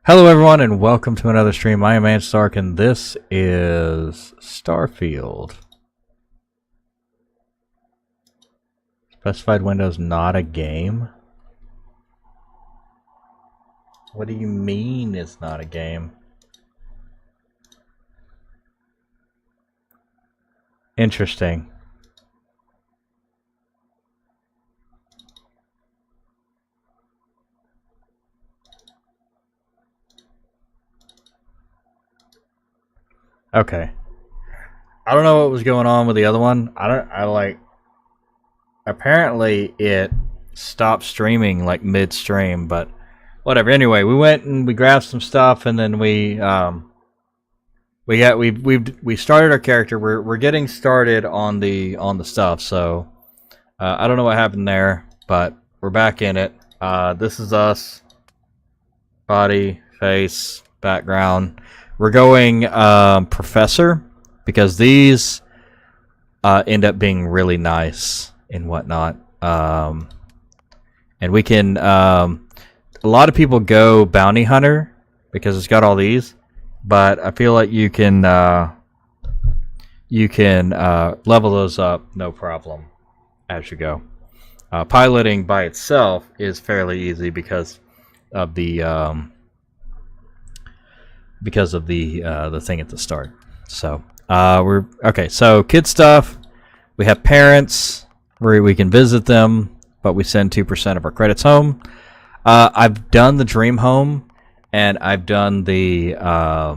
Hello, everyone, and welcome to another stream. I am Stark, and this is Starfield. Specified windows not a game? What do you mean it's not a game? Interesting. Okay. I don't know what was going on with the other one. Apparently it stopped streaming like midstream, but whatever. Anyway, we went and we grabbed some stuff, and then we started our character. We're getting started on the stuff. So I don't know what happened there, but we're back in it. This is us. Body, face, background. We're going Professor, because these end up being really nice and whatnot. And we can... a lot of people go Bounty Hunter, because it's got all these. But I feel like you can level those up no problem as you go. Piloting by itself is fairly easy because of the thing at the start. So we're okay. So kid stuff. We have parents where we can visit them, but we send 2% of our credits home. I've done the dream home, and I've done the. I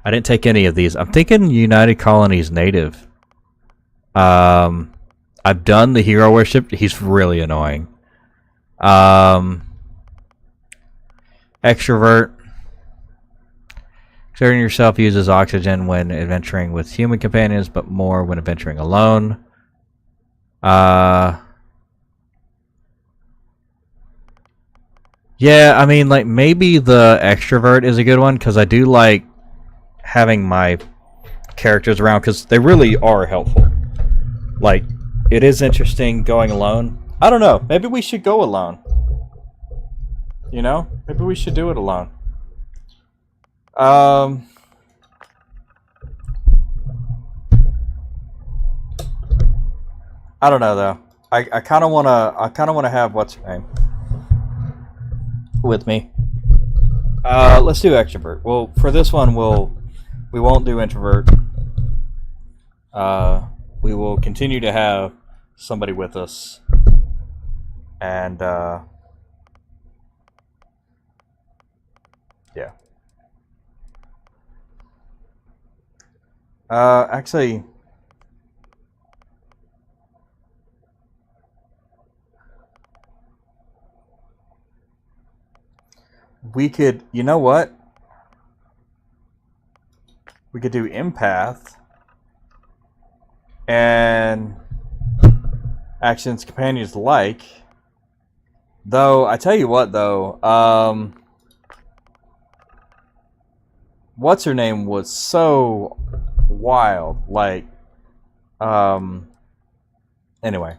didn't take any of these. I'm thinking United Colonies native. I've done the hero worship. He's really annoying. Extrovert. Exerting yourself uses oxygen when adventuring with human companions, but more when adventuring alone. Yeah, I mean, like, maybe the extrovert is a good one, because I do like having my characters around, because they really are helpful. Like, it is interesting going alone. I don't know. Maybe we should go alone. You know? Maybe we should do it alone. I don't know though. I kind of wanna have what's her name with me. Let's do extrovert. Well, for this one, we won't do introvert. We will continue to have somebody with us, and yeah. Actually, we could. You know what? We could do empath and actions companions like. Though I tell you what, though, what's her name was so wild. Like, anyway,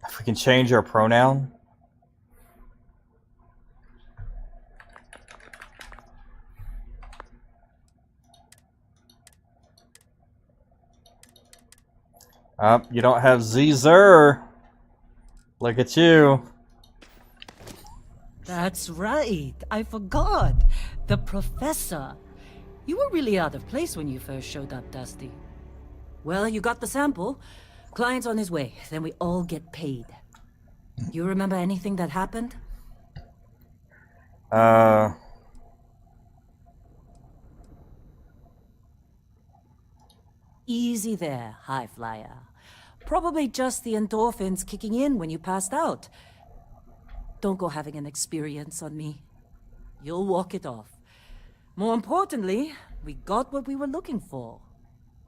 if we can change our pronoun. You don't have Zer. Look at you. That's right. I forgot. The professor. You were really out of place when you first showed up, Dusty. Well, you got the sample. Client's on his way. Then we all get paid. You remember anything that happened? Easy there, high flyer. Probably just the endorphins kicking in when you passed out. Don't go having an experience on me. You'll walk it off. More importantly, we got what we were looking for.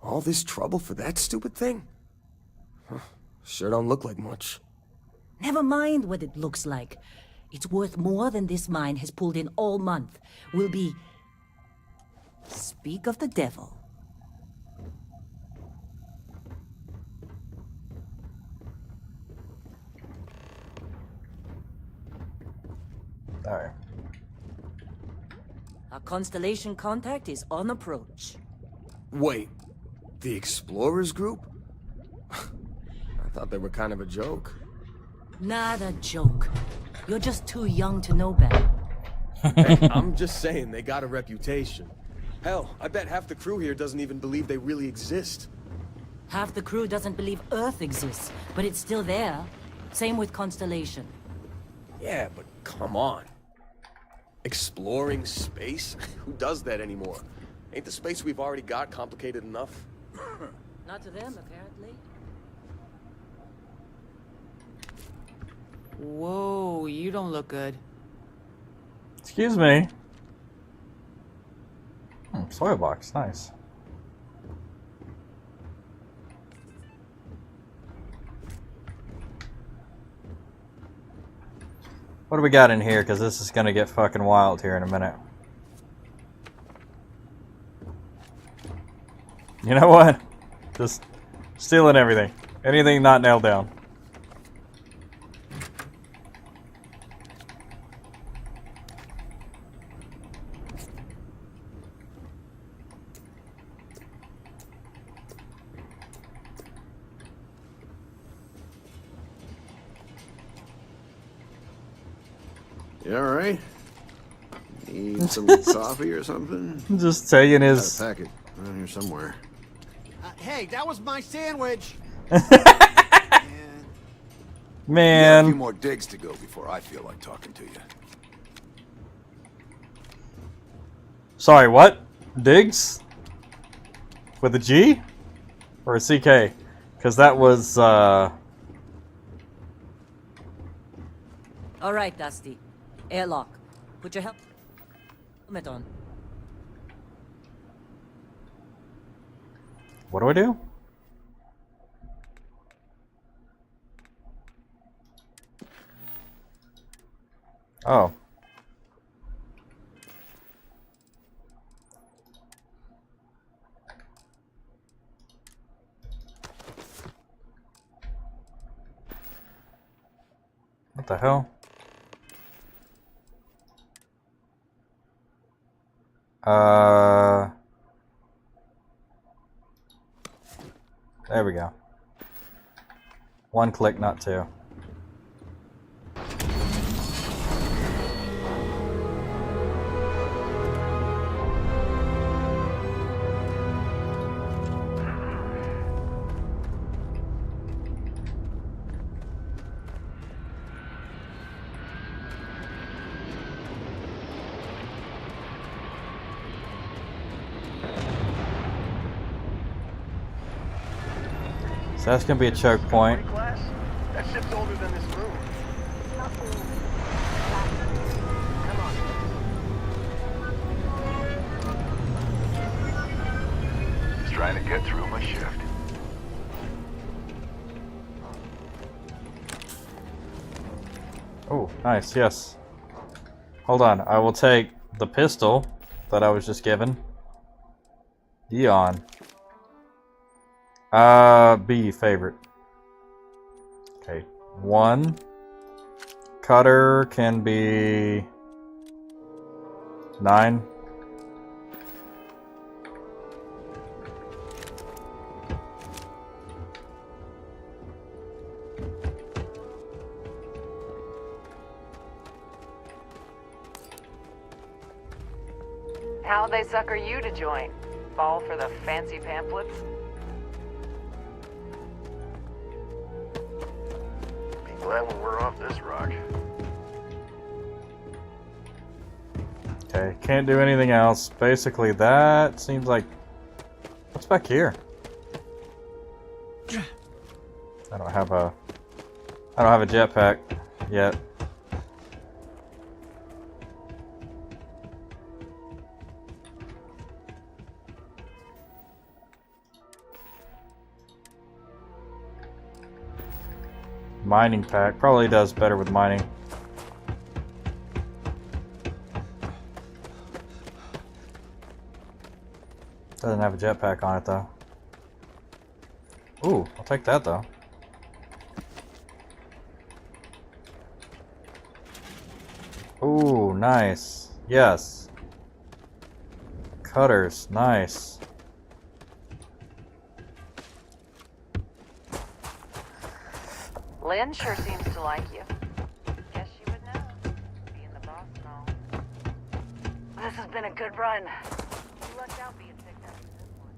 All this trouble for that stupid thing? Huh, sure don't look like much. Never mind what it looks like. It's worth more than this mine has pulled in all month. We'll be... Speak of the devil. Alright. Our constellation contact is on approach. Wait, the Explorers group? I thought they were kind of a joke. Not a joke. You're just too young to know better. Hey, I'm just saying, they got a reputation. Hell, I bet half the crew here doesn't even believe they really exist. Half the crew doesn't believe Earth exists, but it's still there. Same with Constellation. Yeah, but come on. Exploring space? Who does that anymore? Ain't the space we've already got complicated enough? Not to them, apparently. Whoa, you don't look good. Excuse me. Soil box, nice. What do we got in here? Because this is going to get fucking wild here in a minute. You know what? Just stealing everything. Anything not nailed down. You alright? Need some coffee or something? Just taking Got a his... packet around here somewhere. Hey, that was my sandwich. Man. A few more digs to go before I feel like talking to you. Sorry, what? Diggs? With a G? Or a CK? Because that was, All right, Dusty. Airlock. Put your helmet on. What do I do? Oh. What the hell? There we go. One click, not two. So that's gonna be a choke point. That ship's older than this moon. Just trying to get through my shift. Oh, nice, yes. Hold on, I will take the pistol that I was just given. Eon. B, favorite. Okay, 1. Cutter can be 9. How'd they sucker you to join? Fall for the fancy pamphlets? Be glad when we're off this rock. Okay, can't do anything else. Basically, that seems like... What's back here? I don't have a jetpack yet. Mining pack probably does better with mining. Doesn't have a jetpack on it though. Ooh, I'll take that though. Ooh, nice. Yes. Cutters, nice. Lynn sure seems to like you. Guess she would know. Being the boss and all. This has been a good run. You lucked out being picked up for this one.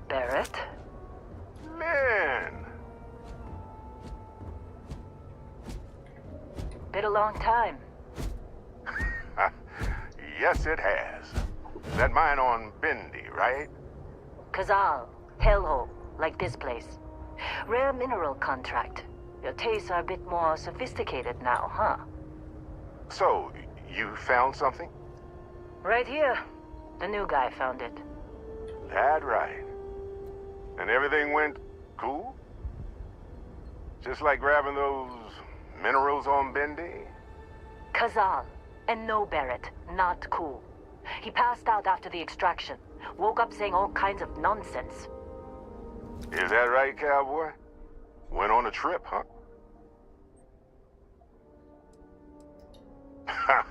Barrett? Man! Been a long time. Yes, it has. That mine on Bendy, right? Kazal, hellhole, like this place. Rare mineral contract. Your tastes are a bit more sophisticated now, huh? So, you found something? Right here. The new guy found it. That right. And everything went cool? Just like grabbing those minerals on Bendy? Kazal. And no Barrett. Not cool. He passed out after the extraction. Woke up saying all kinds of nonsense. Is that right, cowboy? Went on a trip, huh?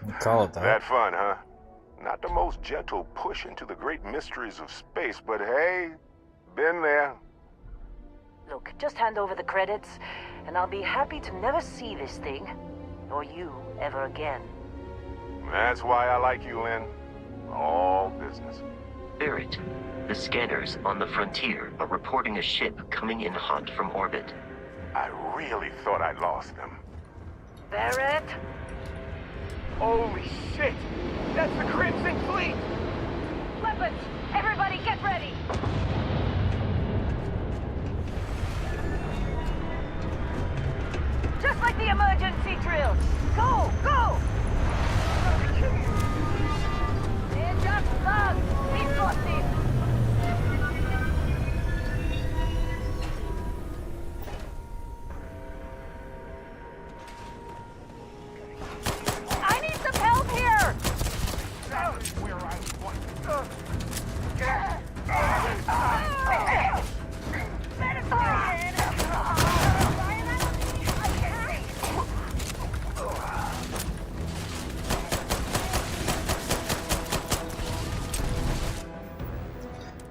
You call it that. That fun, huh? Not the most gentle push into the great mysteries of space, but hey, been there. Look, just hand over the credits, and I'll be happy to never see this thing, or you, ever again. That's why I like you, Lynn. All business. Barrett, the scanners on the frontier are reporting a ship coming in hot from orbit. I really thought I'd lost them. Barrett? Holy shit! That's the Crimson Fleet! Weapons! Everybody get ready! Just like the emergency drills! Go! Go! They're just thugs! We've got this! I need some help here! That is where I want.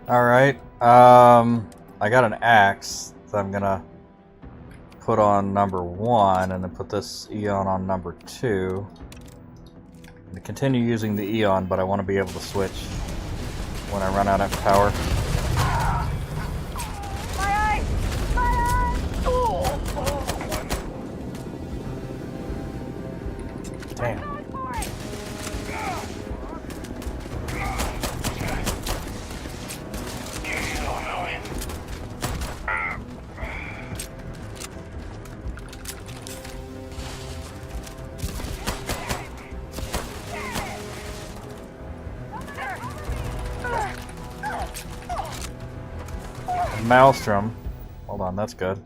Alright, I got an axe that I'm gonna put on number 1 and then put this Eon on number 2. I'm gonna continue using the Eon, but I want to be able to switch when I run out of power. My eyes! My eyes! Damn. Going for it! Maelstrom. Hold on, that's good.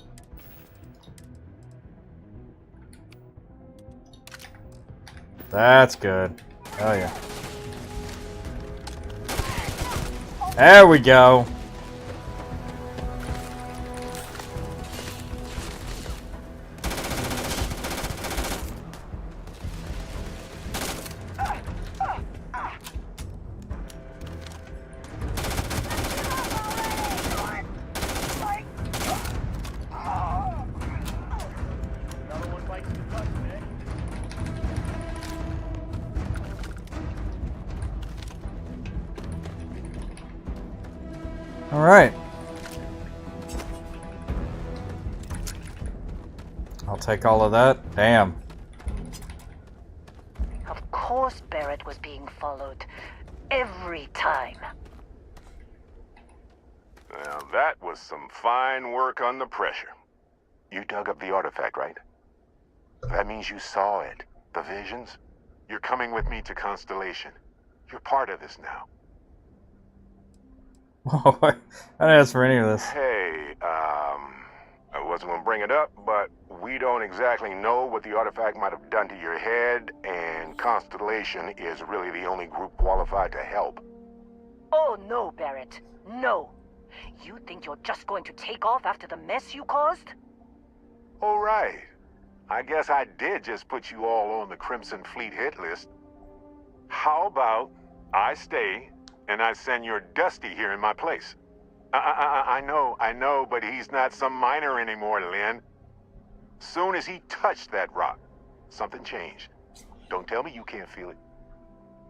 That's good. Oh yeah. There we go. Another one bites the dust, man. All right. I'll take all of that. Damn. Of course Barrett was being followed. Every time. Now, that was some fine work under pressure. You dug up the artifact, right? That means you saw it. The visions? You're coming with me to Constellation. You're part of this now. Oh, I didn't ask for any of this. Hey, I wasn't gonna bring it up, but we don't exactly know what the artifact might have done to your head, and Constellation is really the only group qualified to help. Oh no, Barrett. No. You think you're just going to take off after the mess you caused? All right. I guess I did just put you all on the Crimson Fleet hit list. How about I stay and I send your Dusty here in my place? I know, but he's not some miner anymore, Lynn. Soon as he touched that rock, something changed. Don't tell me you can't feel it.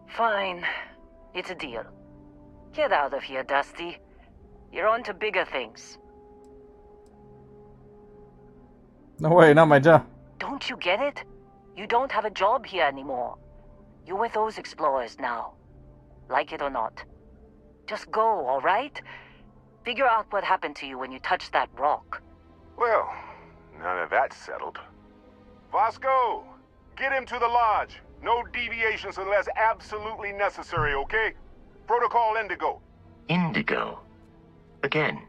Fine. It's a deal. Get out of here, Dusty. You're on to bigger things. No way, not my job. Don't you get it? You don't have a job here anymore. You're with those explorers now. Like it or not. Just go, all right? Figure out what happened to you when you touched that rock. Well, none of that's settled. Vasco, get him to the lodge. No deviations unless absolutely necessary, okay? Protocol Indigo. Indigo. Again.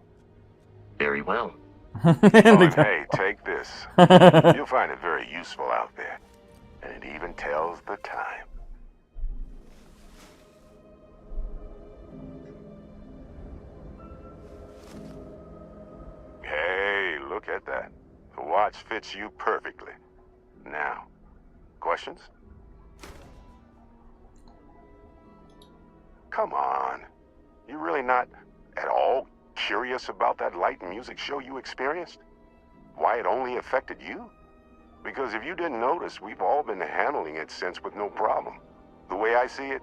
Very well. Oh, and hey, take this. You'll find it very useful out there. And it even tells the time. Hey, look at that. The watch fits you perfectly. Now, questions? Come on. You really not at all curious about that light and music show you experienced? Why it only affected you? Because if you didn't notice, we've all been handling it since with no problem. The way I see it,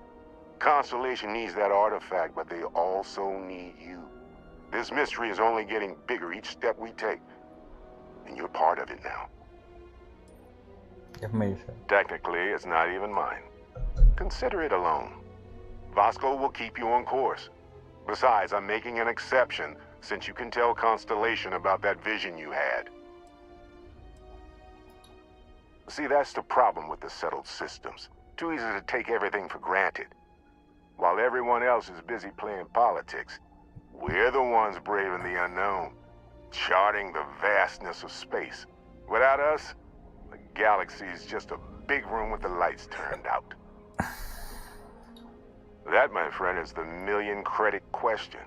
Constellation needs that artifact, but they also need you. This mystery is only getting bigger each step we take. And you're part of it now. Information. Technically, it's not even mine. Consider it a loan. Vasco will keep you on course. Besides, I'm making an exception since you can tell Constellation about that vision you had. See, that's the problem with the settled systems. Too easy to take everything for granted. While everyone else is busy playing politics, we're the ones braving the unknown, charting the vastness of space. Without us, the galaxy is just a big room with the lights turned out. That, my friend, is the million-credit question.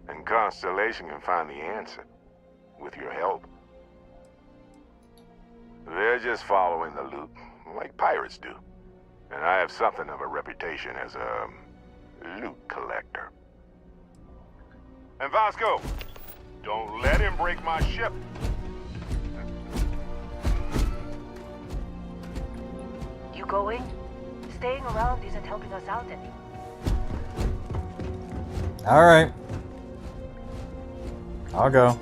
And Constellation can find the answer. With your help. They're just following the loot, like pirates do. And I have something of a reputation as a loot collector. And Vasco, don't let him break my ship. You going? Staying around isn't helping us out any. Alright. I'll go.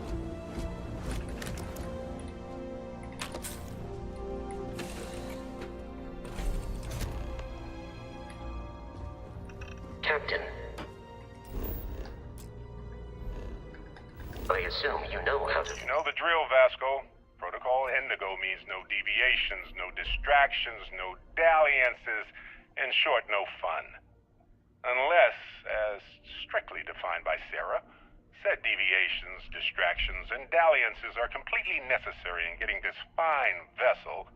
Captain. I assume you know how to... You know the drill, Vasco. Protocol Indigo means no deviations, no distractions, no dalliances, in short, no fun. Unless, as strictly defined by Sarah, said deviations, distractions, and dalliances are completely necessary in getting this fine vessel,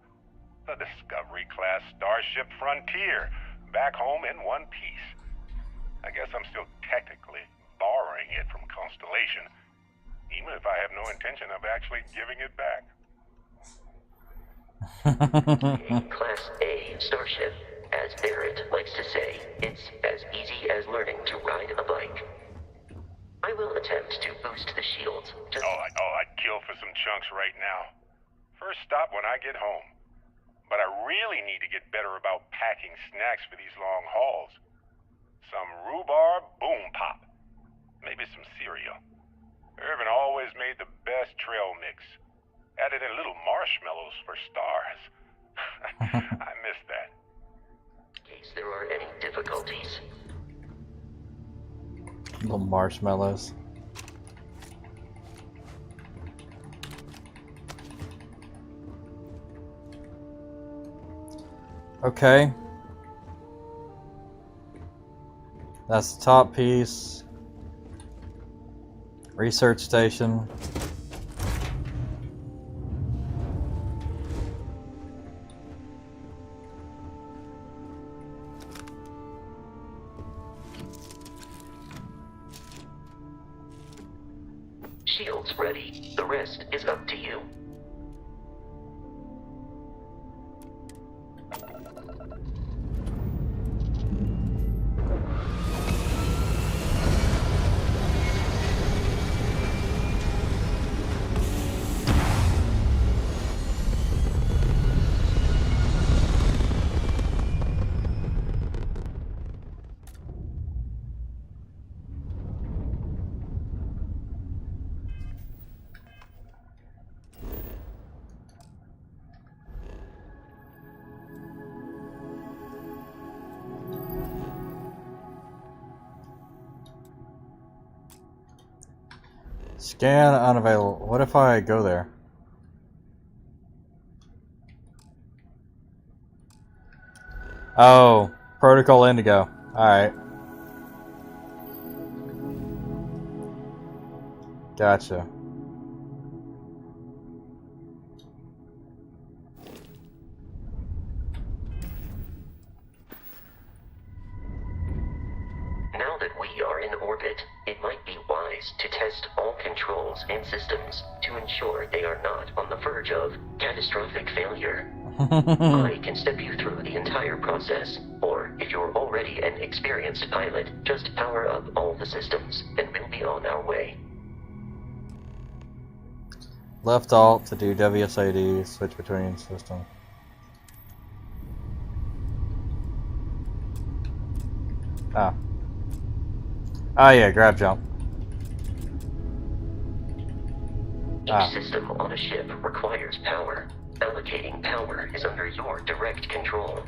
the Discovery-class Starship Frontier, back home in one piece. I guess I'm still technically borrowing it from Constellation, even if I have no intention of actually giving it back. Class A Starship. As Barrett likes to say, it's as easy as learning to ride a bike. I will attempt to boost the shields. I'd kill for some chunks right now. First stop when I get home. But I really need to get better about packing snacks for these long hauls. Some rhubarb boom pop. Maybe some cereal. Irvin always made the best trail mix. Added in little marshmallows for stars. I miss that. In case there are any difficulties. Little marshmallows. Okay. That's the top piece. Research station. Shields ready. The rest is up to you. Scan unavailable. What if I go there? Oh, Protocol Indigo. Alright. Gotcha. Now that we are in orbit, it might be wise to test all controls and systems to ensure they are not on the verge of catastrophic failure. I can step you through the entire process, or if you're already an experienced pilot, just power up all the systems, and we'll be on our way. Left alt to do WSAD, switch between system. Ah. Oh yeah, grab jump. Each system on a ship requires power. Allocating power is under your direct control.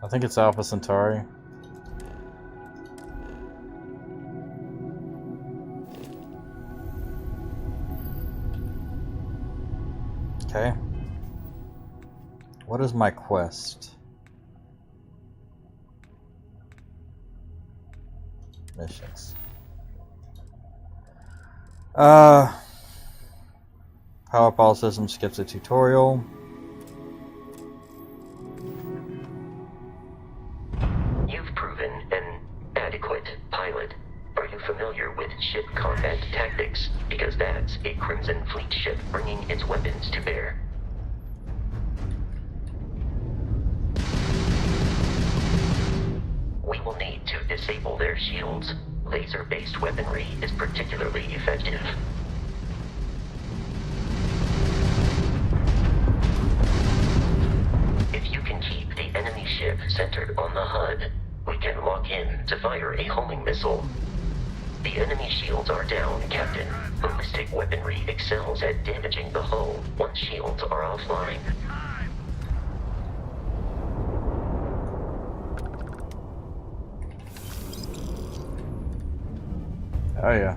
I think it's Alpha Centauri. Okay. What is my quest? Missions. Power up all systems skips a tutorial. You've proven an adequate pilot. Are you familiar with ship combat tactics? Because that's a Crimson Fleet ship bringing its weapons to bear. We will need to disable their shields. Laser-based weaponry is particularly effective. If you can keep the enemy ship centered on the HUD, we can lock in to fire a homing missile. The enemy shields are down, Captain. Ballistic weaponry excels at damaging the hull once shields are offline. Oh yeah.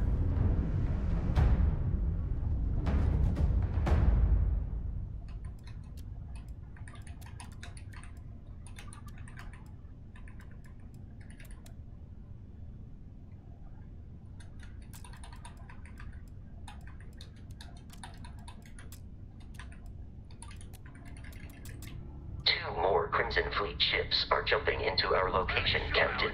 Two more Crimson Fleet ships are jumping into our location, Captain.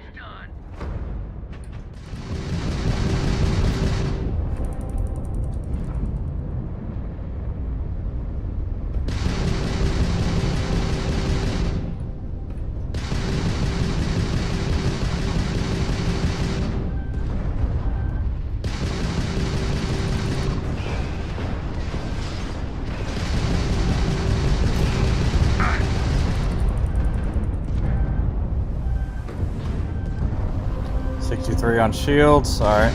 Three on shields. All right.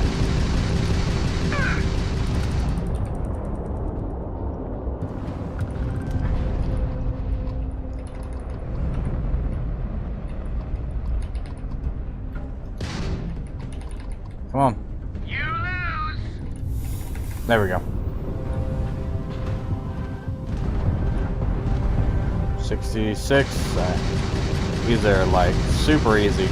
Come on. You lose! There we go. 66. These are like super easy.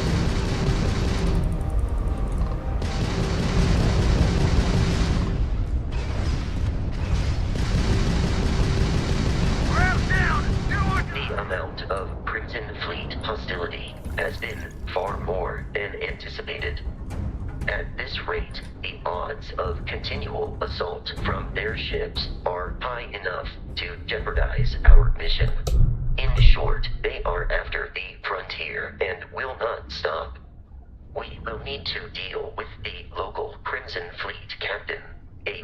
The amount of Crimson Fleet hostility has been far more than anticipated. At this rate, the odds of continual assault from their ships are high enough to jeopardize our mission. In short, they are after the frontier and will not stop. We will need to deal with the local Crimson Fleet captain. A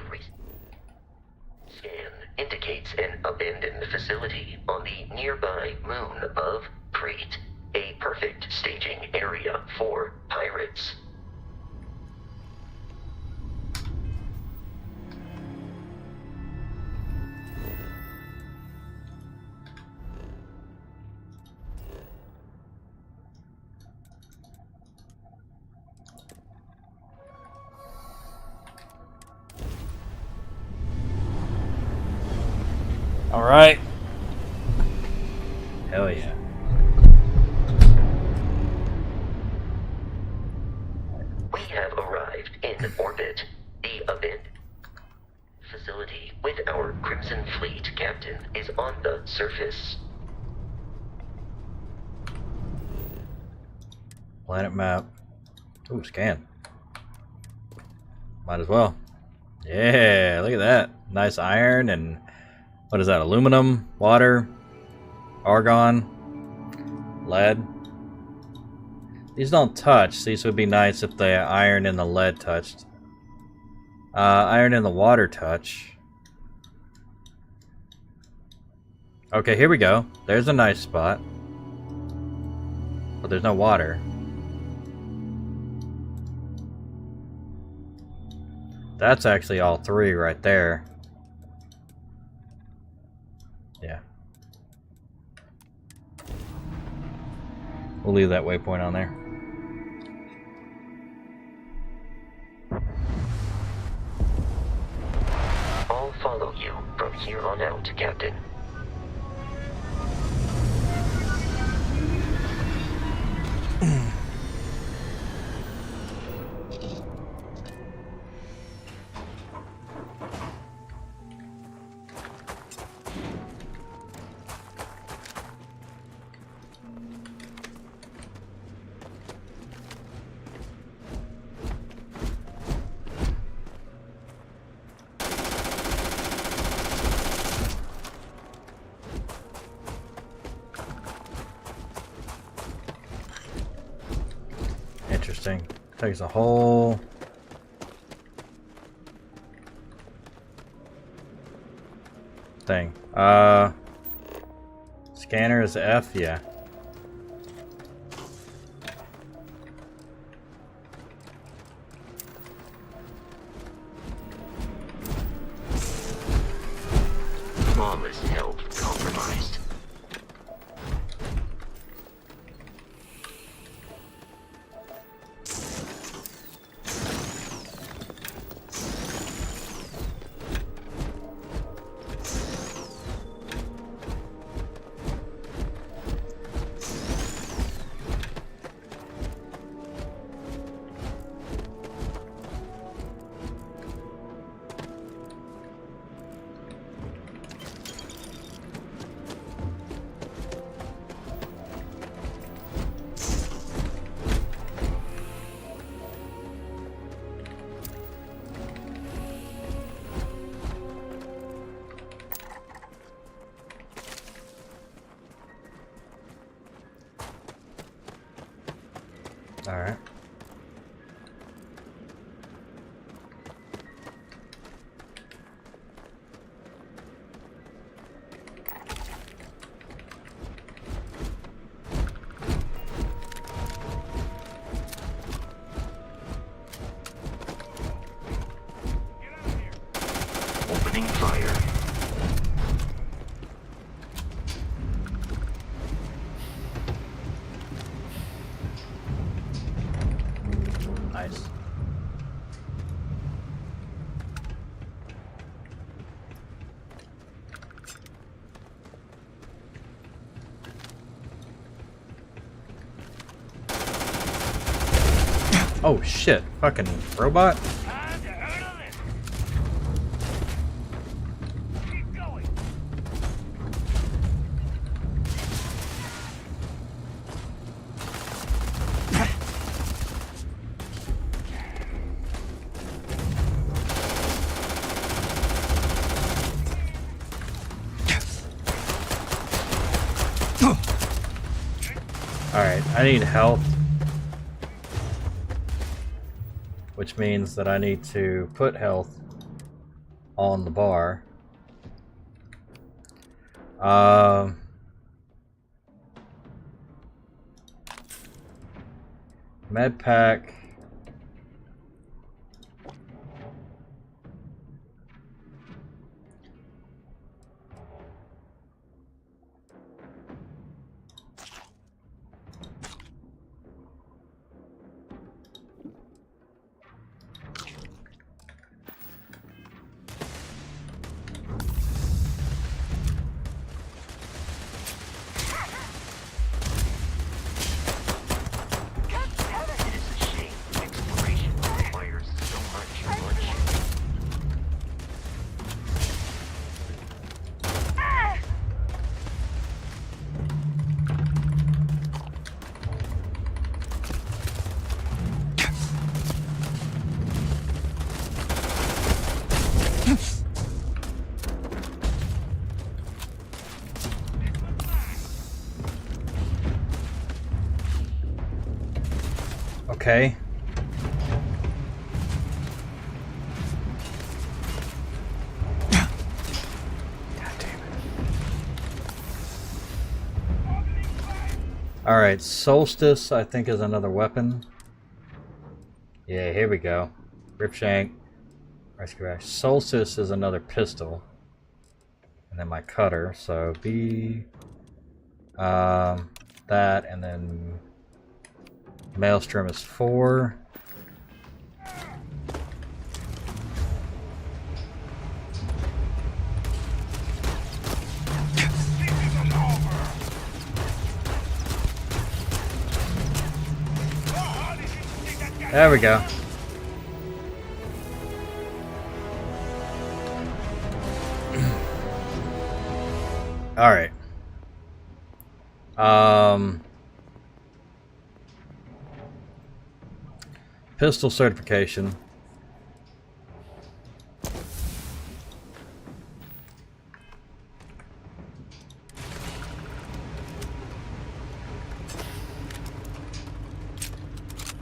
scan indicates an abandoned facility on the nearby moon of Crete, a perfect staging area for pirates. All right. Hell yeah. We have arrived in orbit. The abandoned facility with our Crimson Fleet captain is on the surface. Planet map. Ooh, scan. Might as well. Yeah, look at that. Nice iron and what is that? Aluminum, water, argon, lead. These don't touch. These would be nice if the iron and the lead touched. Iron and the water touch. Okay, here we go. There's a nice spot. But there's no water. That's actually all three right there. Yeah. We'll leave that waypoint on there. I'll follow you from here on out, Captain. Interesting. Takes a whole thing. Scanner is F, yeah. Mama's health compromised. All right. Opening fire. Oh shit! Fucking robot. Time to hurdle this. Keep going. Alright, I need health. Which means that I need to put health on the bar. Med pack. It is a shame exploration requires so much bloodshed. Okay. Alright, Solstice, I think, is another weapon. Yeah, here we go. Ripshank. Rescue Ash. Solstice is another pistol. And then my cutter, so B. That, and then Maelstrom is 4. There we go. All right. Pistol certification.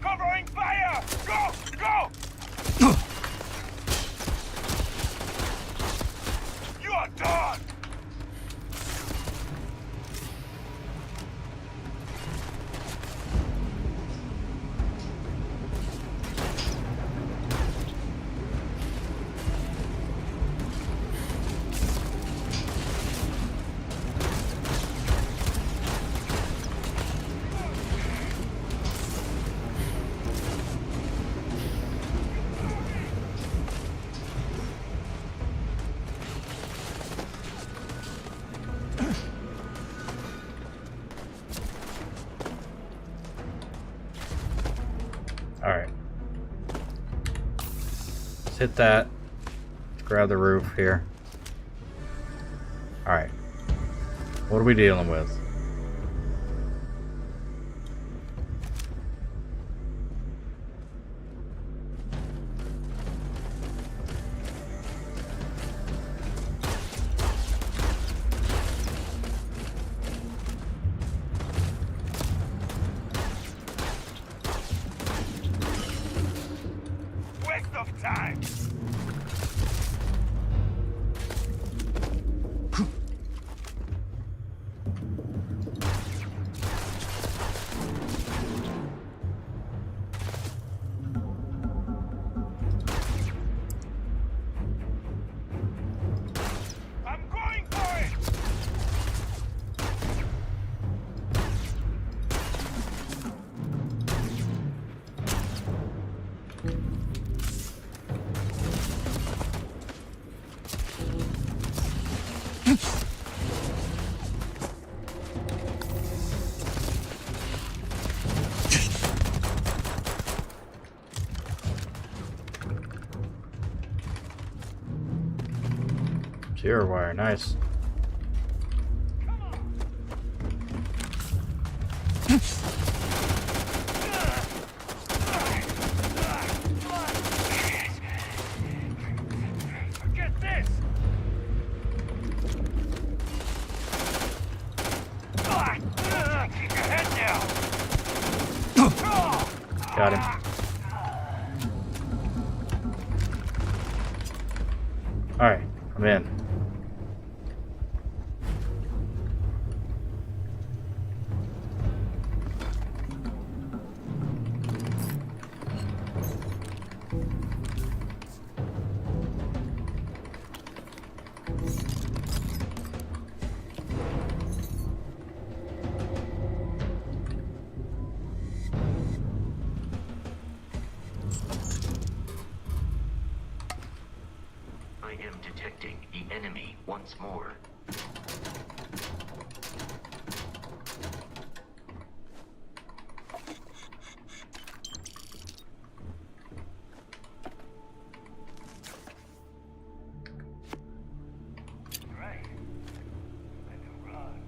Covering fire! Go! Go! You are done! Alright. Let's hit that. Let's grab the roof here. Alright. What are we dealing with? Waste of time! I'm going for it! Shear wire, nice. Get this! Keep your head down! Got him. Alright, I'm in. I am detecting the enemy once more. Right. I can run.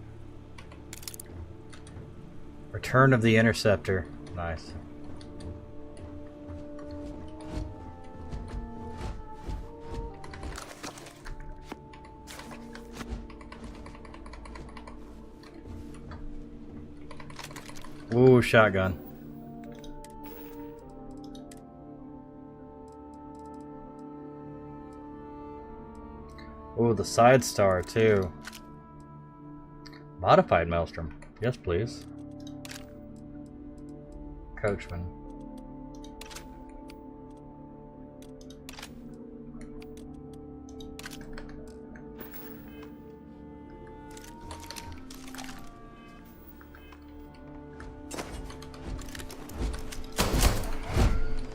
Return of the Interceptor. Nice. Ooh, shotgun. Ooh, the side star too. Modified Maelstrom. Yes, please. Coachman.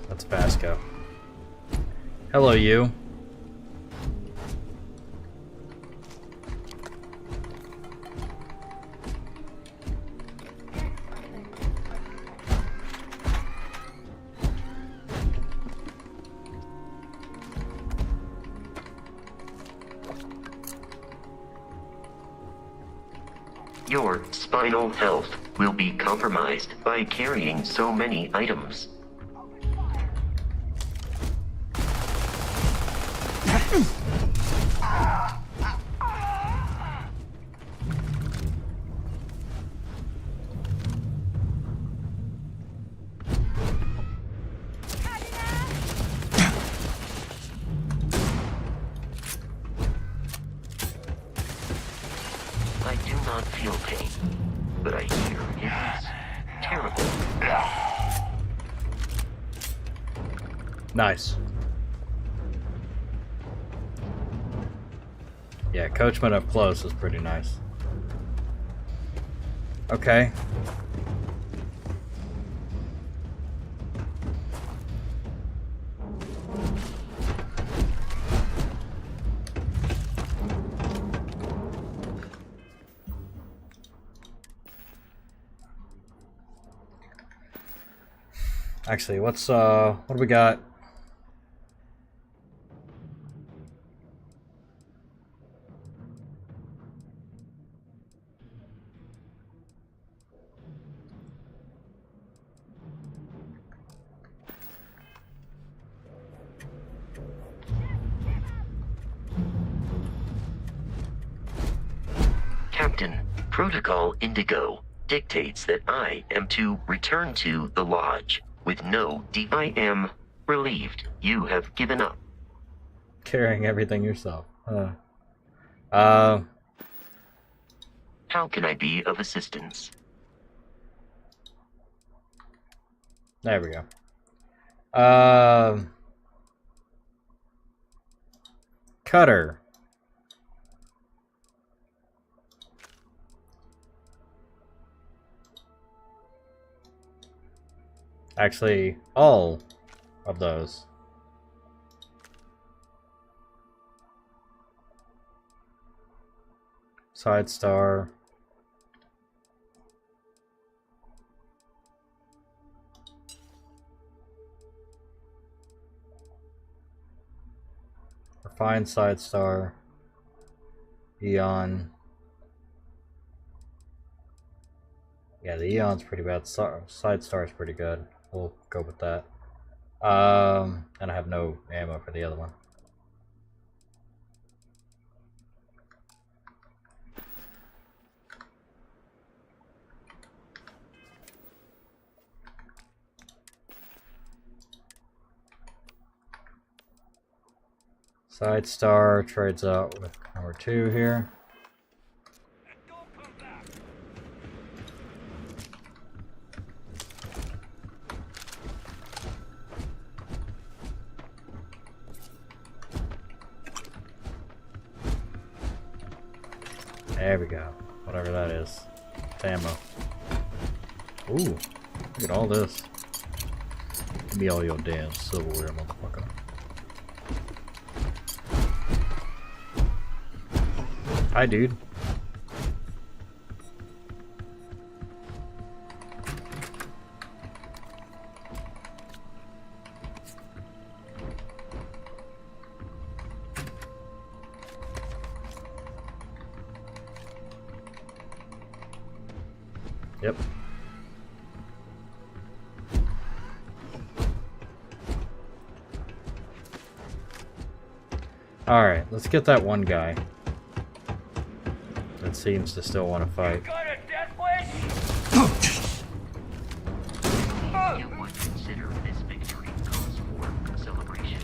That's Vasco. Hello, you. Your spinal health will be compromised by carrying so many items. I do not feel pain, but I hear it is terrible. Nice. Yeah, Coachman up close is pretty nice. Okay. Actually, what do we got? Captain, Protocol Indigo dictates that I am to return to the lodge with no I am relieved you have given up. Carrying everything yourself. How can I be of assistance? There we go. Cutter. Actually, all of those. Side star. Refined side star. Eon. Yeah, the Eon's pretty bad. Side Star's pretty good. We'll go with that. And I have no ammo for the other one. Side Star trades out with number 2 here. There we go. Whatever that is. It's ammo. Ooh, look at all this. Give me all your damn silverware, motherfucker. Hi, dude. Yep. Alright, let's get that one guy that seems to still want to fight. Got a death wish? You would consider this victory cause for celebration.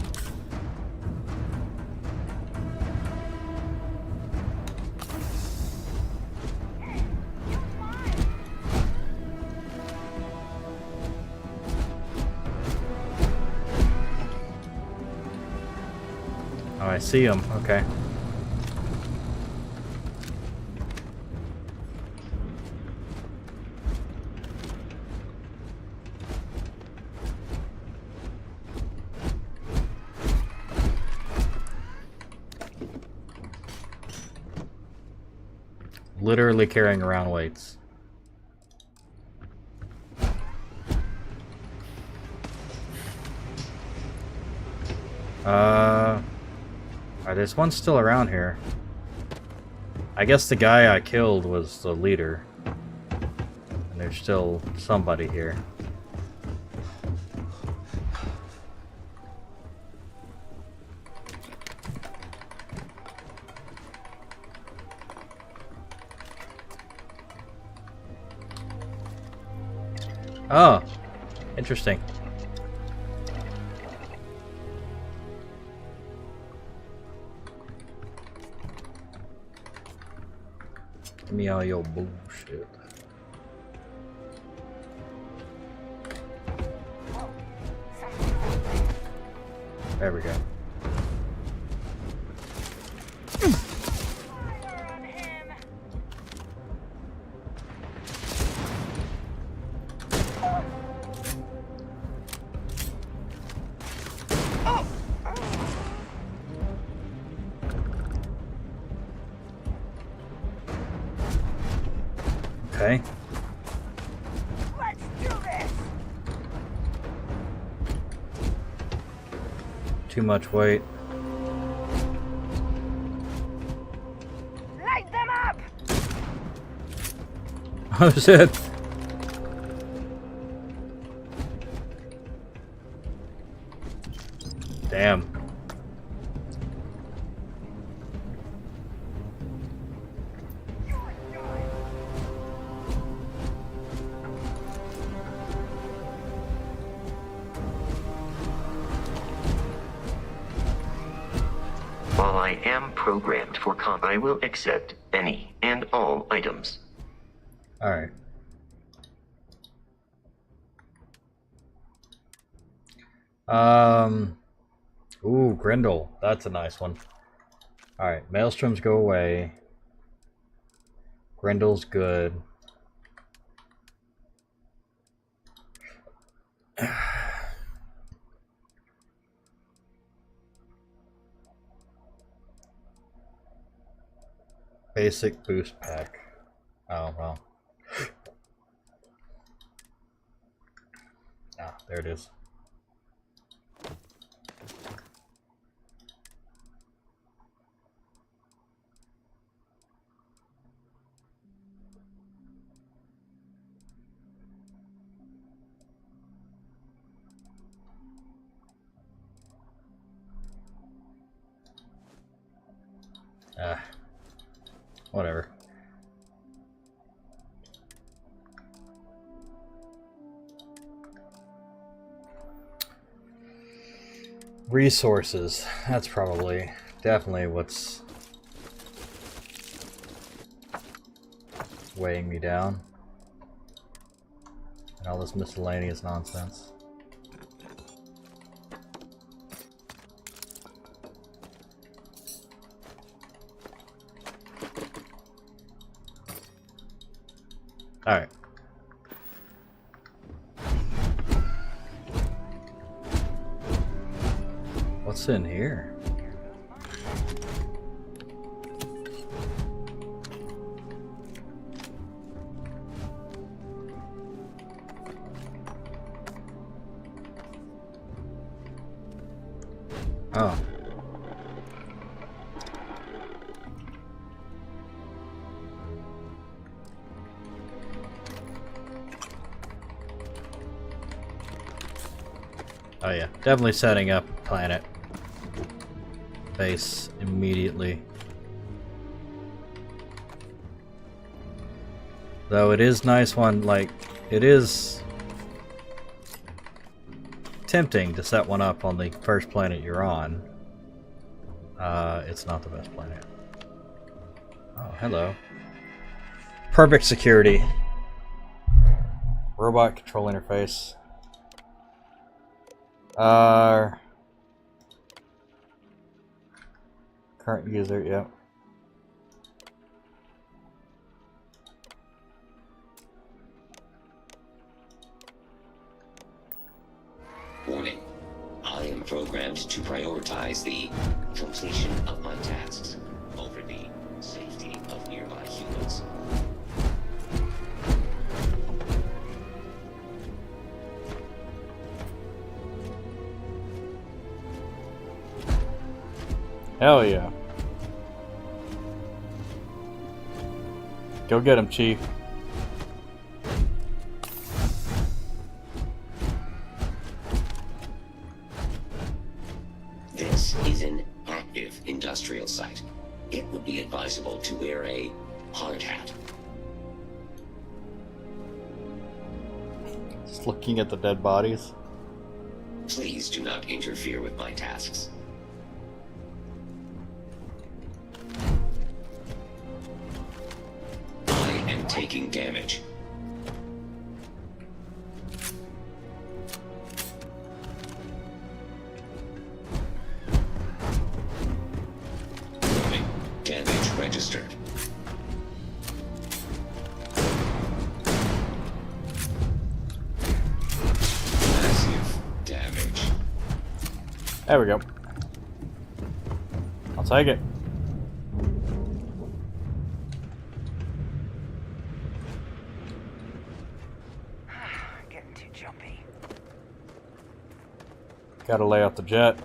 Oh, I see him. Okay. Literally carrying around weights. There's one still around here. I guess the guy I killed was the leader. And there's still somebody here. Oh, interesting. Give me all your bullshit. There we go. Okay. Let's do this! Too much weight. Light them up! Oh shit. Damn. While I am programmed for I will accept any and all items. Alright. Ooh, Grendel. That's a nice one. Alright, Maelstroms go away. Grendel's good. Basic boost pack. Oh, well. Ah, there it is. Whatever. Resources. That's probably, definitely what's weighing me down. And all this miscellaneous nonsense. Alright. What's in here? Oh. Oh yeah, definitely setting up planet base immediately. Though it is nice one, like, it is tempting to set one up on the first planet you're on. It's not the best planet. Oh, hello. Perfect security. Robot control interface. Current user, yep. Warning. I am programmed to prioritize the completion of my tasks over the safety of nearby humans. Hell yeah. Go get him, Chief. This is an active industrial site. It would be advisable to wear a hard hat. Just looking at the dead bodies. Please do not interfere with my tasks. I am taking damage. Damage registered. Massive damage. There we go. I'll take it. Getting too jumpy. Gotta lay off the jet.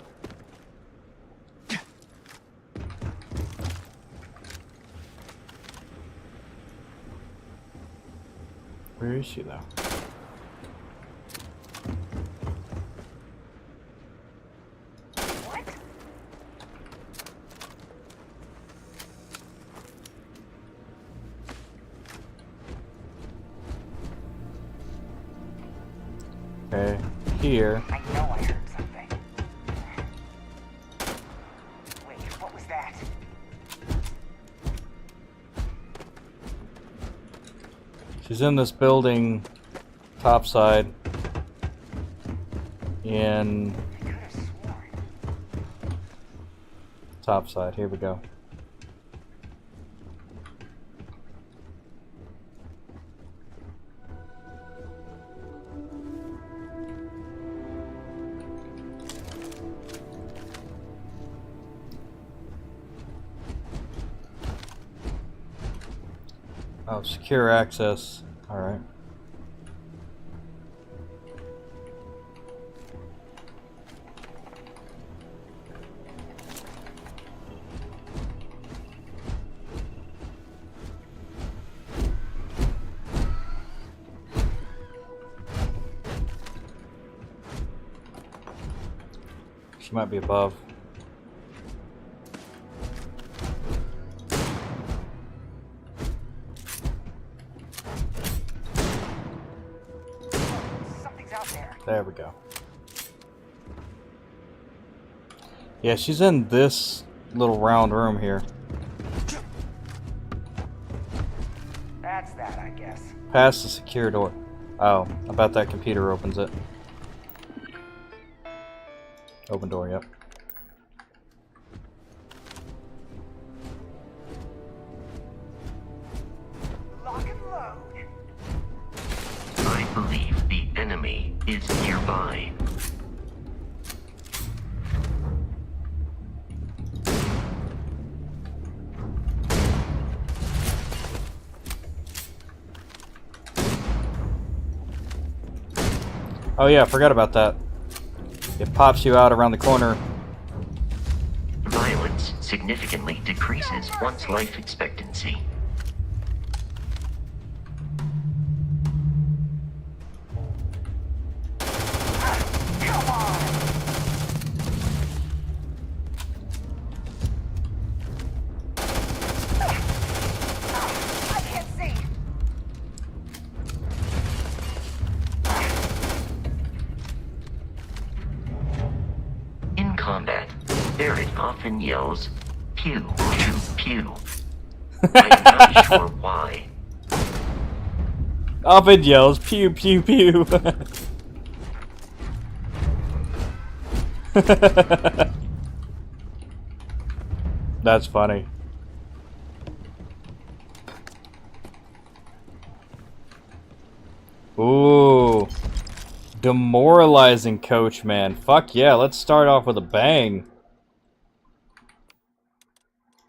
Where is she though? What? Okay, here. I know I heard something. Wait, what was that? She's in this building, topside. In I could have sworn. topside. Here we go. Oh, secure access. All right. She might be above. out there. There we go. Yeah, she's in this little round room here. That's that, I guess. Past the secure door. Oh, I bet that computer opens it. Open door, yep. Lock and load. I believe the enemy is nearby. Oh yeah, I forgot about that. It pops you out around the corner. Violence significantly decreases one's life expectancy. Come on. I can't see. In combat, Barrett often yells, pew, pew, pew. I'm not sure why. Ovid yells, pew, pew, pew. That's funny. Ooh. Demoralizing coach, man. Fuck yeah, let's start off with a bang.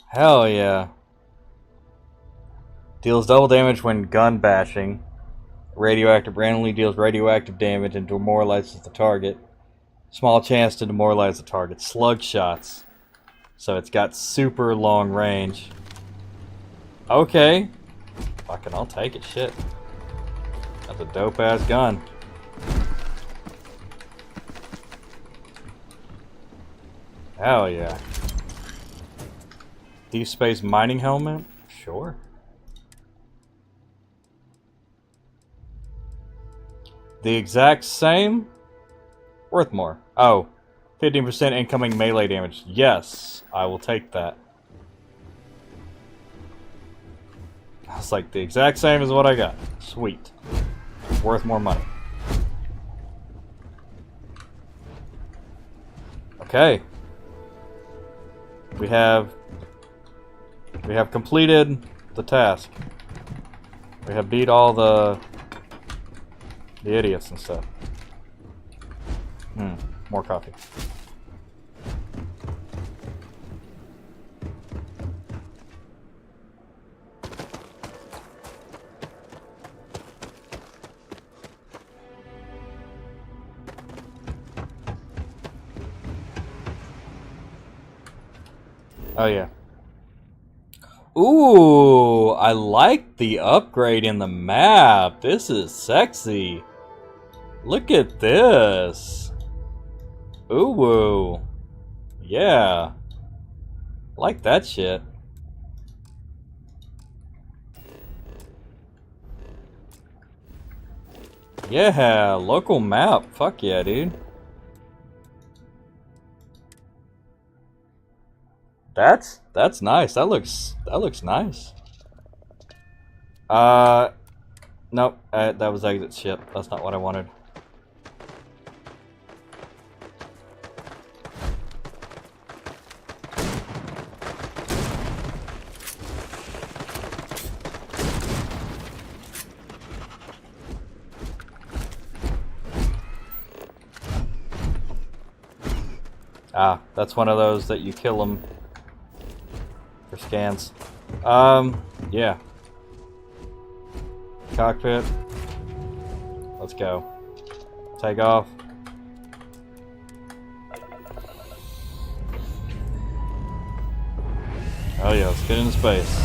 Hell yeah. Deals double damage when gun bashing. Radioactive randomly deals radioactive damage and demoralizes the target. Small chance to demoralize the target. Slug shots. So it's got super long range. Okay. Fucking I'll take it, shit. That's a dope ass gun. Hell yeah. Deep space mining helmet? Sure. The exact same? Worth more. Oh. 15% incoming melee damage. Yes, I will take that. It's like the exact same as what I got. Sweet. Worth more money. Okay. We have completed the task. We have beat all the idiots and stuff. More coffee. Oh yeah. Ooh, I like the upgrade in the map. This is sexy. Look at this. Ooh woo. Yeah. Like that shit. Yeah, local map. Fuck yeah, dude. That's nice. That looks nice. Nope. That was exit ship. That's not what I wanted. Ah, that's one of those that you kill them for scans. Yeah. Cockpit. Let's go. Take off. Oh yeah, let's get into space.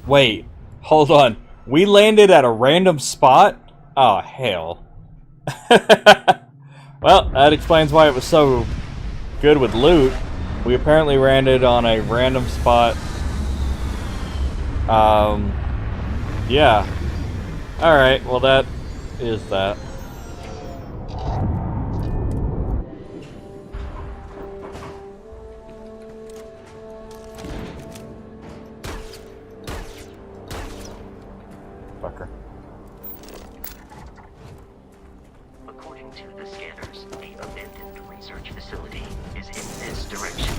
Wait, hold on. We landed at a random spot? Oh, hell. Well, that explains why it was so good with loot. We apparently landed on a random spot. Yeah. Alright, well that is that. Fucker. According to the scanners, the abandoned research facility is in this direction.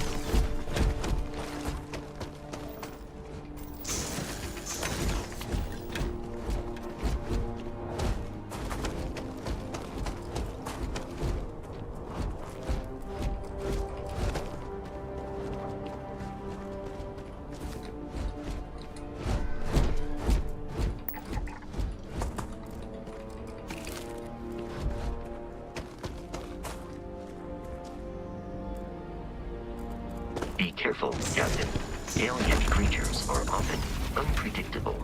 Be careful, Captain. Alien creatures are often unpredictable.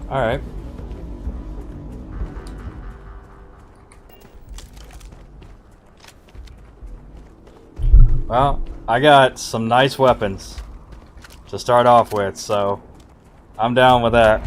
Alright. Well, I got some nice weapons to start off with, so I'm down with that.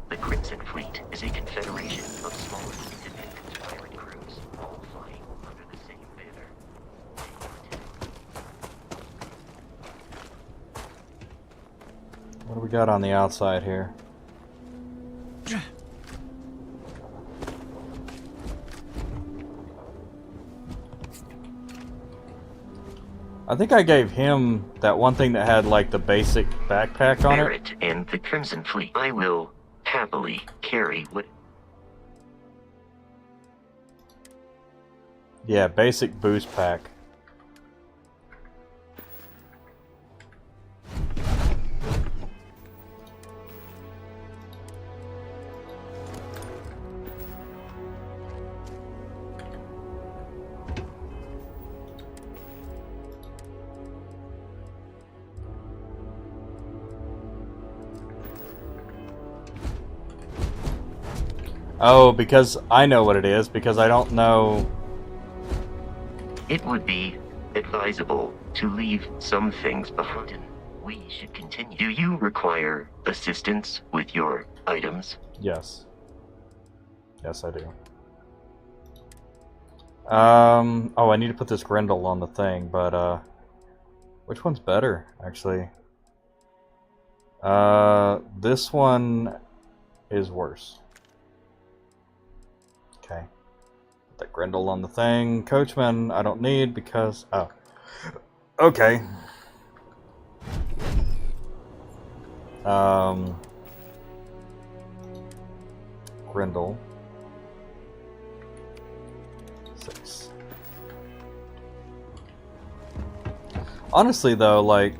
The Crimson Fleet is a confederation of smaller independent pirate crews, all flying under the same banner. What do we got on the outside here? I think I gave him that one thing that had like the basic backpack on it. Barrett and the Crimson Fleet. I will happily carry what. Yeah, basic boost pack. Oh, because I know what it is, because I don't know. It would be advisable to leave some things behind. We should continue. Do you require assistance with your items? Yes. Yes, I do. Oh, I need to put this Grendel on the thing, but, which one's better, actually? This one is worse. Okay. Put that Grendel on the thing. Coachman, I don't need because... Oh. Okay. Grendel. 6. Honestly, though, like...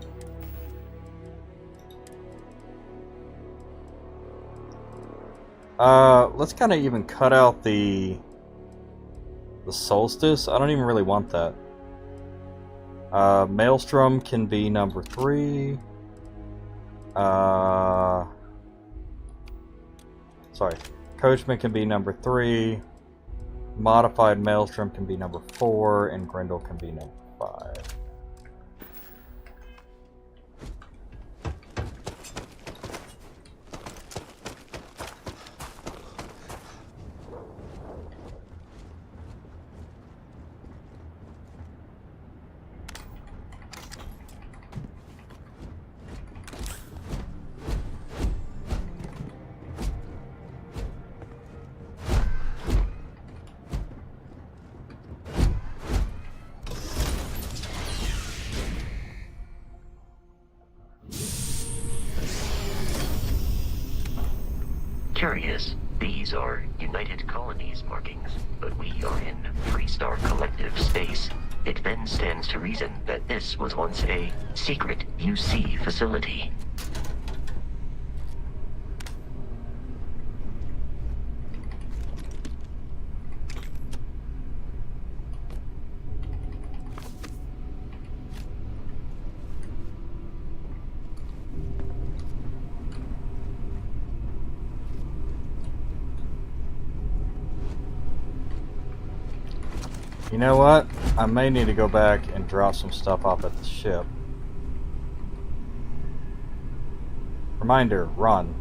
let's kind of even cut out the Solstice. I don't even really want that. Maelstrom can be number 3. Sorry. Coachman can be number 3. Modified Maelstrom can be number 4. And Grendel can be number 5. These are United Colonies markings, but we are in Freestar Collective space. It then stands to reason that this was once a secret UC facility. You know what? I may need to go back and drop some stuff off at the ship. Reminder, run.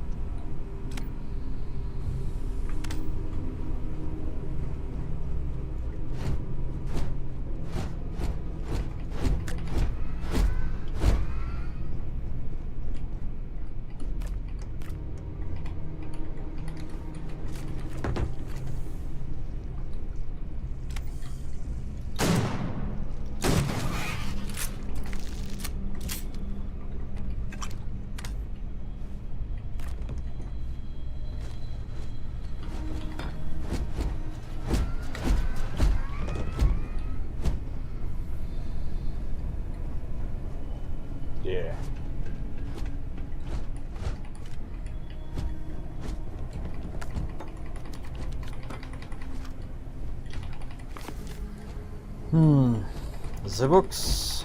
Yeah. The books.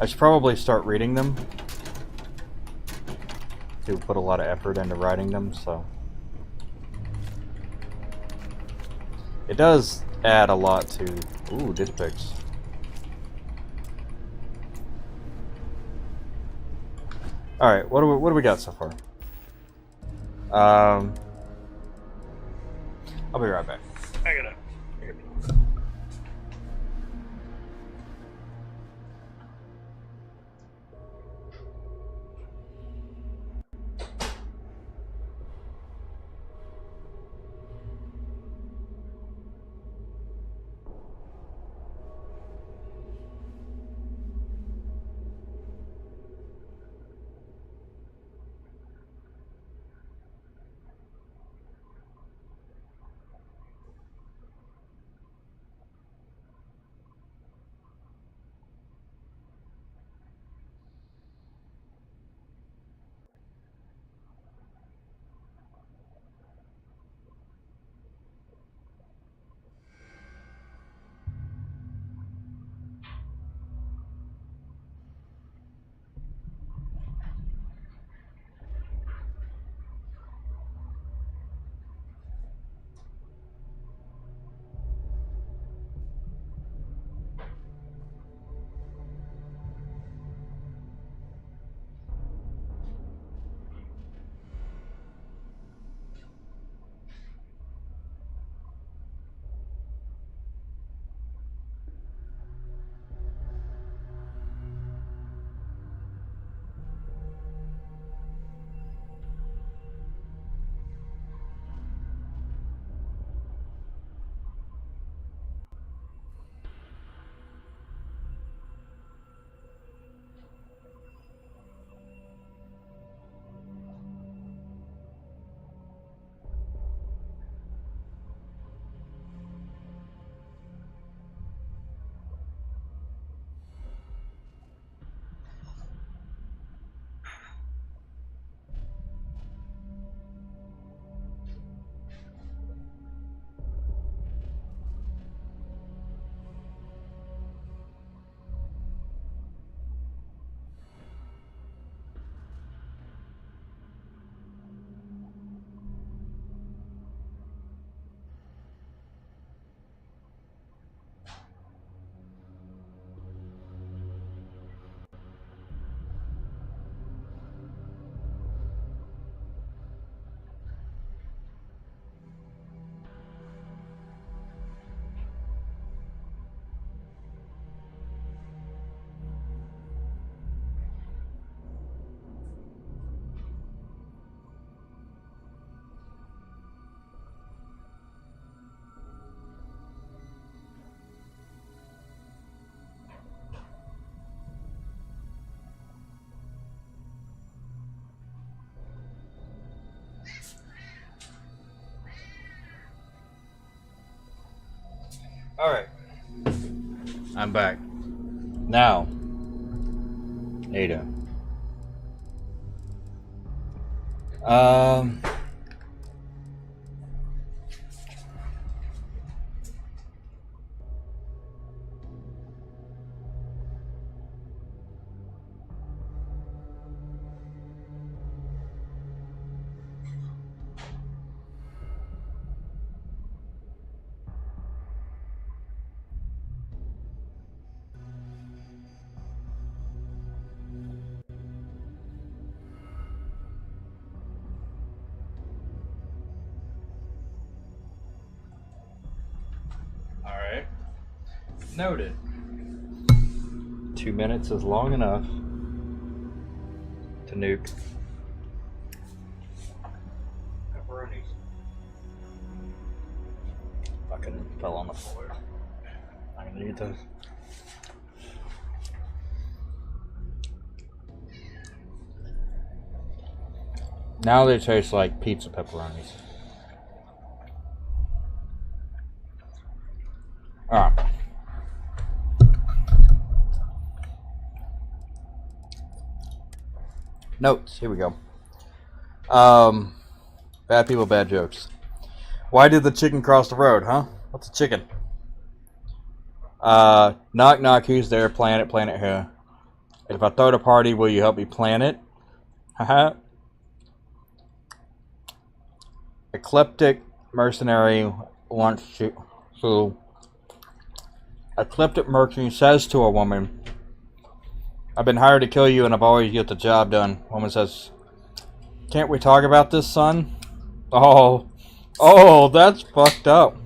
I should probably start reading them. To put a lot of effort into writing them, so. It does add a lot to. Ooh, ditpics. Alright, what do we got so far? I'll be right back. I gotta. Alright. I'm back. Now. Ada. Alright. Noted. 2 minutes is long enough to nuke. Pepperonis. Fucking fell on the floor. I'm gonna eat those. Now they taste like pizza pepperonis. Alright. Notes, here we go. Bad people, bad jokes. Why did the chicken cross the road, huh? What's a chicken? Knock knock, who's there? Planet here. If I throw the party, will you help me plan it? Haha. Eclectic mercenary wants to... So, eclectic mercenary says to a woman, I've been hired to kill you and I've always get the job done. Woman says, can't we talk about this, son? Oh, that's fucked up.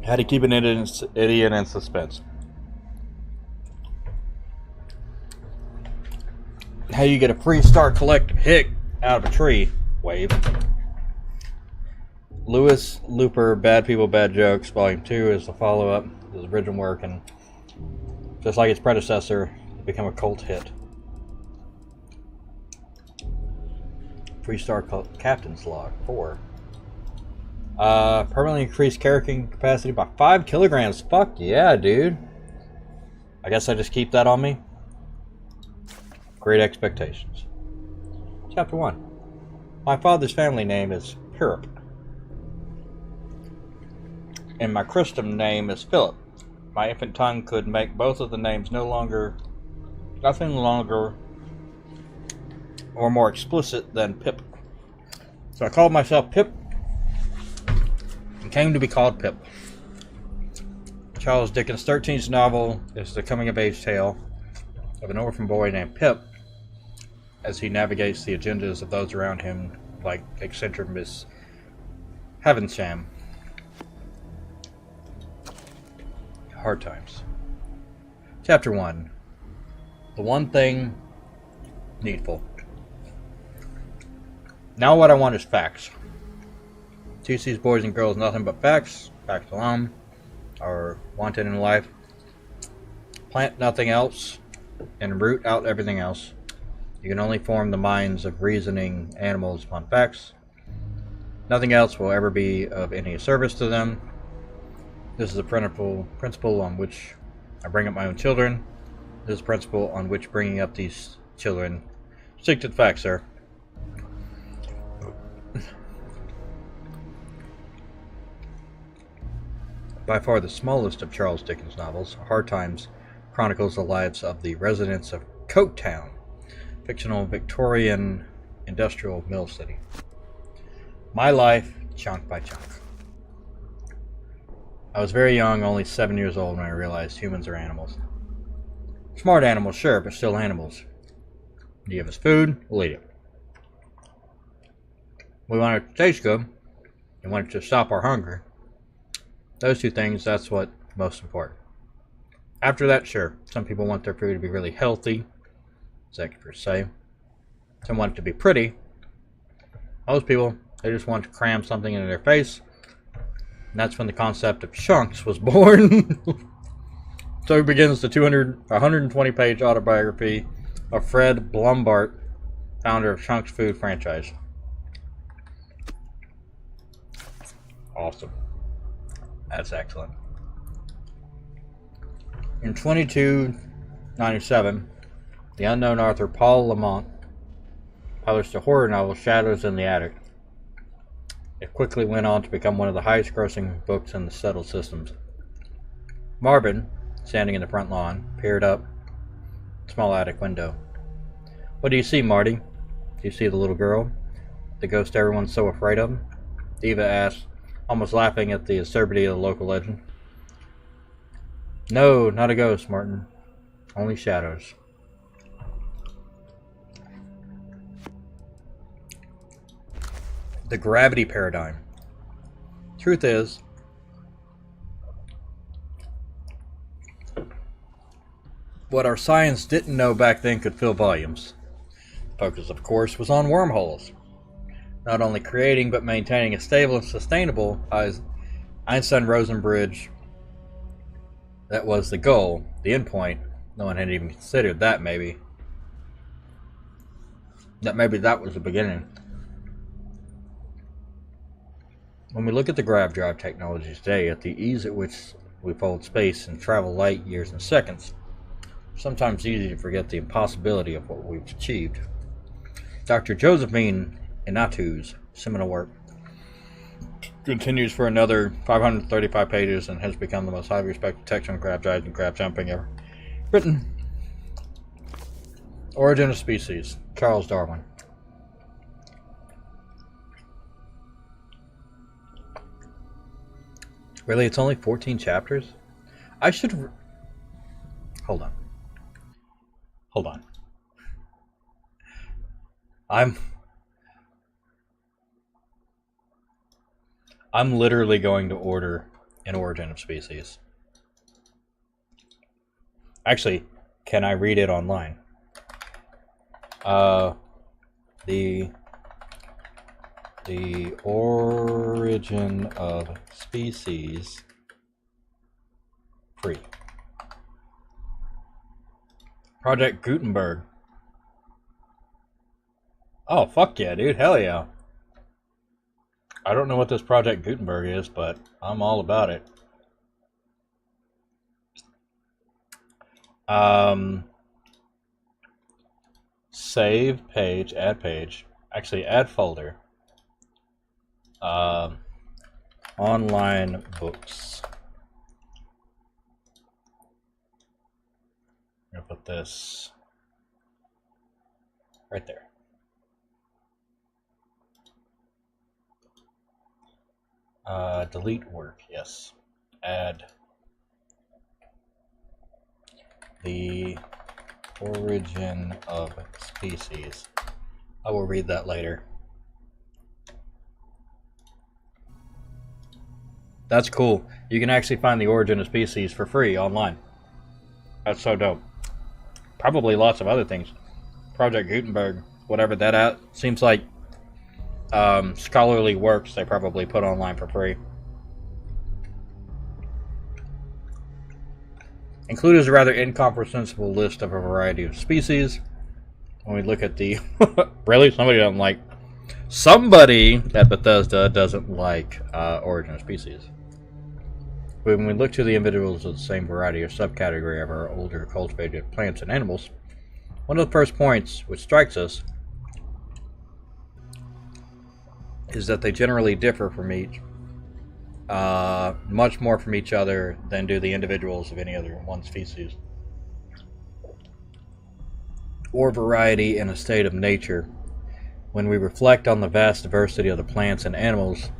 Had to keep an idiot in suspense. How you get a free Star Collector hick out of a tree? Wave. Lewis Looper, Bad People, Bad Jokes, Volume 2 is the follow-up to his original work, and just like its predecessor, it became a cult hit. Free Star Captain's Log 4. Permanently increased carrying capacity by 5 kilograms. Fuck yeah, dude. I guess I just keep that on me. Great Expectations. Chapter 1. My father's family name is Pirrup, and my Christian name is Philip. My infant tongue could make both of the names nothing longer or more explicit than Pip. So I called myself Pip and came to be called Pip. Charles Dickens' 13th novel is the coming-of-age tale of an orphan boy named Pip as he navigates the agendas of those around him, like eccentric Miss Havisham. Hard times. Chapter 1. The one thing needful. Now what I want is facts. Teach these boys and girls nothing but facts. Facts alone are wanted in life. Plant nothing else and root out everything else. You can only form the minds of reasoning animals upon facts. Nothing else will ever be of any service to them. This is a principle on which I bring up my own children. This is a principle on which bringing up these children. Stick to the facts, sir. By far the smallest of Charles Dickens' novels, Hard Times chronicles the lives of the residents of Coketown, fictional Victorian industrial mill city. My life, chunk by chunk. I was very young, only 7 years old, when I realized humans are animals. Smart animals, sure, but still animals. You give us food, we'll eat it. We want it to taste good, and want it to stop our hunger. Those two things, that's what's most important. After that, sure, some people want their food to be really healthy, executives say. Some want it to be pretty. Most people, they just want to cram something into their face. And that's when the concept of chunks was born. So begins the 120-page autobiography of Fred Blumbart, founder of Chunks Food franchise. Awesome. That's excellent. In 2297, the unknown author Paul Lamont published a horror novel, Shadows in the Attic. It quickly went on to become one of the highest grossing books in the Settled Systems. Marvin, standing in the front lawn, peered up the small attic window. "What do you see, Marty?" "Do you see the little girl? The ghost everyone's so afraid of?" Eva asked, almost laughing at the absurdity of the local legend. "No, not a ghost, Martin. Only shadows." The gravity paradigm. Truth is, what our science didn't know back then could fill volumes. Focus, of course, was on wormholes. Not only creating but maintaining a stable and sustainable Einstein-Rosen bridge. That was the goal, the end point. No one had even considered that maybe. Maybe that was the beginning. When we look at the grav drive technology today, at the ease at which we fold space and travel light years in seconds, it's sometimes easy to forget the impossibility of what we've achieved. Dr. Josephine Inatu's seminal work continues for another 535 pages and has become the most highly respected text on grav drives and grav jumping ever written. Origin of Species, Charles Darwin. Really, it's only 14 chapters? I should... Hold on. I'm literally going to order an Origin of Species. Actually, can I read it online? The Origin of Species free. Project Gutenberg. Oh, fuck yeah, dude. Hell yeah. I don't know what this Project Gutenberg is, but I'm all about it. Save page, add page. Actually, add folder. Online books. I'm gonna put this right there. Delete work, yes. Add the Origin of Species. I will read that later. That's cool. You can actually find the Origin of Species for free online. That's so dope. Probably lots of other things. Project Gutenberg, whatever that out seems like scholarly works they probably put online for free. Included is a rather incomprehensible list of a variety of species. When we look at the... Really? Somebody at Bethesda doesn't like Origin of Species. When we look to the individuals of the same variety or subcategory of our older cultivated plants and animals, one of the first points which strikes us is that they generally differ from each, much more from each other than do the individuals of any other one species or variety in a state of nature. When we reflect on the vast diversity of the plants and animals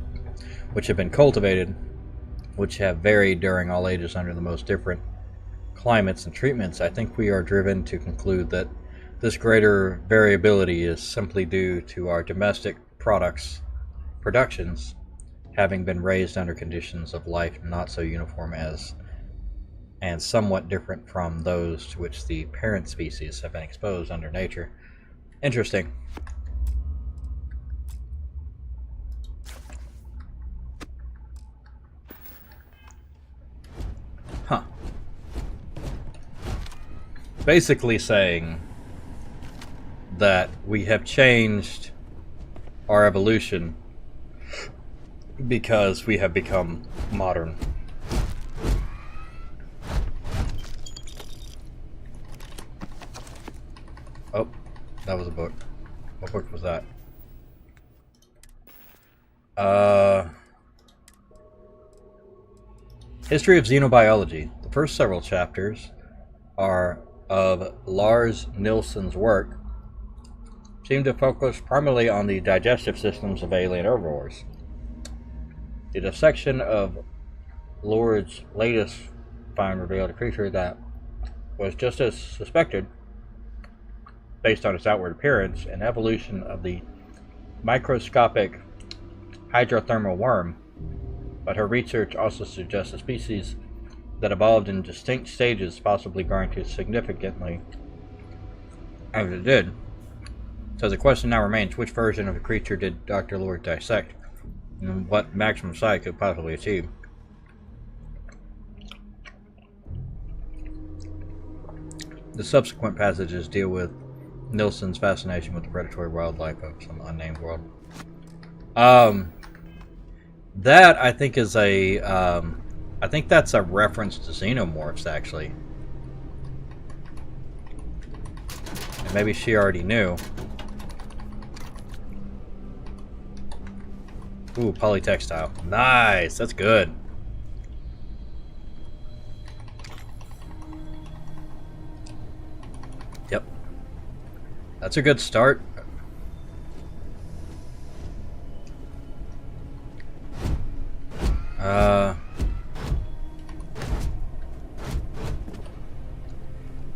which have been cultivated, which have varied during all ages under the most different climates and treatments, I think we are driven to conclude that this greater variability is simply due to our domestic productions having been raised under conditions of life not so uniform as and somewhat different from those to which the parent species have been exposed under nature. Interesting. Huh. Basically saying that we have changed our evolution because we have become modern. Oh, that was a book. What book was that? History of Xenobiology. The first several chapters are of Lars Nilsson's work, seem to focus primarily on the digestive systems of alien herbivores. The dissection of Lord's latest find revealed a creature that was just as suspected, based on its outward appearance, an evolution of the microscopic hydrothermal worm, but her research also suggests a species that evolved in distinct stages, possibly growing to significantly as it did. So the question now remains, which version of the creature did Dr. Lord dissect, and what maximum size could possibly achieve? The subsequent passages deal with Nilsson's fascination with the predatory wildlife of some unnamed world. That I think is a, I think that's a reference to xenomorphs, actually. And maybe she already knew. Ooh, polytextile. Nice, that's good. Yep. That's a good start.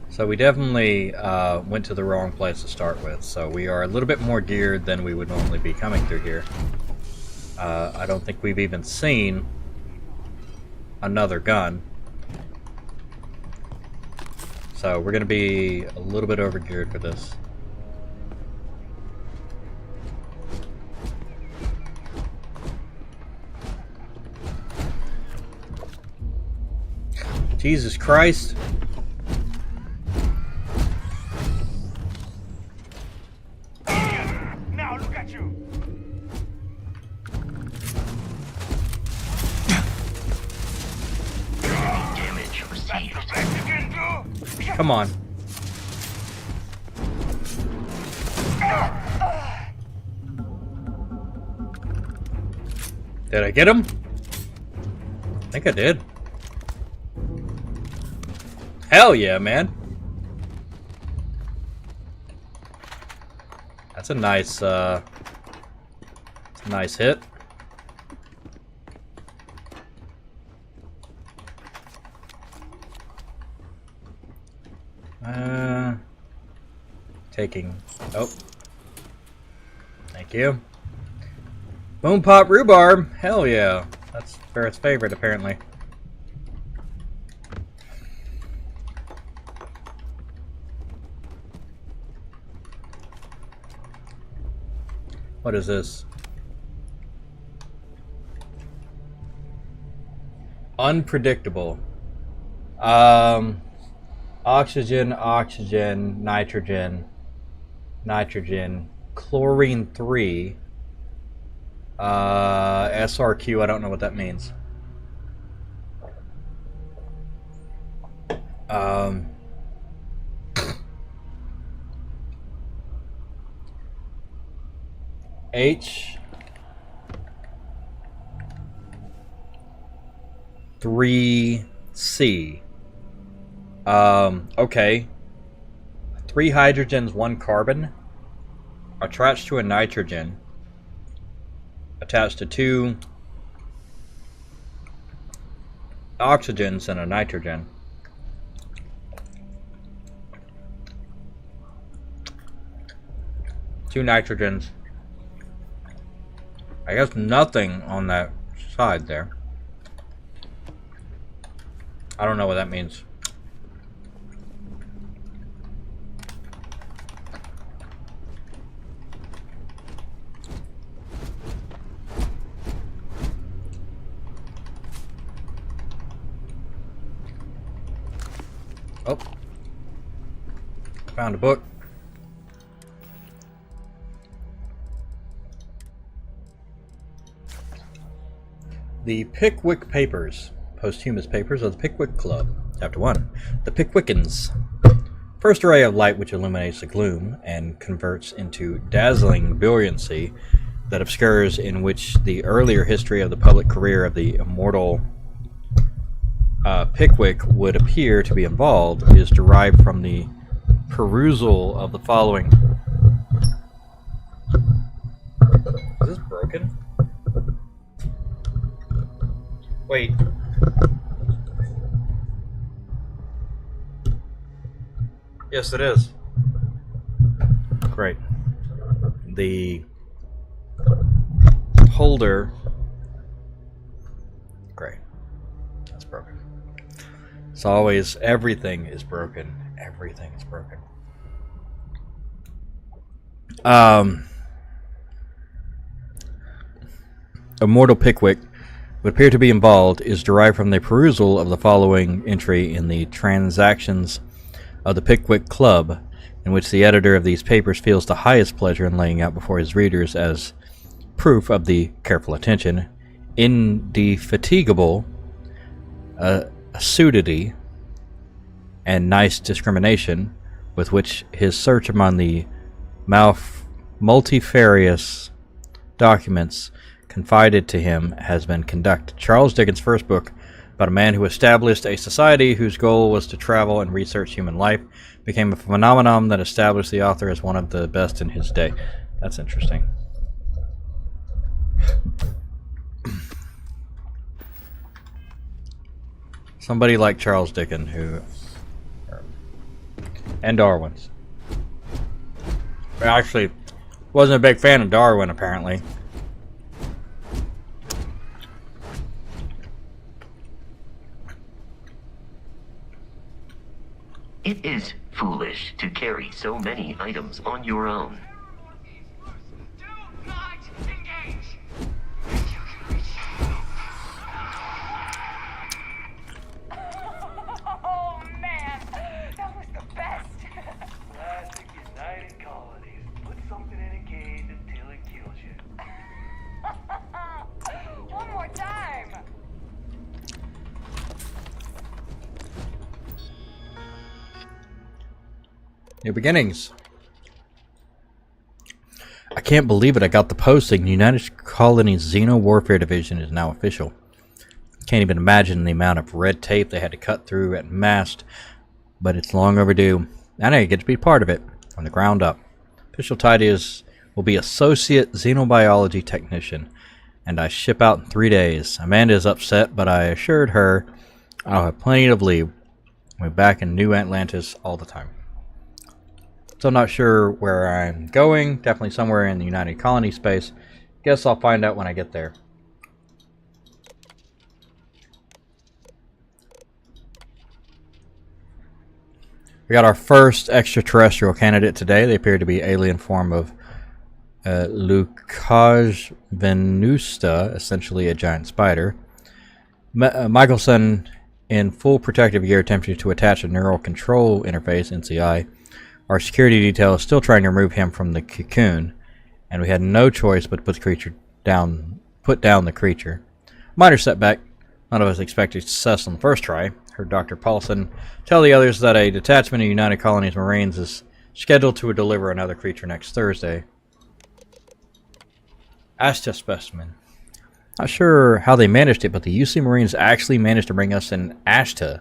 So we definitely went to the wrong place to start with. So we are a little bit more geared than we would normally be coming through here. I don't think we've even seen another gun. So we're going to be a little bit overgeared for this. Jesus Christ. Now look at you. Damage received. Come on. Did I get him? I think I did. Hell yeah, man. That's a nice, nice hit. Taking, oh. Thank you. Boom pop rhubarb. Hell yeah. That's Barrett's favorite, apparently. What is this? Unpredictable. Oxygen, oxygen, nitrogen, nitrogen, chlorine 3, SRQ, I don't know what that means. H 3C. Okay. 3 hydrogens, 1 carbon, attached to a nitrogen, attached to 2 oxygens and a nitrogen. Two nitrogens. I guess nothing on that side there. I don't know what that means. Oh. Found a book. The Pickwick Papers. Posthumous Papers of the Pickwick Club. Chapter 1. The Pickwickens. First ray of light which illuminates the gloom and converts into dazzling brilliancy that obscures in which the earlier history of the public career of the immortal Pickwick would appear to be involved is derived from the perusal of the following. Is this broken? Wait. Yes, it is. Great. The holder. Great. That's broken. It's always, everything is broken. Everything is broken. Immortal Pickwick would appear to be involved is derived from the perusal of the following entry in the Transactions of the Pickwick Club, in which the editor of these papers feels the highest pleasure in laying out before his readers as proof of the careful attention, indefatigable assiduity, and nice discrimination with which his search among the multifarious documents confided to him has been conducted. Charles Dickens' first book, about a man who established a society whose goal was to travel and research human life, became a phenomenon that established the author as one of the best in his day. That's interesting. Somebody like Charles Dickens, and Darwin's. Actually, wasn't a big fan of Darwin, apparently. It is foolish to carry so many items on your own. Do not engage. Oh man, that was the best. Classic United Colonies. Put something in a cage until it kills you. One more time. New beginnings. I can't believe it. I got the posting. The United Colonies Xeno Warfare Division is now official. Can't even imagine the amount of red tape they had to cut through at Mast, but it's long overdue. And I get to be part of it from the ground up. Official title will be Associate Xenobiology Technician, and I ship out in 3 days. Amanda is upset, but I assured her I'll have plenty of leave. We're back in New Atlantis all the time. Still not sure where I'm going. Definitely somewhere in the United Colony space. Guess I'll find out when I get there. We got our first extraterrestrial candidate today. They appear to be alien form of Lucage venusta, essentially a giant spider. Michelson, in full protective gear, attempted to attach a neural control interface, NCI. Our security detail is still trying to remove him from the cocoon, and we had no choice but to put down the creature. Minor setback. None of us expected success on the first try. Heard Dr. Paulson tell the others that a detachment of United Colonies Marines is scheduled to deliver another creature next Thursday. Asta specimen. Not sure how they managed it, but the UC Marines actually managed to bring us an Ashta.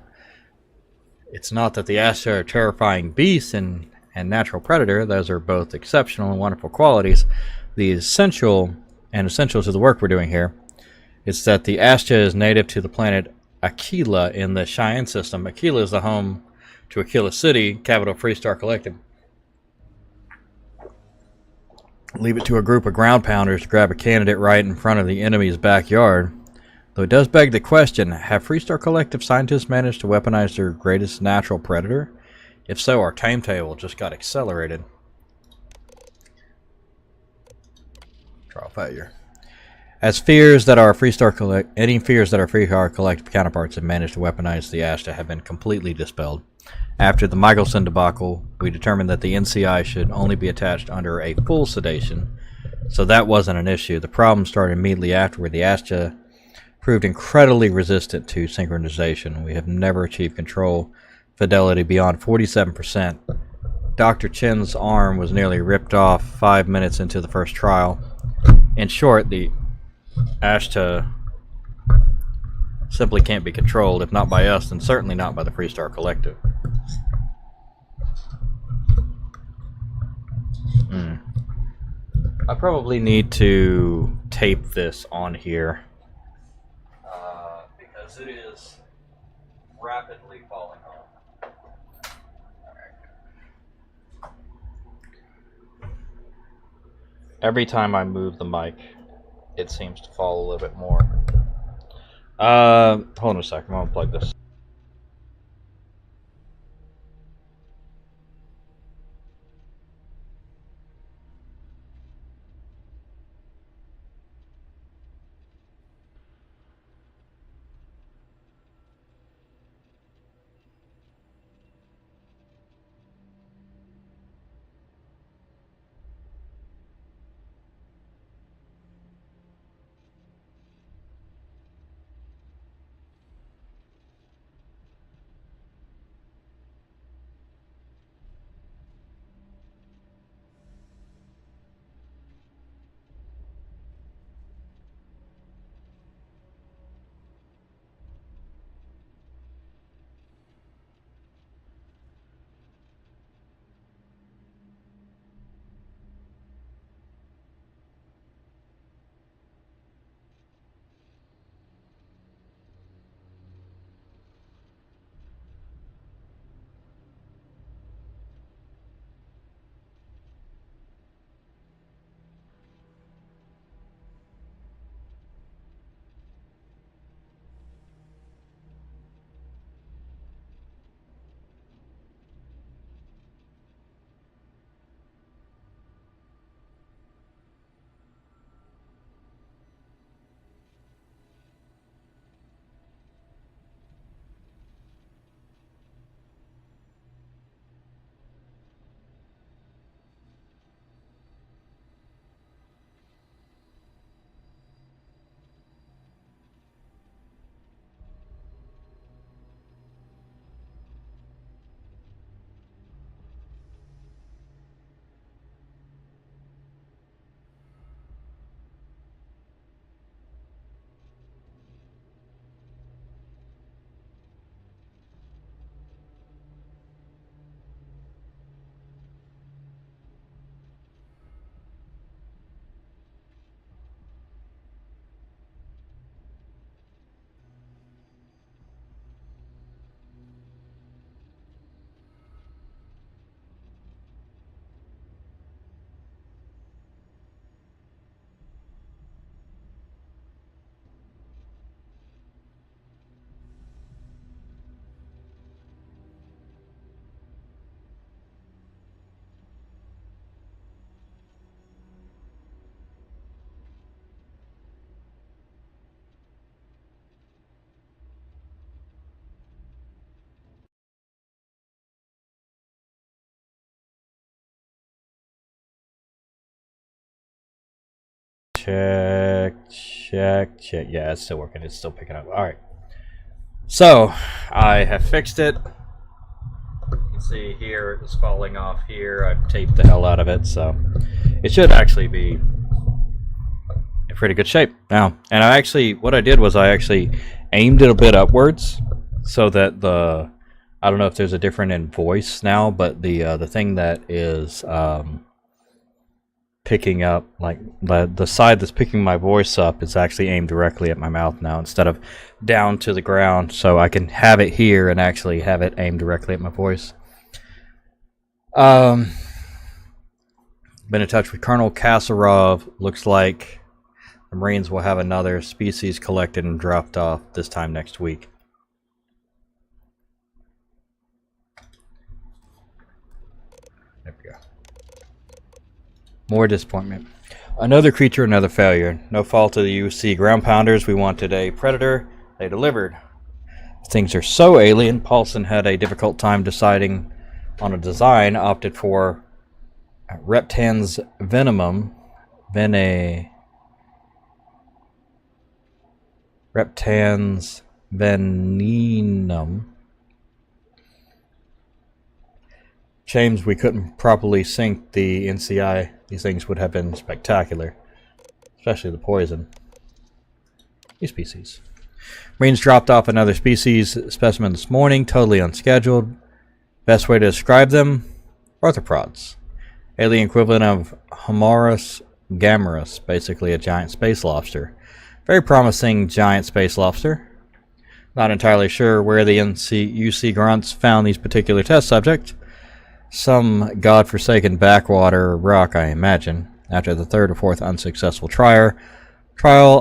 It's not that the Ashta are terrifying beasts and natural predator. Those are both exceptional and wonderful qualities. The essential to the work we're doing here is that the Ashta is native to the planet Aquila in the Cheyenne system. Aquila is the home to Aquila City, capital of Freestar Collective. Leave it to a group of ground pounders to grab a candidate right in front of the enemy's backyard. Though it does beg the question, have Freestar Collective scientists managed to weaponize their greatest natural predator? If so, our timetable just got accelerated. Trial failure. Any fears that our Freestar Collective counterparts have managed to weaponize the Ashta have been completely dispelled. After the Michelson debacle, we determined that the NCI should only be attached under a full sedation, so that wasn't an issue. The problem started immediately after, where the Ashta proved incredibly resistant to synchronization. We have never achieved control fidelity beyond 47%. Dr. Chen's arm was nearly ripped off 5 minutes into the first trial. In short, the Ashta simply can't be controlled, if not by us, then certainly not by the Freestar Collective. I probably need to tape this on here because it is rapidly falling off. Every time I move the mic, it seems to fall a little bit more. Hold on a second, I'm gonna unplug this. Check. Yeah, it's still working. It's still picking up. Alright. So, I have fixed it. You can see here it's falling off here. I've taped the hell out of it, so it should actually be in pretty good shape now. And what I did was I actually aimed it a bit upwards so that I don't know if there's a different in voice now, but the thing that is picking up, like the side that's picking my voice up, is actually aimed directly at my mouth now instead of down to the ground, so I can have it here and actually have it aimed directly at my voice. Been in touch with Colonel Kasarov. Looks like the Marines will have another species collected and dropped off this time next week. There we go. More disappointment. Another creature, another failure. No fault of the UC ground pounders. We wanted a predator. They delivered. Things are so alien. Paulson had a difficult time deciding on a design. Opted for Reptan's Venomum. Reptans venenum. Shame we couldn't properly sink the NCI. These things would have been spectacular. Especially the poison. New species. Marines dropped off another species specimen this morning, totally unscheduled. Best way to describe them? Arthropods. Alien equivalent of Homarus gammarus, basically a giant space lobster. Very promising giant space lobster. Not entirely sure where the UC grunts found these particular test subjects. Some godforsaken backwater rock, I imagine. After the third or fourth unsuccessful trial,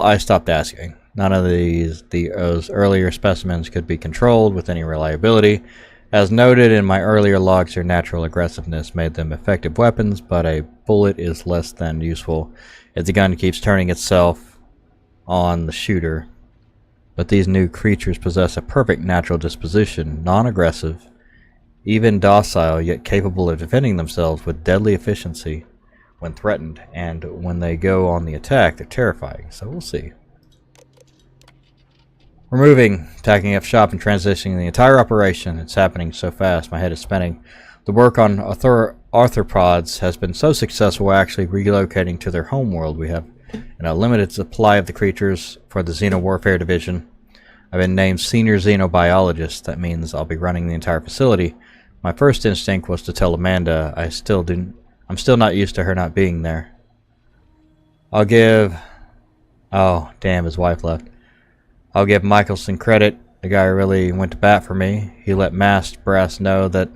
I stopped asking. None of those earlier specimens could be controlled with any reliability. As noted in my earlier logs, their natural aggressiveness made them effective weapons, but a bullet is less than useful if the gun keeps turning itself on the shooter. But these new creatures possess a perfect natural disposition, non-aggressive, even docile, yet capable of defending themselves with deadly efficiency when threatened, and when they go on the attack, they're terrifying, so we'll see. We're moving, packing up shop and transitioning the entire operation. It's happening so fast, my head is spinning. The work on arthropods has been so successful, we're actually relocating to their homeworld. We have an unlimited supply of the creatures for the Xenowarfare Division. I've been named Senior Xenobiologist. That means I'll be running the entire facility. My first instinct was to tell Amanda I'm still not used to her not being there. I'll give... Oh, damn, his wife left. I'll give Michelson credit. The guy really went to bat for me. He let Mast Brass know that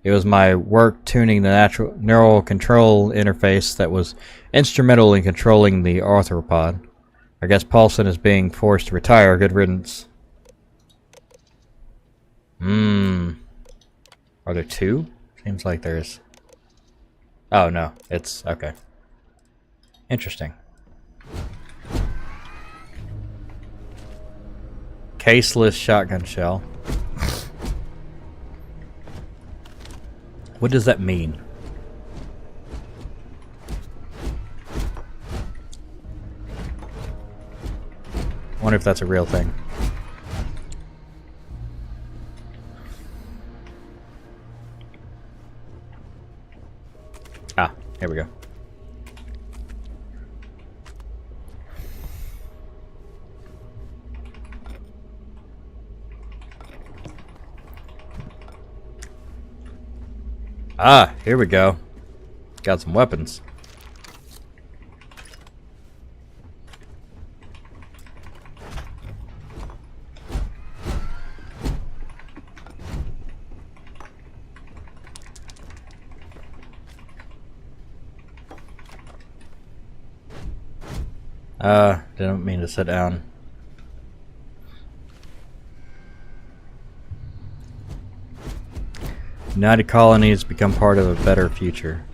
it was my work tuning the neural control interface that was instrumental in controlling the arthropod. I guess Paulson is being forced to retire. Good riddance. Are there two? Seems like there's... Oh, no. It's... Okay. Interesting. Caseless shotgun shell. What does that mean? I wonder if that's a real thing. Ah, here we go. Ah, here we go. Got some weapons. Didn't mean to sit down. United colonies become part of a better future.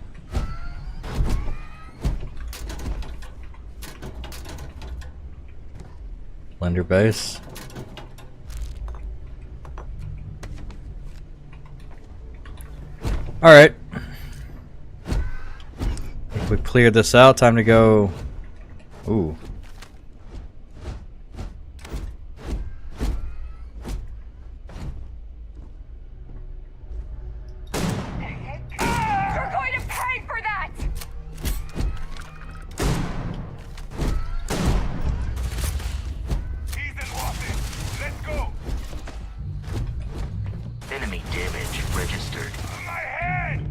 Blender base. Alright. If we cleared this out, time to go. Ooh. You're going to pay for that! Ethan Watson, let's go! Enemy damage registered. My head!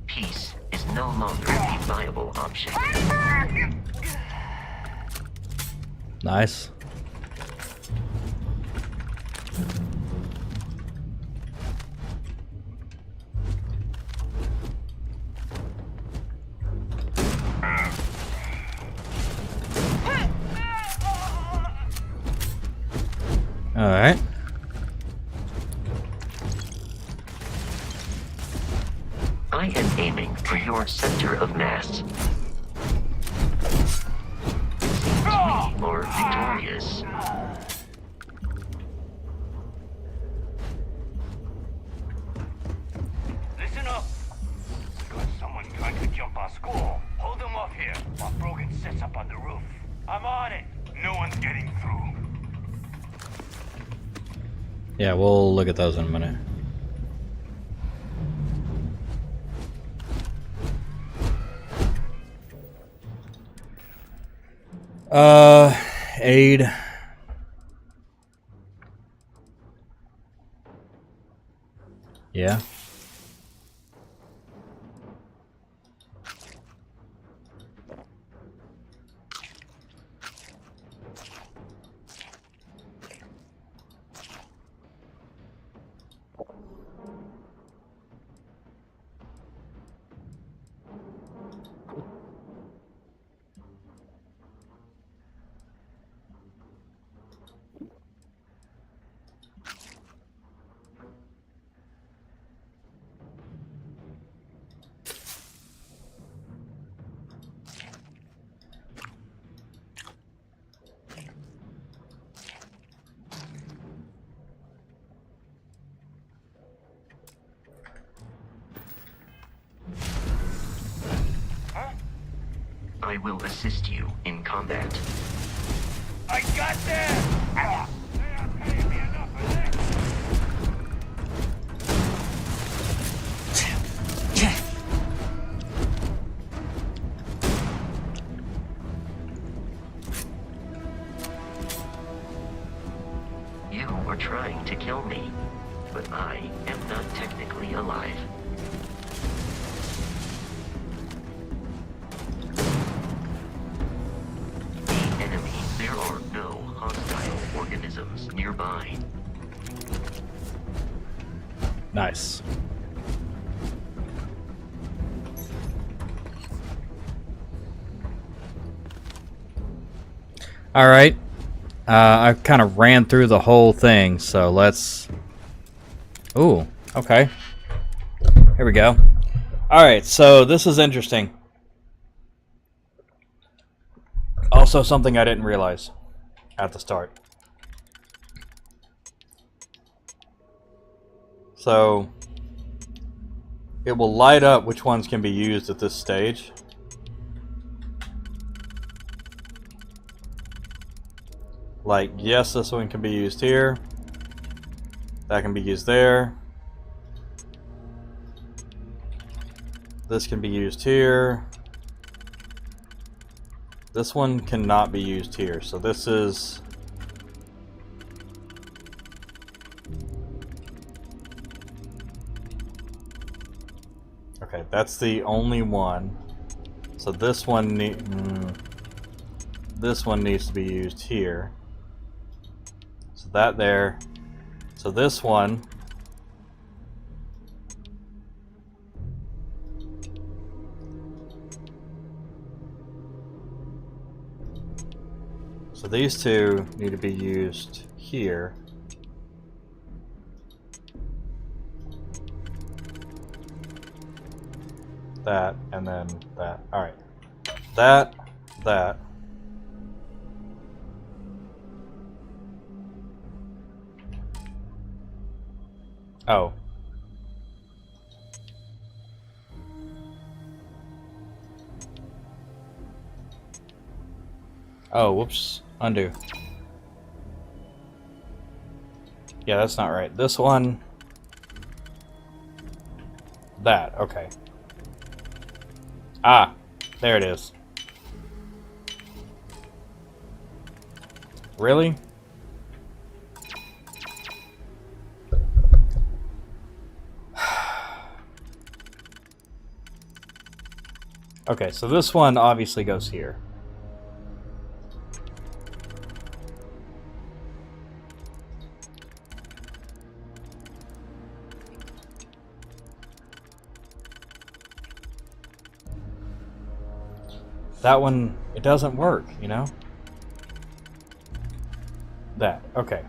Peace is no longer a viable option. Nice. Alright. I am aiming for your center of mass. We are victorious. Listen up. We got someone trying to jump our score. here while Brogan sets up on the roof. I'm on it. No one's getting through. Yeah, we'll look at those in a minute. Aid. Yeah. I will assist you in combat. I got there! They aren't paying me enough for this! You were trying to kill me, but I am not technically alive. The enemy, there are no hostile organisms nearby. Nice. All right. I kind of ran through the whole thing, so let's... Ooh, okay. Here we go. All right, so this is interesting. Also something I didn't realize at the start. So it will light up which ones can be used at this stage. Like, yes, this one can be used here. That can be used there. This can be used here. This one cannot be used here. So this is... Okay, that's the only one. So this one this one needs to be used here. So that there. So this one. So these two need to be used here. That, and then that. Alright. That. Oh. Oh, whoops. Undo. Yeah, that's not right. This one. That. Okay. Ah, there it is. Really? Okay, so this one obviously goes here. That one, it doesn't work, you know? That, okay.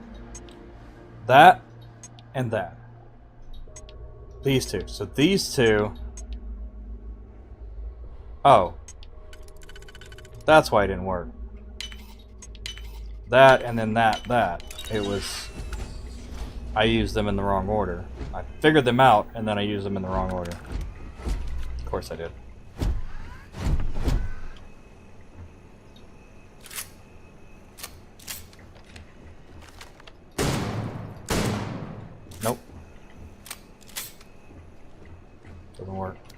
That and that. These two. So these two... Oh. That's why it didn't work. That and then that. It was... I used them in the wrong order. I figured them out and then I used them in the wrong order. Of course I did.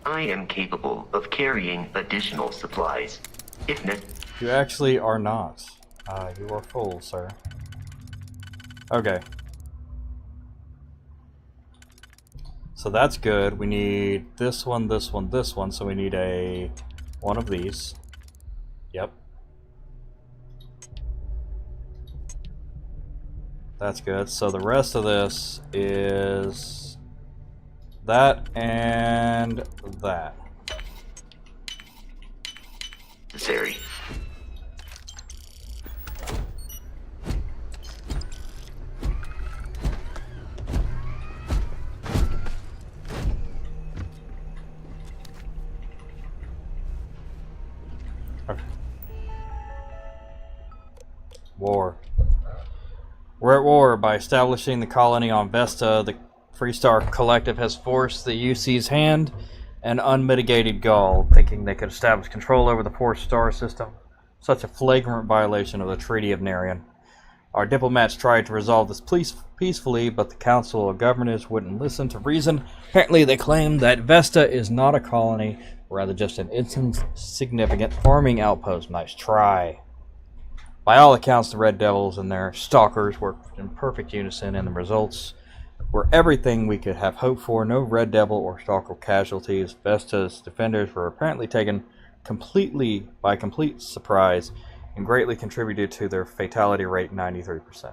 I am capable of carrying additional supplies, if necessary. You actually are not. You are full, sir. Okay. So that's good. We need this one, this one, this one. So we need one of these. Yep. That's good. So the rest of this is that and that. Necessary. Okay. War. We're at war. By establishing the colony on Vesta, the Freestar Collective has forced the UC's hand and unmitigated gall, thinking they could establish control over the fourth star system. Such a flagrant violation of the Treaty of Narion. Our diplomats tried to resolve this peacefully, but the Council of Governors wouldn't listen to reason. Apparently, they claimed that Vesta is not a colony, rather just an insignificant farming outpost. Nice try. By all accounts, the Red Devils and their stalkers worked in perfect unison, and the results were everything we could have hoped for. No Red Devil or stalker casualties. Vesta's defenders were apparently taken by complete surprise and greatly contributed to their fatality rate, 93%. This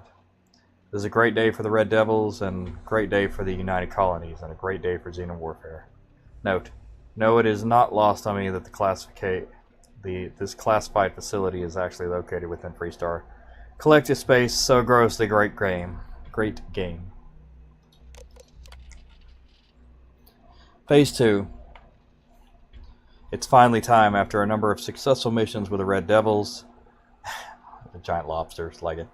is a great day for the Red Devils, and a great day for the United Colonies, and a great day for Xenon Warfare. Note, no, it is not lost on me that this classified facility is actually located within Freestar Collective space. So gross, the great game. Phase 2. It's finally time. After a number of successful missions with the Red Devils, the giant lobsters like it,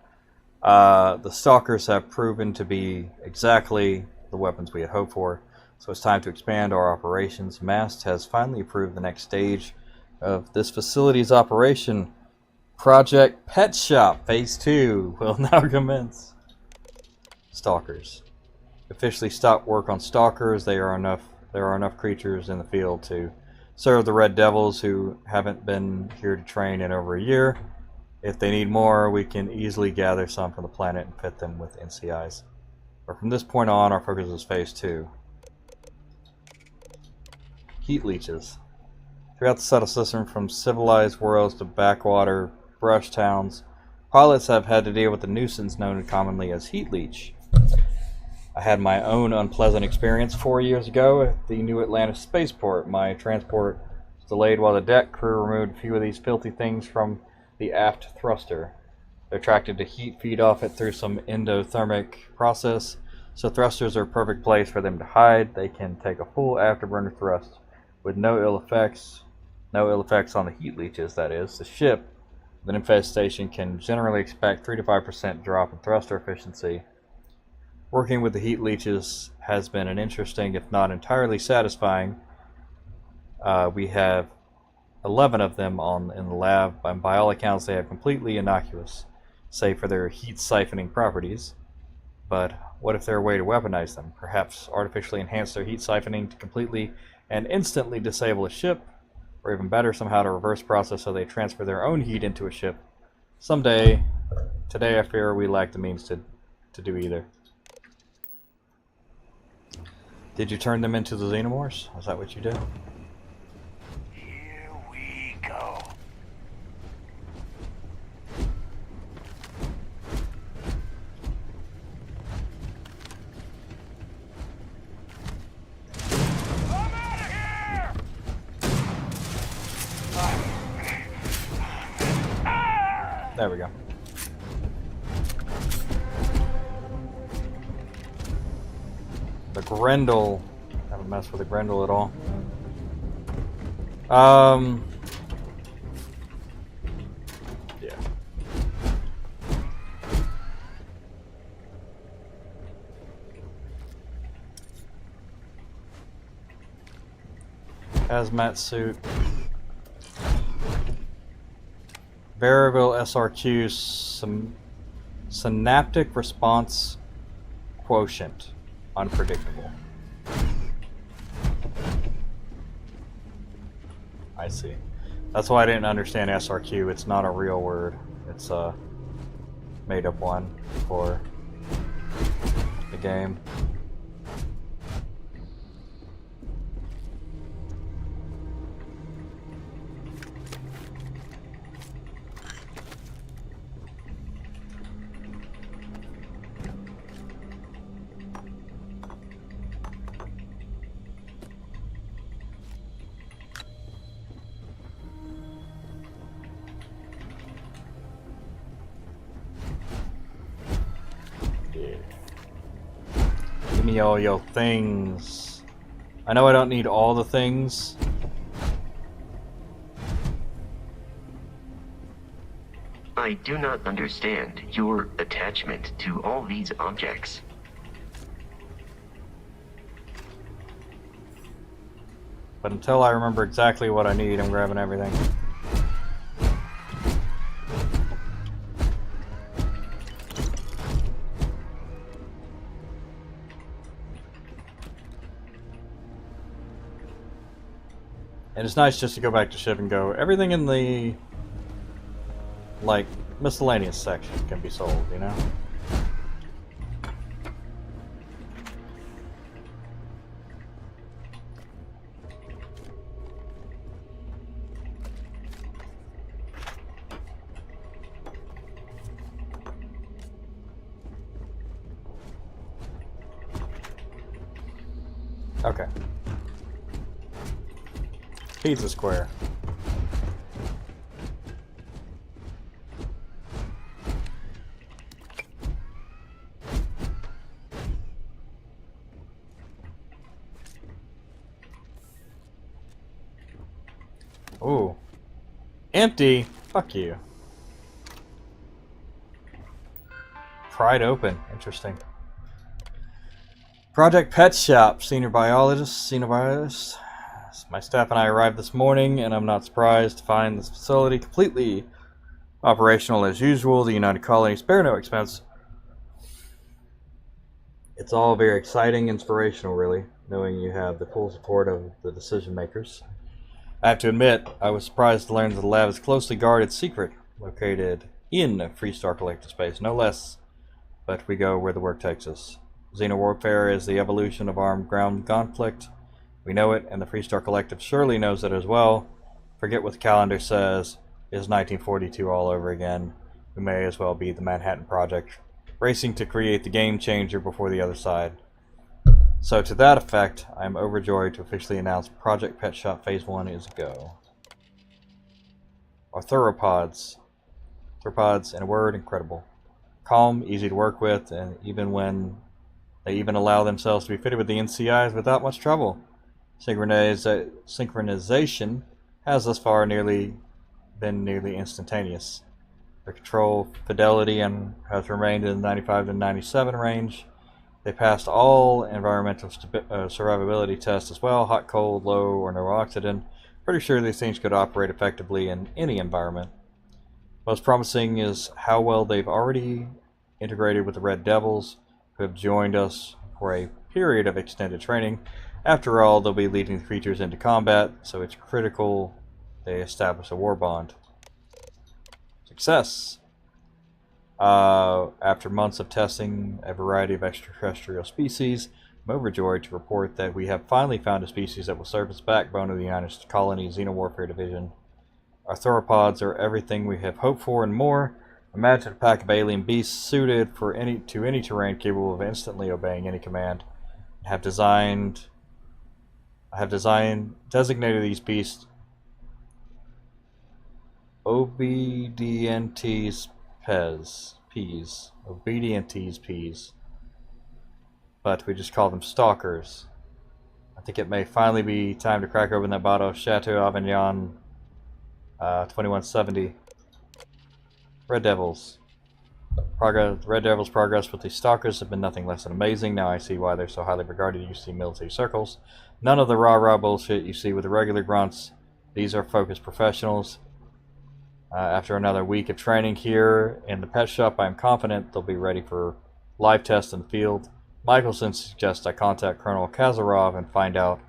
the Stalkers have proven to be exactly the weapons we had hoped for. So it's time to expand our operations. MAST has finally approved the next stage of this facility's operation. Project Pet Shop Phase 2 will now commence. Stalkers. Officially stop work on Stalkers. There are enough creatures in the field to serve the Red Devils, who haven't been here to train in over a year. If they need more, we can easily gather some from the planet and fit them with NCIs. But from this point on, our focus is Phase 2. Heat leeches. Throughout the subtle system, from civilized worlds to backwater brush towns, pilots have had to deal with the nuisance known commonly as heat leech. I had my own unpleasant experience 4 years ago at the New Atlantis spaceport. My transport was delayed while the deck crew removed a few of these filthy things from the aft thruster. They're attracted to heat, feed off it through some endothermic process, so thrusters are a perfect place for them to hide. They can take a full afterburner thrust with no ill effects on the heat leeches, that is. The ship with an infestation can generally expect 3 to 5% drop in thruster efficiency. Working with the heat leeches has been an interesting, if not entirely satisfying. We have 11 of them in the lab, and by all accounts they are completely innocuous, save for their heat siphoning properties. But what if there are a way to weaponize them? Perhaps artificially enhance their heat siphoning to completely and instantly disable a ship, or even better, somehow to reverse process so they transfer their own heat into a ship. Someday. Today I fear we lack the means to do either. Did you turn them into the Xenomorphs? Is that what you did? Here we go. I'm out of here! There we go. The Grendel. Haven't messed with the Grendel at all. Yeah. Hazmat suit. Variable SRQ synaptic response quotient. Unpredictable. I see. That's why I didn't understand SRQ. It's not a real word. It's a made-up one for the game. Give me all your things. I know I don't need all the things. I do not understand your attachment to all these objects. But until I remember exactly what I need, I'm grabbing everything. And it's nice just to go back to ship and go, everything in the, like, miscellaneous section can be sold, you know? Okay. Pizza Square. Ooh. Empty? Fuck you. Pried open. Interesting. Project Pet Shop. Senior biologist. My staff and I arrived this morning, and I'm not surprised to find this facility completely operational as usual. The United Colonies spare no expense. It's all very exciting, inspirational, really, knowing you have the full support of the decision makers. I have to admit, I was surprised to learn that the lab is a closely guarded secret, located in Freestar Collective Space, no less. But we go where the work takes us. Xenowarfare is the evolution of armed ground conflict. We know it, and the Freestar Collective surely knows it as well. Forget what the calendar says. It's 1942 all over again. We may as well be the Manhattan Project, racing to create the game changer before the other side. So to that effect, I am overjoyed to officially announce Project Pet Shop Phase 1 is a go. Our theropods. Theropods, in a word, incredible. Calm, easy to work with, and they even allow themselves to be fitted with the NCIs without much trouble. Synchronization has thus far been nearly instantaneous. Their control fidelity has remained in the 95 to 97 range. They passed all environmental survivability tests as well, hot, cold, low, or no oxygen. Pretty sure these things could operate effectively in any environment. Most promising is how well they've already integrated with the Red Devils, who have joined us for a period of extended training. After all, they'll be leading the creatures into combat, so it's critical they establish a war bond. Success! After months of testing a variety of extraterrestrial species, I'm overjoyed to report that we have finally found a species that will serve as the backbone of the United Colonies Xenowarfare Division. Our theropods are everything we have hoped for and more. Imagine a pack of alien beasts suited for any terrain, capable of instantly obeying any command. I have designated these beasts Obedientes Peas. Obedientes Peas. But we just call them stalkers. I think it may finally be time to crack open that bottle of Chateau Avignon 2170. Red Devils. Red Devils' progress with these stalkers have been nothing less than amazing. Now I see why they're so highly regarded in UC military circles. None of the rah-rah bullshit you see with the regular grunts. These are focused professionals. After another week of training here in the pet shop, I am confident they'll be ready for live tests in the field. Michelson suggests I contact Colonel Kazarov and find out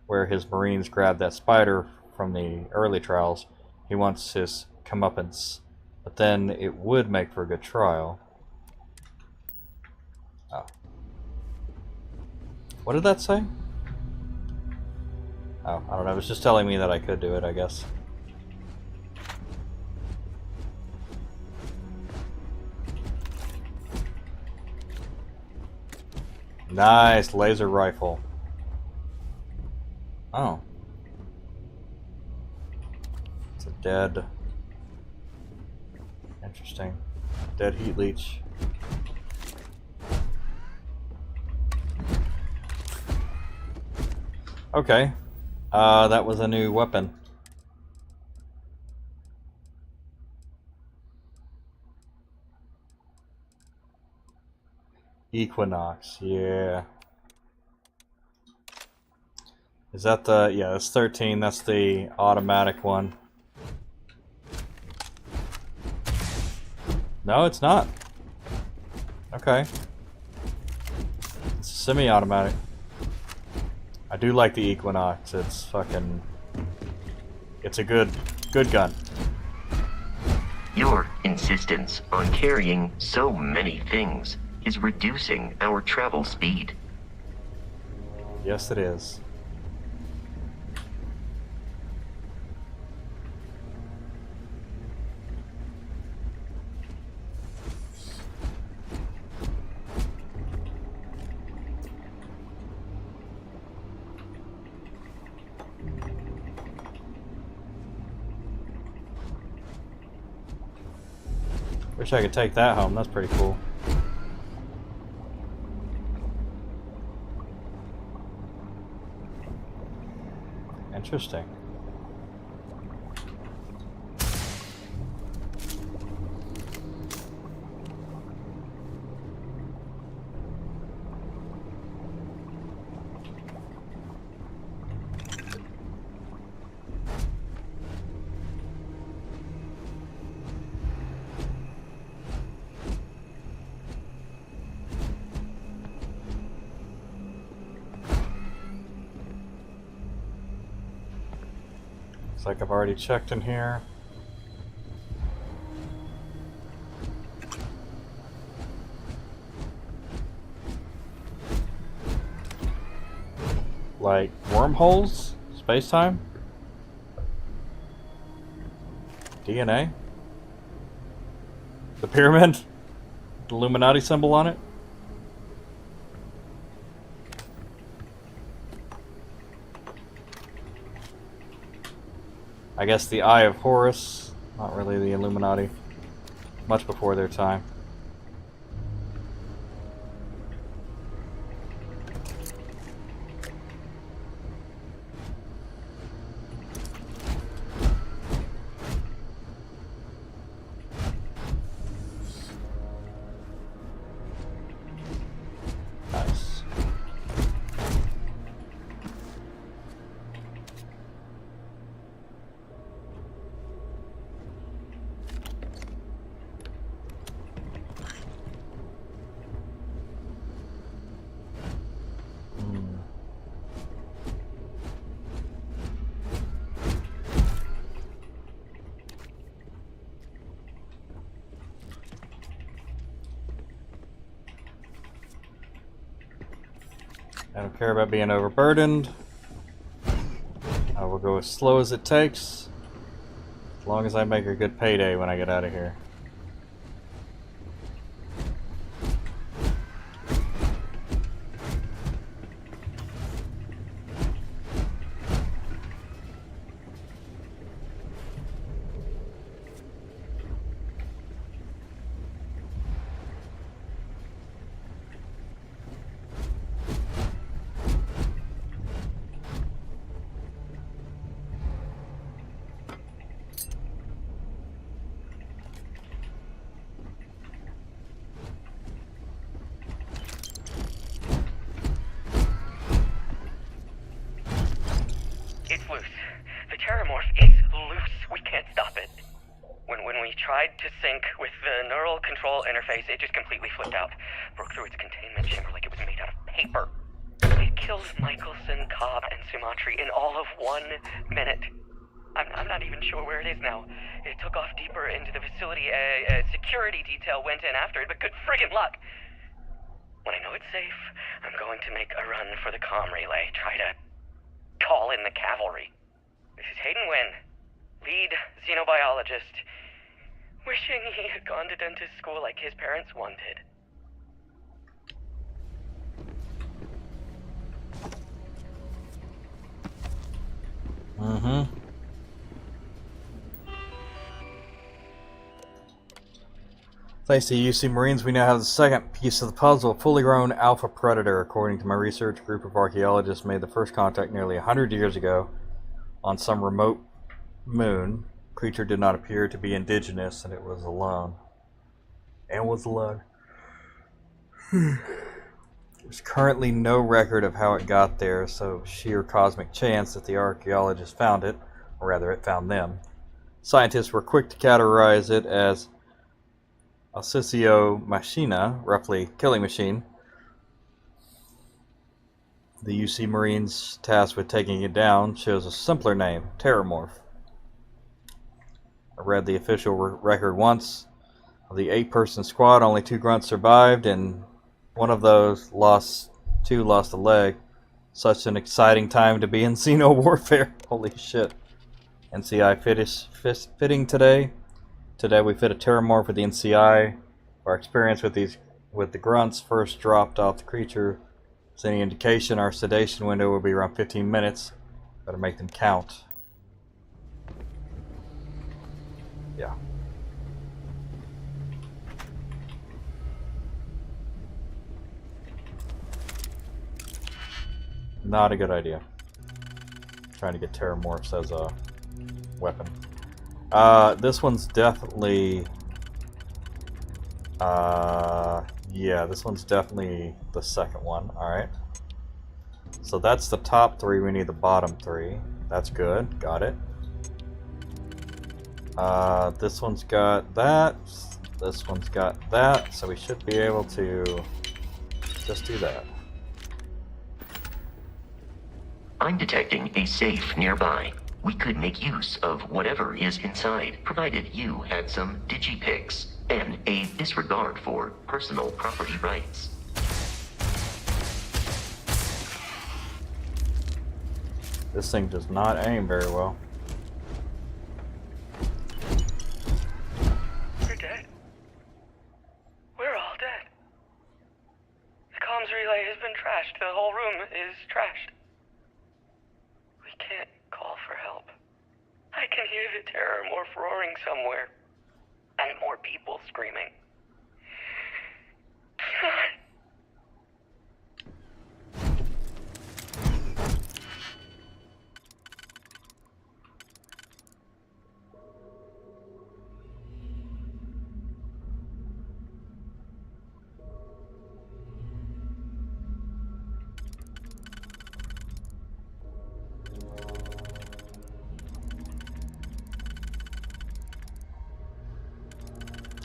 where his Marines grabbed that spider from the early trials. He wants his comeuppance, but then it would make for a good trial. Oh. What did that say? Oh, I don't know. It was just telling me that I could do it, I guess. Nice laser rifle. Oh. It's a dead... Interesting. Dead heat leech. Okay. That was a new weapon. Equinox, yeah. Is that the... yeah, that's 13. That's the automatic one. No, it's not. Okay. It's semi-automatic. I do like the Equinox. It's fucking... it's a good gun. Your insistence on carrying so many things is reducing our travel speed. Yes, it is. Wish I could take that home. That's pretty cool. Interesting. Looks like I've already checked in here. Like wormholes? Space-time? DNA? The pyramid? The Illuminati symbol on it? I guess the Eye of Horus, not really the Illuminati, much before their time. Nice. I don't care about being overburdened. I will go as slow as it takes, as long as I make a good payday when I get out of here. It's loose. The Terramorph is loose. We can't stop it. When we tried to sync with the neural control interface, it just completely flipped out. Broke through its containment chamber like it was made out of paper. It killed Michelson, Cobb, and Sumatri in all of 1 minute. I'm not even sure where it is now. It took off deeper into the facility. A security detail went in after it, but good friggin' luck. When I know it's safe, I'm going to make a run for the comm relay. Try to call in the cavalry. This is Hayden Wynn, lead xenobiologist. Wishing he had gone to dentist school like his parents wanted. Mm-hmm. Thanks to UC Marines, we now have the second piece of the puzzle. A fully grown alpha predator. According to my research, a group of archaeologists made the first contact nearly 100 years ago on some remote moon. The creature did not appear to be indigenous, and it was alone. There's currently no record of how it got there, so sheer cosmic chance that the archaeologists found it, or rather it found them. Scientists were quick to categorize it as Alcicio Machina, roughly killing machine. The UC Marines tasked with taking it down chose a simpler name, Terramorph. I read the official record once. Of the 8-person squad, only 2 grunts survived, and one of those lost a leg. Such an exciting time to be in Xeno warfare. Holy shit. NCI fitting today. Today we fit a Terramorph with the NCI. Our experience with the grunts first dropped off the creature. If there's any indication, our sedation window will be around 15 minutes. Better make them count. Yeah. Not a good idea. Trying to get Terramorphs as a weapon. This one's definitely... yeah, this one's definitely the second one. Alright. So that's the top 3. We need the bottom 3. That's good. Got it. This one's got that. This one's got that. So we should be able to just do that. I'm detecting a safe nearby. We could make use of whatever is inside, provided you had some digipics and a disregard for personal property rights. This thing does not aim very well. We're dead. We're all dead. The comms relay has been trashed. The whole room is trashed. We can't call for help. I can hear the Terramorph roaring somewhere. And more people screaming.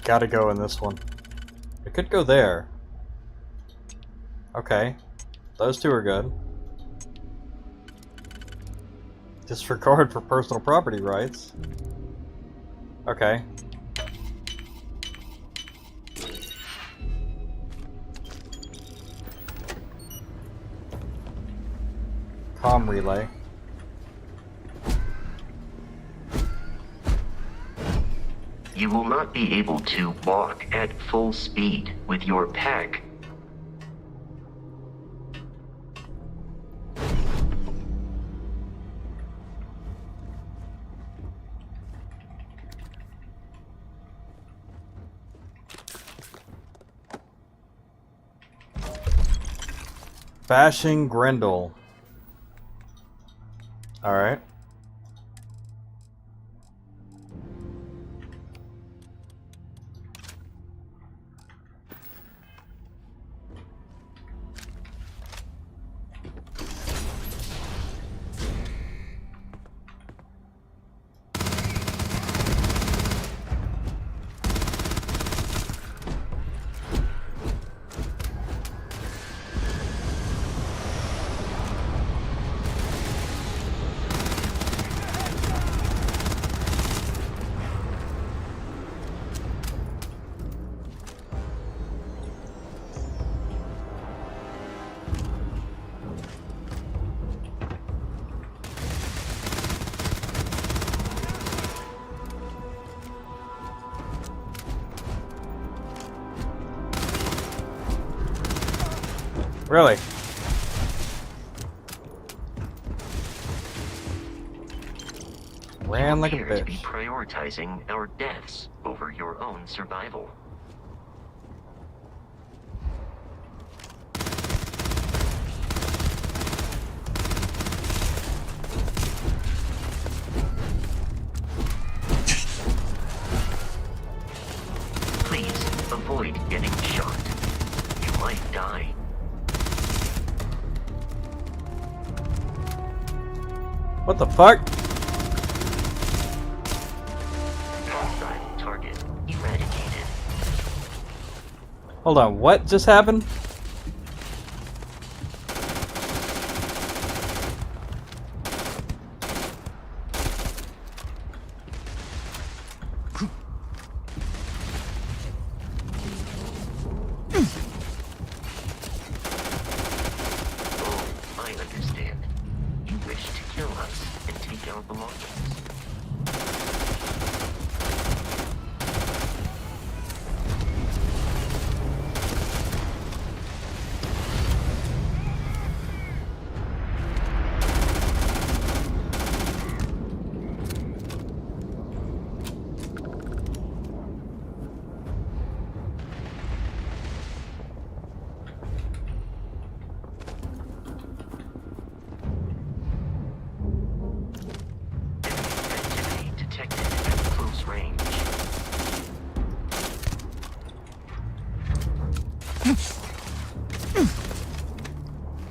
Gotta go in this one. It could go there. Okay. Those 2 are good. Disregard for personal property rights. Okay. Comm relay. You will not be able to walk at full speed with your pack. Bashing Grendel. Alright. Really? Ran like a appear to be bitch. prioritizing our deaths over your own survival. Please avoid getting shot. You might die. What the fuck? Hostile target eradicated. Hold on, what just happened? Oh, I understand. You wish to kill us and take our belongings. Activity detected at close range.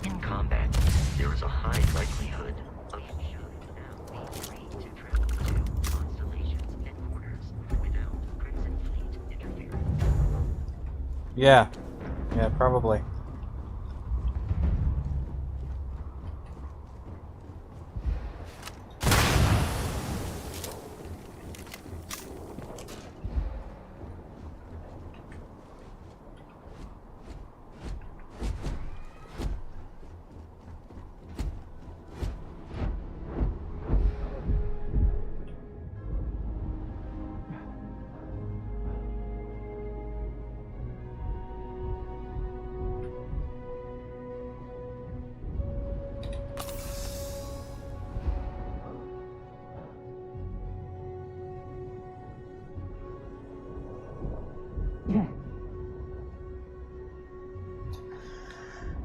In combat, there is a high likelihood of you should now be free to travel to Constellation's headquarters without Crimson Fleet interference. Yeah. Yeah, probably.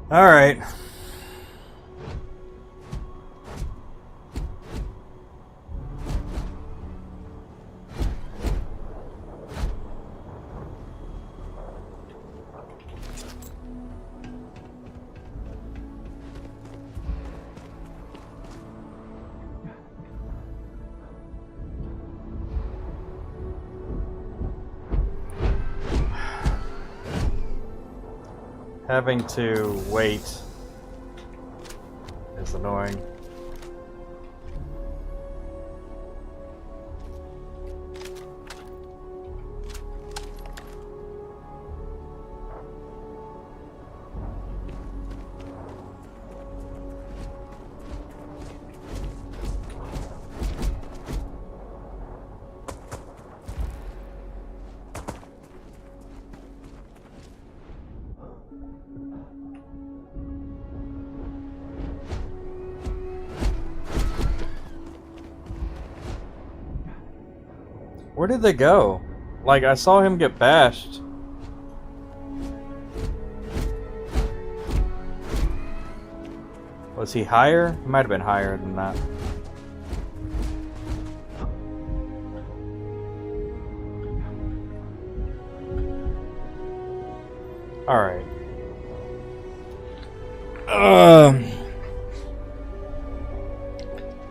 All right. Having to wait is annoying. Where did they go? Like, I saw him get bashed. Was he higher? He might have been higher than that. Alright.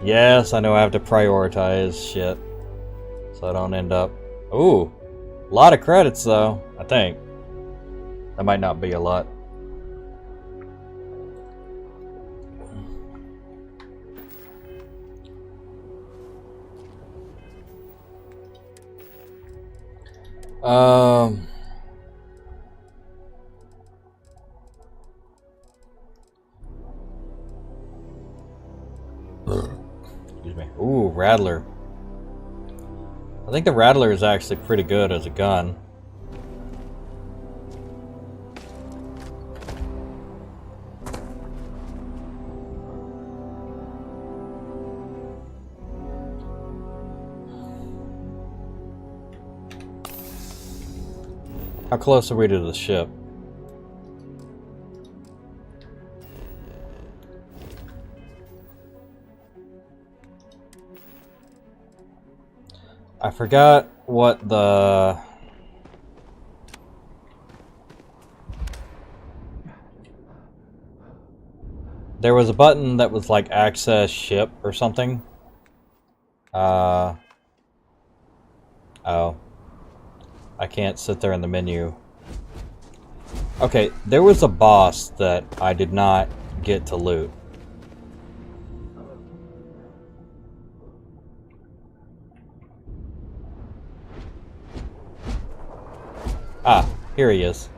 Yes, I know I have to prioritize shit. So I don't end up... Ooh! A lot of credits, though, I think. That might not be a lot. Excuse me. Ooh, Rattler. I think the Rattler is actually pretty good as a gun. How close are we to the ship? I forgot what the... There was a button that was like access ship or something. Oh. I can't sit there in the menu. Okay, there was a boss that I did not get to loot. Ah, here he is.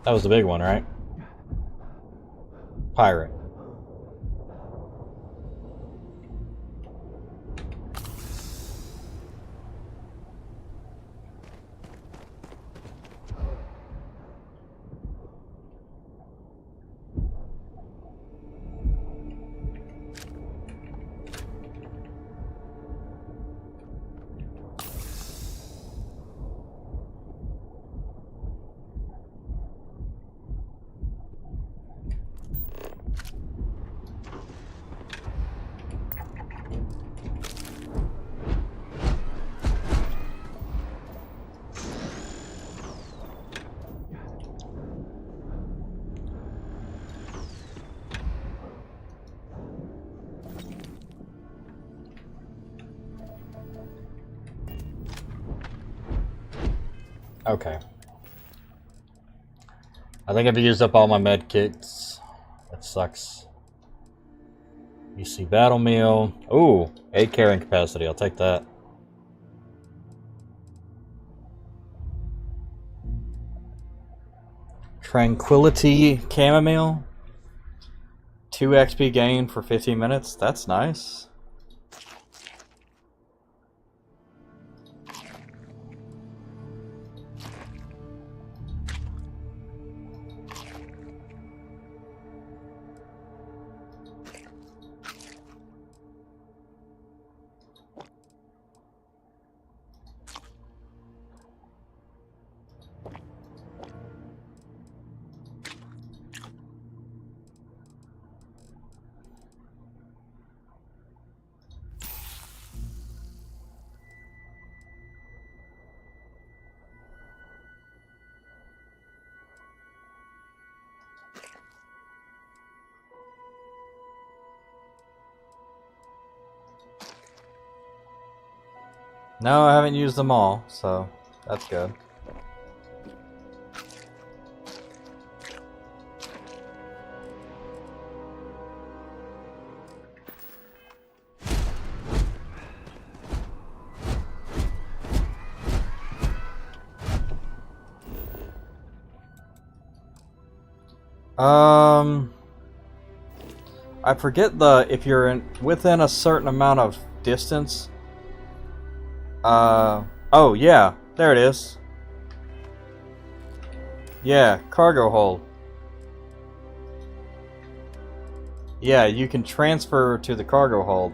That was the big one, right? Pirate. Okay. I think I've used up all my med kits. That sucks. You see battle meal. Ooh, 8 carrying capacity. I'll take that. Tranquility chamomile. 2 XP gain for 15 minutes. That's nice. No, I haven't used them all, so that's good. I forget if you're within a certain amount of distance. Oh yeah, there it is. Yeah, cargo hold. Yeah, you can transfer to the cargo hold,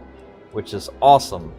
which is awesome.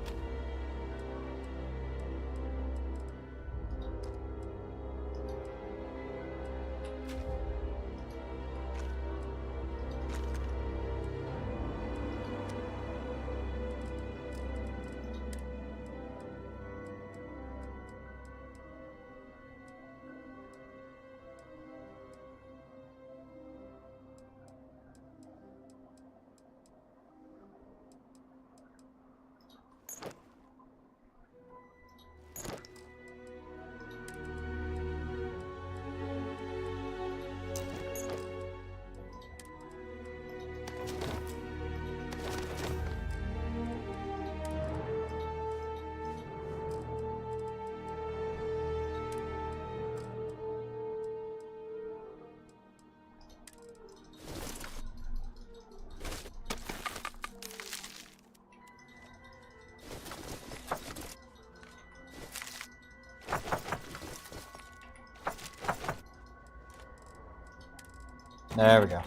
There we go.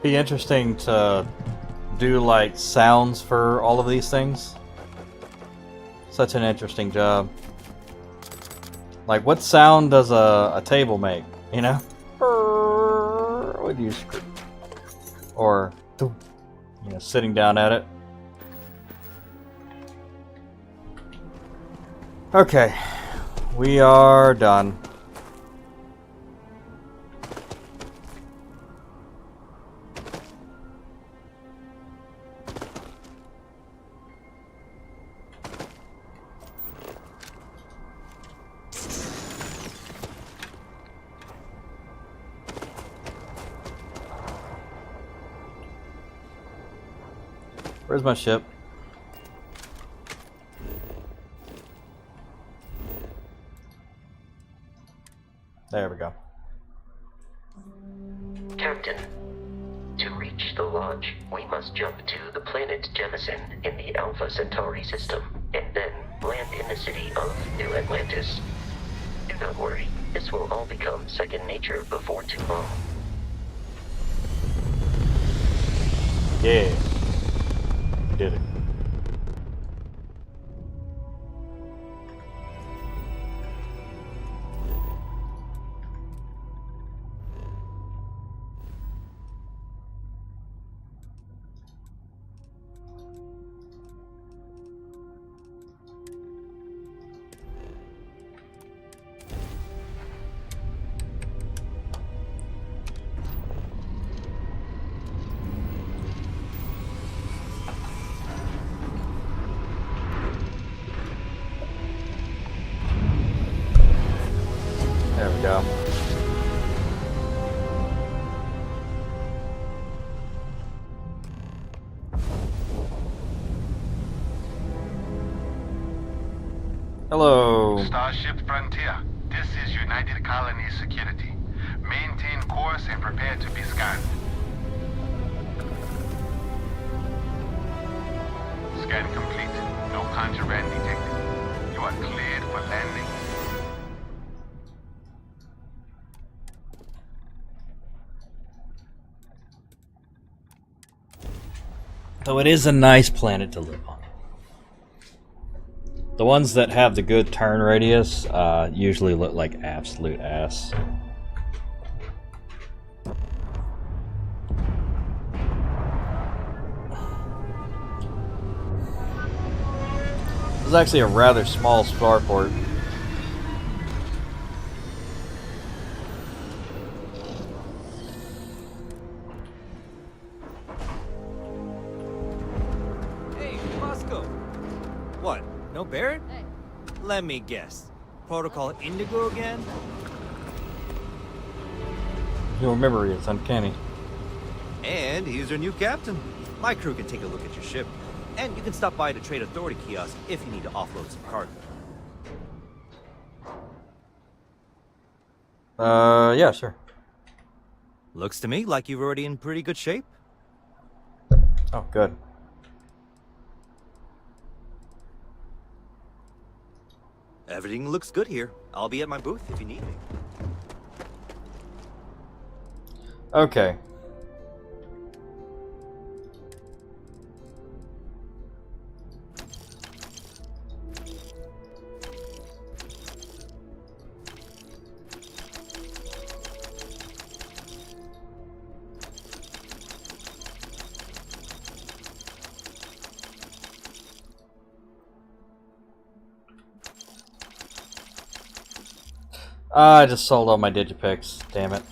Be interesting to do like sounds for all of these things. Such an interesting job. Like, what sound does a table make? You know? Would you scream? Or, you know, sitting down at it. Okay, we are done. Where's my ship? There we go. Captain, to reach the lodge, we must jump to the planet Jemison in the Alpha Centauri system, and then land in the city of New Atlantis. Do not worry, this will all become second nature before too long. Yeah. Did it. There we go. Hello. Starship Frontier, this is United Colonies Security. Maintain course and prepare to be scanned. Scan complete. No contraband detected. You are cleared for landing. So it is a nice planet to live on. The ones that have the good turn radius usually look like absolute ass. This is actually a rather small starport. Hey, Moscow. What? No Barrett? Let me guess. Protocol Indigo again? Your memory is uncanny. And he's your new captain. My crew can take a look at your ship. And you can stop by the Trade Authority kiosk if you need to offload some cargo. Yeah, sure. Looks to me like you're already in pretty good shape. Oh, good. Everything looks good here. I'll be at my booth if you need me. Okay. I just sold all my digipicks, damn it.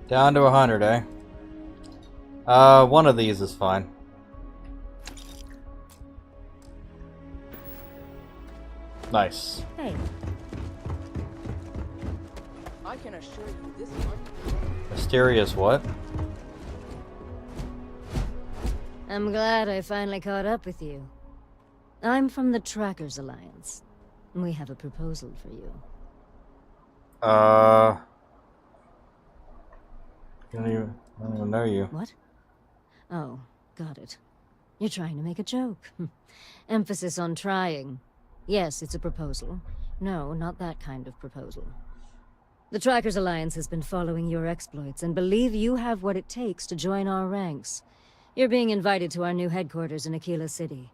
Down to 100, eh? One of these is fine. Nice. Hey. I can assure you this one. Mysterious what? I'm glad I finally caught up with you. I'm from the Trackers Alliance. We have a proposal for you. I don't even know you. What? Oh, got it. You're trying to make a joke. Emphasis on trying. Yes, it's a proposal. No, not that kind of proposal. The Trackers Alliance has been following your exploits and believe you have what it takes to join our ranks. You're being invited to our new headquarters in Aquila City.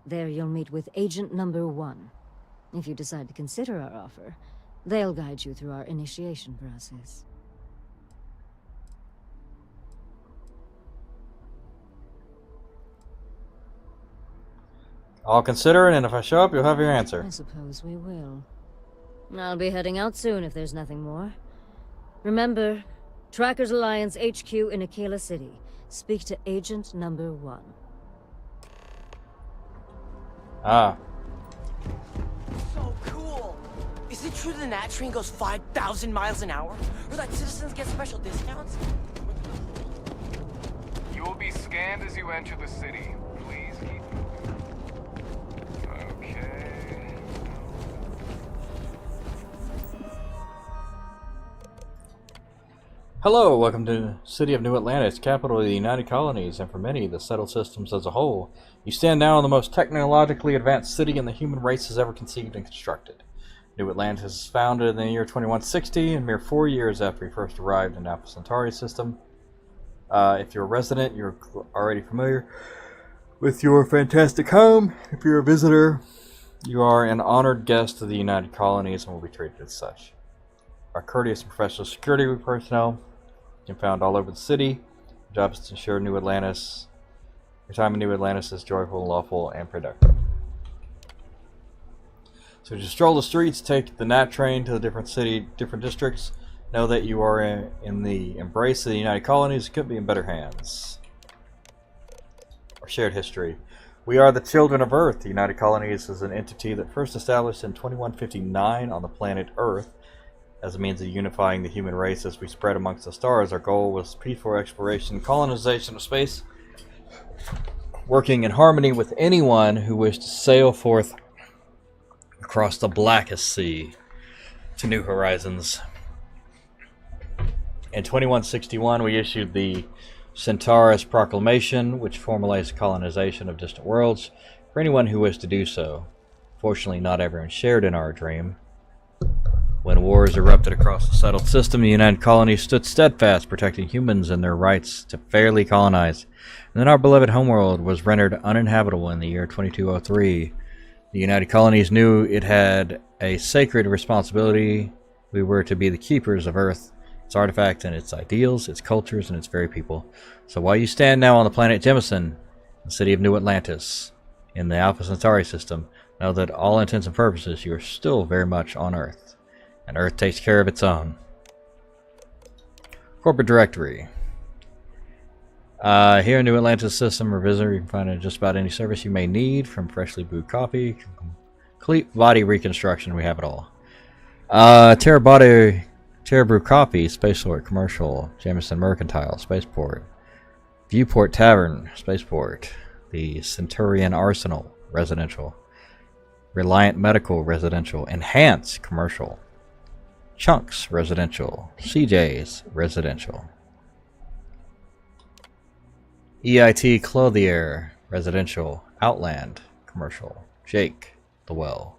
There you'll meet with Agent Number 1. If you decide to consider our offer, they'll guide you through our initiation process. I'll consider it, and if I show up, you'll have your answer. I suppose we will. I'll be heading out soon if there's nothing more. Remember, Trackers Alliance HQ in Aquila City. Speak to Agent Number 1. Ah. So cool! Is it true the Nat train goes 5,000 miles an hour? Or that citizens get special discounts? You will be scanned as you enter the city. Please keep moving. Okay. Hello, welcome to the city of New Atlantis, capital of the United Colonies, and for many, the settled systems as a whole. You stand now in the most technologically advanced city in the human race has ever conceived and constructed. New Atlantis was founded in the year 2160, and mere 4 years after we first arrived in Alpha Centauri system. If you're a resident, you're already familiar with your fantastic home. If you're a visitor, you are an honored guest of the United Colonies and will be treated as such. Our courteous and professional security personnel can be found all over the city. Our job is to ensure New Atlantis. Your time in New Atlantis is joyful, lawful, and productive. So as you stroll the streets, take the Nat train to the different districts. Know that you are in the embrace of the United Colonies. It could be in better hands. Our shared history. We are the children of Earth. The United Colonies is an entity that first established in 2159 on the planet Earth. As a means of unifying the human race as we spread amongst the stars, our goal was peaceful exploration and colonization of space, working in harmony with anyone who wished to sail forth across the blackest sea to new horizons. In 2161, we issued the Centaurus Proclamation, which formalized colonization of distant worlds for anyone who wished to do so. Fortunately, not everyone shared in our dream. When wars erupted across the settled system, the United Colonies stood steadfast, protecting humans and their rights to fairly colonize. And then our beloved homeworld was rendered uninhabitable in the year 2203. The United Colonies knew it had a sacred responsibility. We were to be the keepers of Earth, its artifacts and its ideals, its cultures, and its very people. So while you stand now on the planet Jemison, the city of New Atlantis, in the Alpha Centauri system, know that all intents and purposes you are still very much on Earth. And Earth takes care of its own. Corporate directory. Here in New Atlantis system or visitor, you can find just about any service you may need, from freshly brewed coffee, complete body reconstruction, we have it all. Terra Brew Coffee, Spaceport Commercial, Jameson Mercantile, Spaceport, Viewport Tavern, Spaceport, the Centurion Arsenal, Residential, Reliant Medical, Residential, Enhance, Commercial, Chunks, Residential, CJ's, Residential, EIT Clothier, Residential, Outland, Commercial, Jake, The Well,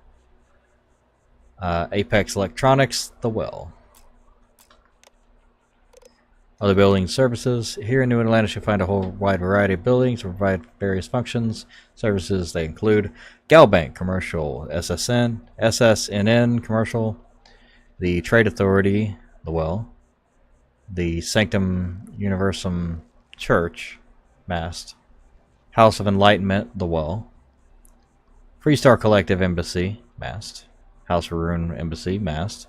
Apex Electronics, The Well. Other building services. Here in New Atlantis, you'll find a whole wide variety of buildings that provide various functions. Services they include Galbank, Commercial, SSNN, Commercial, the Trade Authority, The Well, the Sanctum Universum Church, Mast, House of Enlightenment, The Well, Freestar Collective Embassy, Mast, House of Ruin Embassy, Mast,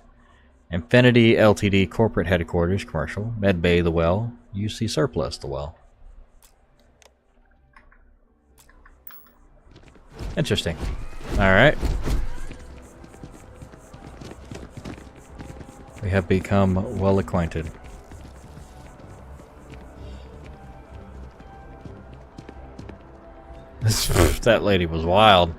Infinity Ltd. Corporate Headquarters, Commercial. Medbay The Well. UC Surplus The Well. Interesting. Alright. We have become well acquainted. That lady was wild.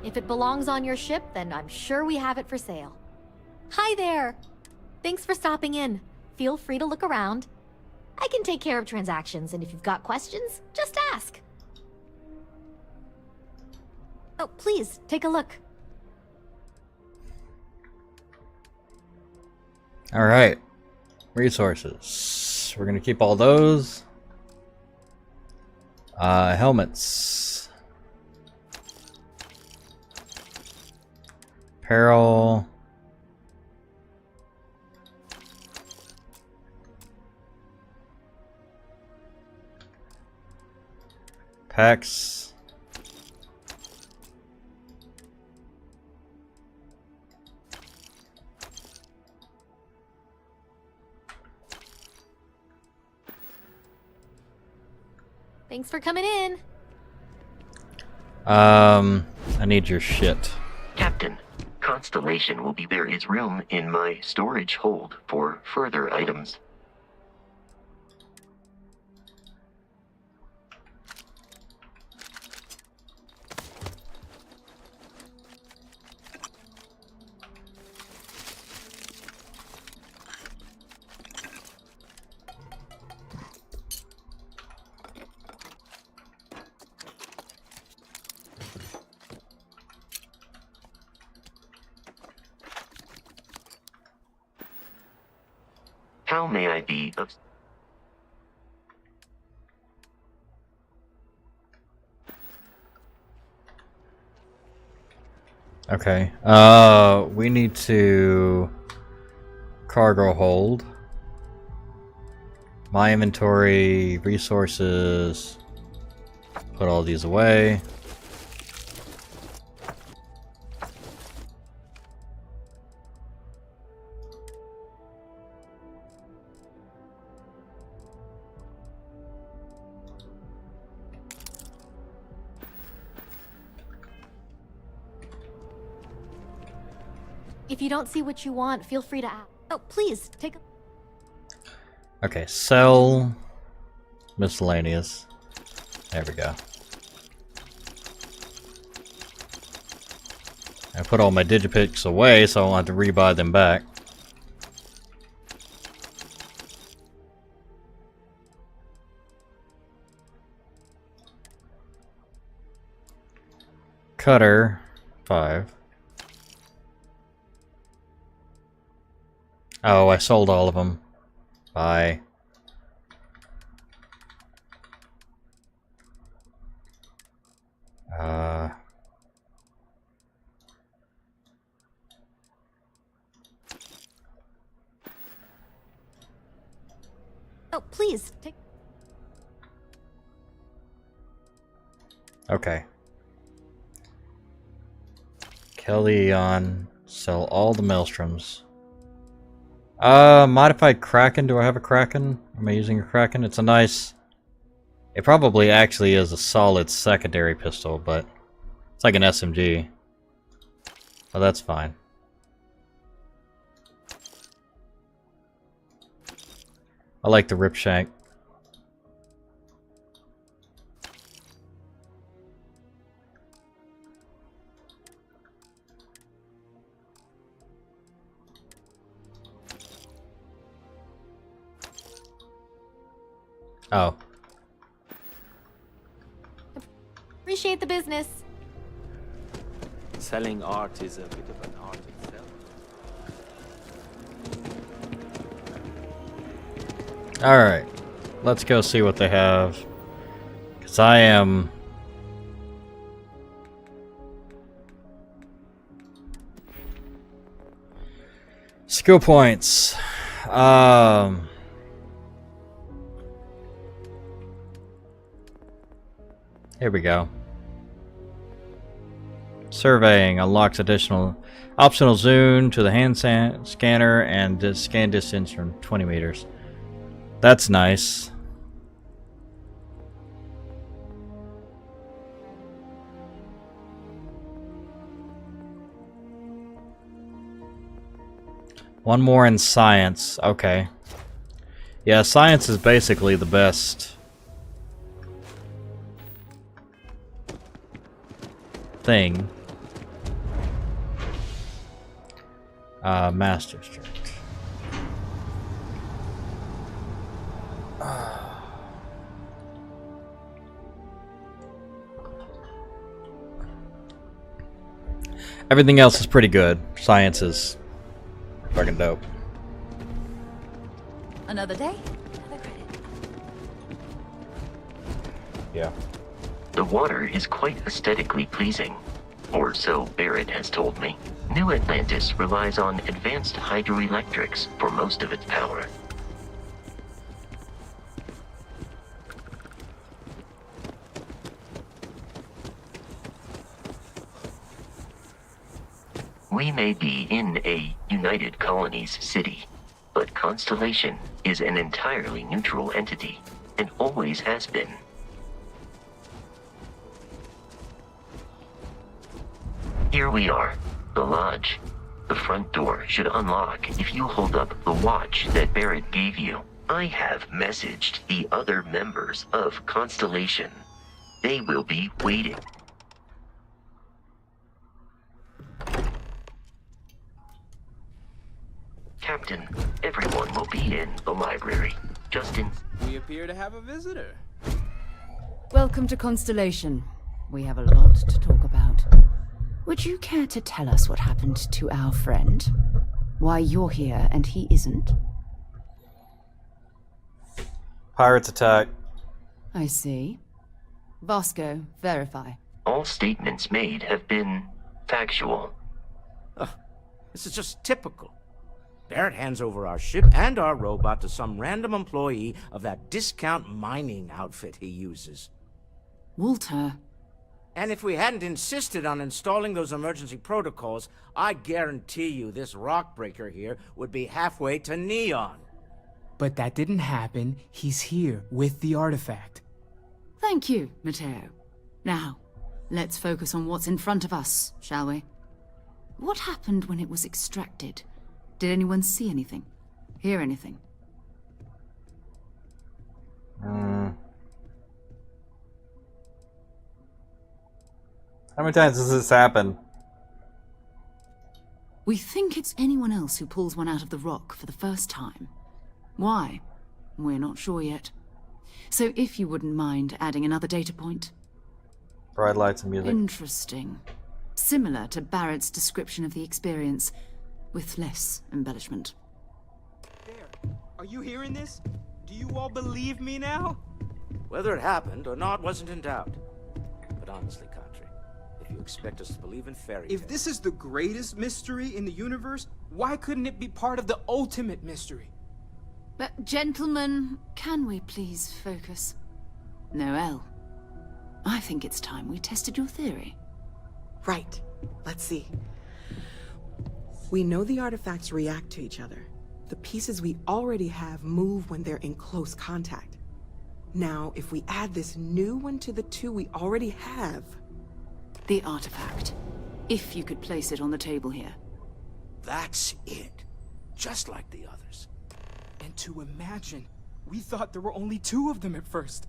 If it belongs on your ship, then I'm sure we have it for sale. Hi there! Thanks for stopping in. Feel free to look around. I can take care of transactions, and if you've got questions, just ask. Oh, please, take a look. Alright. Resources. We're gonna keep all those. Helmets. Apparel. Packs. Thanks for coming in. I need your shit. Captain, Constellation will be there is room in my storage hold for further items. How may I be of... Okay. We need to cargo hold. My inventory, resources. Put all these away. If you don't see what you want, feel free to ask. Oh, please, take a... Okay, sell miscellaneous. There we go. I put all my digipicks away so I won't have to rebuy them back. Cutter, 5. Oh, I sold all of them. Bye. Oh, please, take... Okay. Kelly on. Sell all the maelstroms. Modified Kraken. Do I have a Kraken? Am I using a Kraken? It's a nice... It probably actually is a solid secondary pistol, but it's like an SMG. Oh, that's fine. I like the rip shank. Oh. Appreciate the business. Selling art is a bit of an art itself. Alright. Let's go see what they have. Because I am... Skill points. Here we go. Surveying unlocks additional optional zoom to the hand scanner and scan distance from 20 meters. That's nice. One more in science. Okay. Yeah, science is basically the best thing. Master Stroke. Everything else is pretty good. Science is fucking dope. Another day, another credit. Yeah. The water is quite aesthetically pleasing, or so Barrett has told me. New Atlantis relies on advanced hydroelectrics for most of its power. We may be in a United Colonies city, but Constellation is an entirely neutral entity, and always has been. Here we are, the lodge. The front door should unlock if you hold up the watch that Barrett gave you. I have messaged the other members of Constellation. They will be waiting. Captain, everyone will be in the library. Justin. We appear to have a visitor. Welcome to Constellation. We have a lot to talk about. Would you care to tell us what happened to our friend? Why you're here and he isn't? Pirates attack. I see. Vasco, verify. All statements made have been factual. This is just typical. Barrett hands over our ship and our robot to some random employee of that discount mining outfit he uses. Walter. And if we hadn't insisted on installing those emergency protocols, I guarantee you this rock breaker here would be halfway to Neon. But that didn't happen. He's here with the artifact. Thank you, Matteo. Now, let's focus on what's in front of us, shall we? What happened when it was extracted? Did anyone see anything? Hear anything? How many times does this happen? We think it's anyone else who pulls one out of the rock for the first time. Why? We're not sure yet. So if you wouldn't mind adding another data point. Bright lights and music. Interesting. Similar to Barrett's description of the experience, with less embellishment. There. Are you hearing this? Do you all believe me now? Whether it happened or not wasn't in doubt. But honestly, Katri, if you expect us to believe in fairy tales... If this is the greatest mystery in the universe, why couldn't it be part of the ultimate mystery? But gentlemen, can we please focus? Noel, I think it's time we tested your theory. Right. Let's see. We know the artifacts react to each other. The pieces we already have move when they're in close contact. Now, if we add this new one to the two we already have... The artifact. If you could place it on the table here. That's it. Just like the others. And to imagine, we thought there were only 2 of them at first.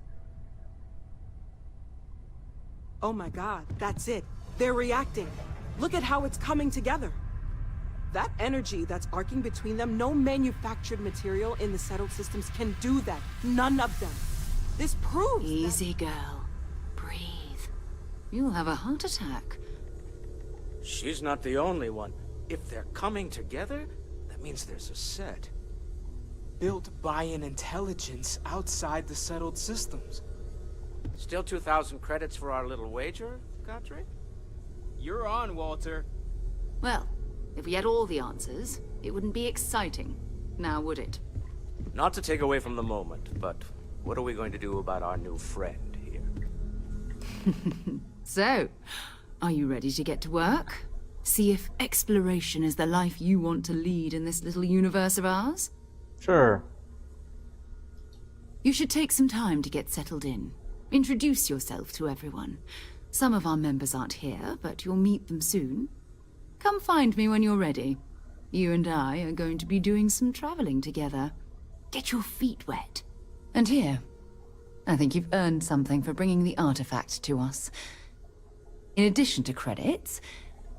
Oh my god, that's it. They're reacting. Look at how it's coming together. That energy that's arcing between them, no manufactured material in the settled systems can do that. None of them. This proves Easy, girl. Breathe. You'll have a heart attack. She's not the only one. If they're coming together, that means there's a set. Built by an intelligence outside the settled systems. Still 2,000 credits for our little wager, Katri? You're on, Walter. Well, if we had all the answers, it wouldn't be exciting, now would it? Not to take away from the moment, but what are we going to do about our new friend here? So, Are you ready to get to work? See if exploration is the life you want to lead in this little universe of ours? Sure. You should take some time to get settled in. Introduce yourself to everyone. Some of our members aren't here, but you'll meet them soon. Come find me when you're ready. You and I are going to be doing some traveling together. Get your feet wet. And here, I think you've earned something for bringing the artifact to us. In addition to credits,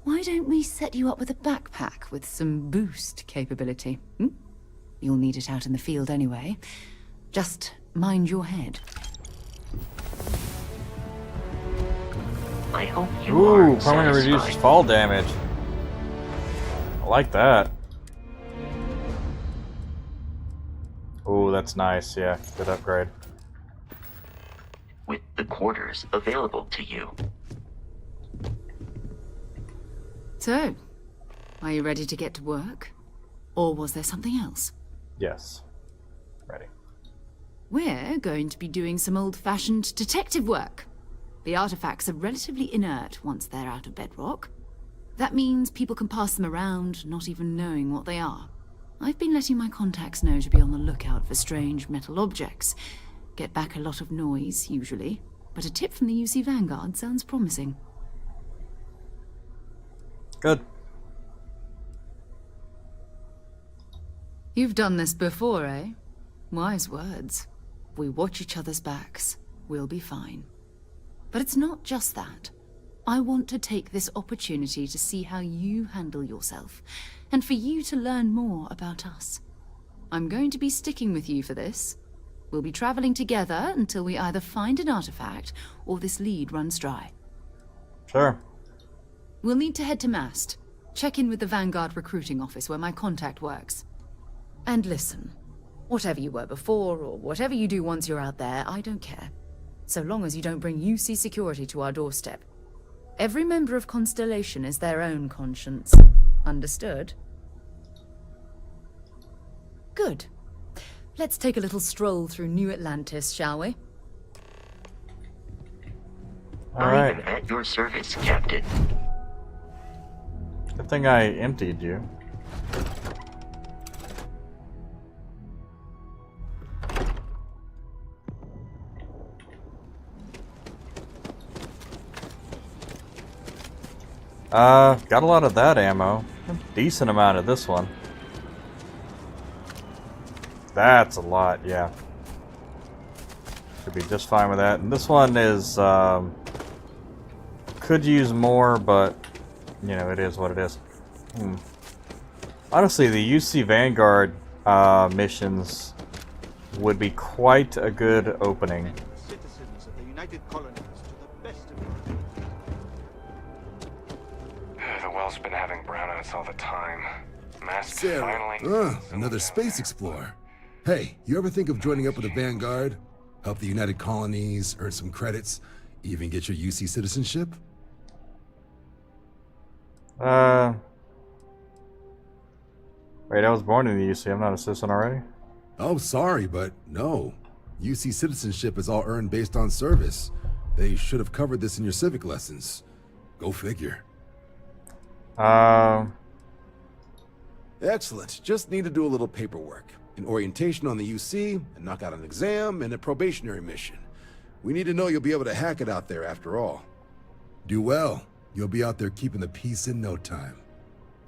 why don't we set you up with a backpack with some boost capability? You'll need it out in the field anyway. Just mind your head. I hope you are Ooh, permanent reduces satisfied. fall damage. I like that. Ooh, that's nice. Yeah, good upgrade. With the quarters available to you. So, are you ready to get to work? Or was there something else? Yes. Ready. We're going to be doing some old-fashioned detective work. The artifacts are relatively inert once they're out of bedrock. That means people can pass them around, not even knowing what they are. I've been letting my contacts know to be on the lookout for strange metal objects. Get back a lot of noise, usually, but a tip from the UC Vanguard sounds promising. Good. You've done this before, eh? Wise words. If we watch each other's backs, we'll be fine. But it's not just that. I want to take this opportunity to see how you handle yourself, and for you to learn more about us. I'm going to be sticking with you for this. We'll be traveling together until we either find an artifact or this lead runs dry. Sure. We'll need to head to Mast. Check in with the Vanguard recruiting office where my contact works. And listen, whatever you were before or whatever you do once you're out there, I don't care. So long as you don't bring UC security to our doorstep. Every member of Constellation is their own conscience. Understood? Good. Let's take a little stroll through New Atlantis, shall we? All right. I am at your service, Captain. Good thing I emptied you. Got a lot of that ammo. A decent amount of this one. That's a lot, yeah. Should be just fine with that. And this one is, could use more, but, you know, it is what it is. Honestly, the UC Vanguard missions would be quite a good opening. Citizens of the United Colonies to the best of your The well's been having brownouts all the time. Masks Sarah. finally. Another space explorer. Hey, you ever think of joining up with the Vanguard? Help the United Colonies, earn some credits, even get your UC citizenship? Wait, I was born in the UC. I'm not a citizen already? Oh, sorry, but no. UC citizenship is all earned based on service. They should have covered this in your civic lessons. Go figure. Excellent. Just need to do a little paperwork. An orientation on the UC, and knock out an exam, and a probationary mission. We need to know you'll be able to hack it out there after all. Do well. You'll be out there keeping the peace in no time.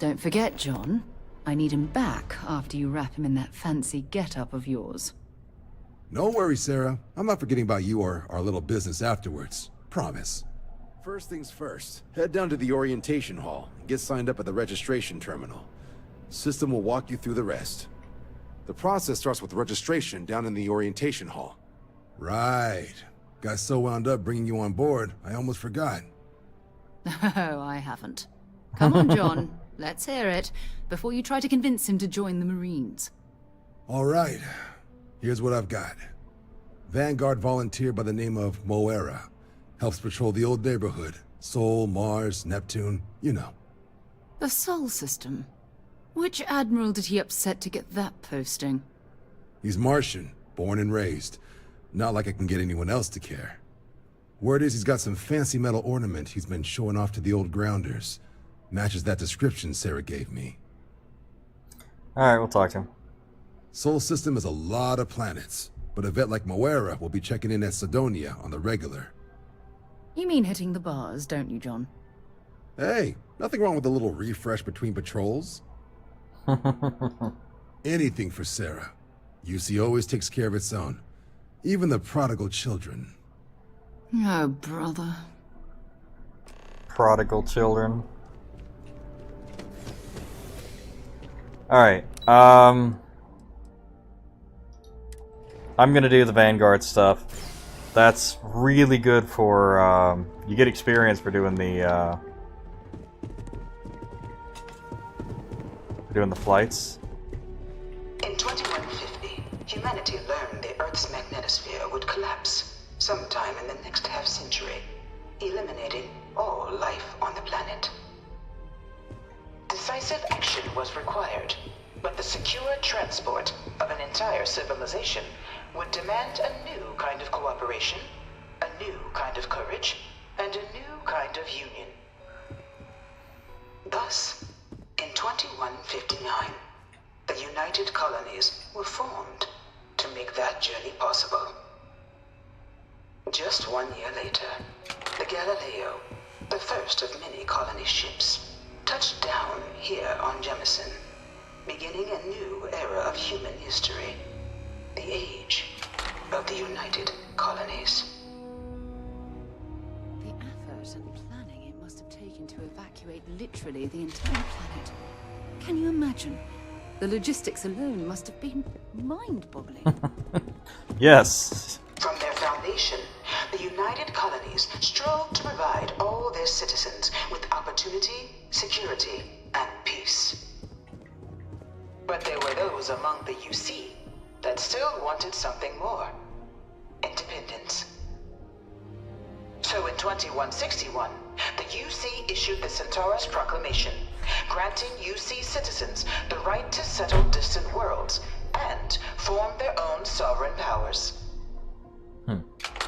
Don't forget, John. I need him back after you wrap him in that fancy get-up of yours. No worries, Sarah. I'm not forgetting about you or our little business afterwards. Promise. First things first, head down to the orientation hall and get signed up at the registration terminal. System will walk you through the rest. The process starts with registration down in the orientation hall. Right. Got so wound up bringing you on board, I almost forgot. Oh, I haven't. Come on, John. Let's hear it, before you try to convince him to join the Marines. All right. Here's what I've got. Vanguard volunteer by the name of Moera. Helps patrol the old neighborhood. Sol, Mars, Neptune, you know. The Sol system. Which admiral did he upset to get that posting? He's Martian, born and raised. Not like I can get anyone else to care. Word is he's got some fancy metal ornament he's been showing off to the old grounders. Matches that description Sarah gave me. Alright, we'll talk to him. Sol system is a lot of planets, but a vet like Moira will be checking in at Sidonia on the regular. You mean hitting the bars, don't you, John? Hey, nothing wrong with a little refresh between patrols. Anything for Sarah. UC always takes care of its own. Even the prodigal children. Oh, brother. Prodigal children. Alright, I'm gonna do the Vanguard stuff. That's really good for, you get experience for doing the flights. In 2150, humanity learned the Earth's magnetosphere would collapse sometime in the next half-century, eliminating all life on the planet. Decisive action was required, but the secure transport of an entire civilization would demand a new kind of cooperation, a new kind of courage, and a new kind of union. Thus, in 2159, the United Colonies were formed to make that journey possible. Just 1 year later, the Galileo, the first of many colony ships, touched down here on Jemison, beginning a new era of human history, the age of the United Colonies. The effort and planning it must have taken to evacuate literally the entire planet. Can you imagine? The logistics alone must have been mind-boggling. Yes. From their foundation, the United Colonies strove to provide all their citizens with opportunity, security, and peace. But there were those among the UC that still wanted something more. Independence. So in 2161, the UC issued the Centaurus Proclamation, granting UC citizens the right to settle distant worlds and form their own sovereign powers.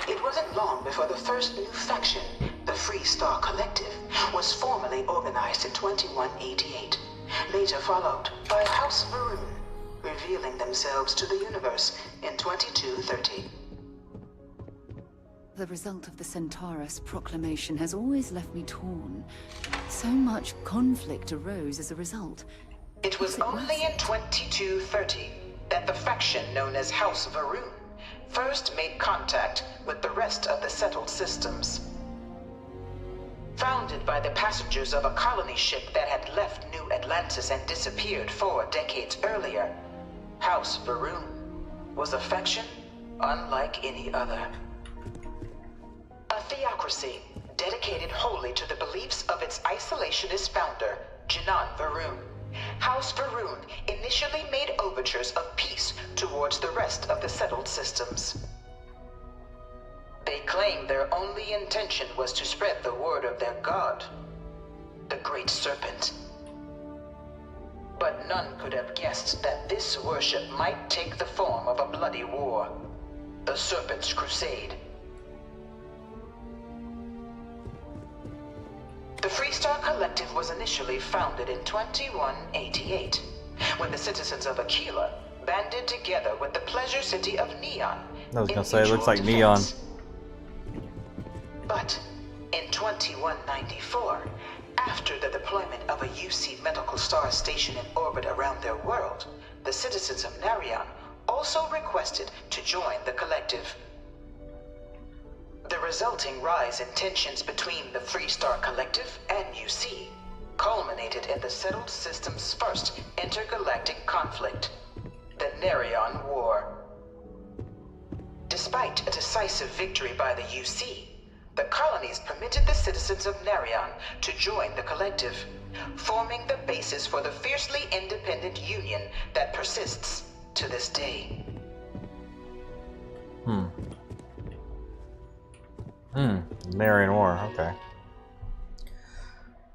It wasn't long before the first new faction, the Free Star Collective, was formally organized in 2188, later followed by House Varun, revealing themselves to the universe in 2230. The result of the Centaurus Proclamation has always left me torn. So much conflict arose as a result. It was only in 2230 that the faction known as House Varun first made contact with the rest of the settled systems. Founded by the passengers of a colony ship that had left New Atlantis and disappeared 4 decades earlier, House Varun was a faction unlike any other. A theocracy dedicated wholly to the beliefs of its isolationist founder, Janan Varun. House Varun initially made overtures of peace towards the rest of the settled systems. They claimed their only intention was to spread the word of their god, the Great Serpent. But none could have guessed that this worship might take the form of a bloody war, the Serpent's Crusade. The Freestar Collective was initially founded in 2188, when the citizens of Aquila banded together with the pleasure city of Neon. I was gonna say, it looks like Neon. But in 2194, after the deployment of a UC medical star station in orbit around their world, the citizens of Narion also requested to join the collective. The resulting rise in tensions between the Freestar Collective and UC culminated in the settled system's first intergalactic conflict, the Narion War. Despite a decisive victory by the UC, the colonies permitted the citizens of Narion to join the collective, forming the basis for the fiercely independent union that persists to this day. Narian War, okay.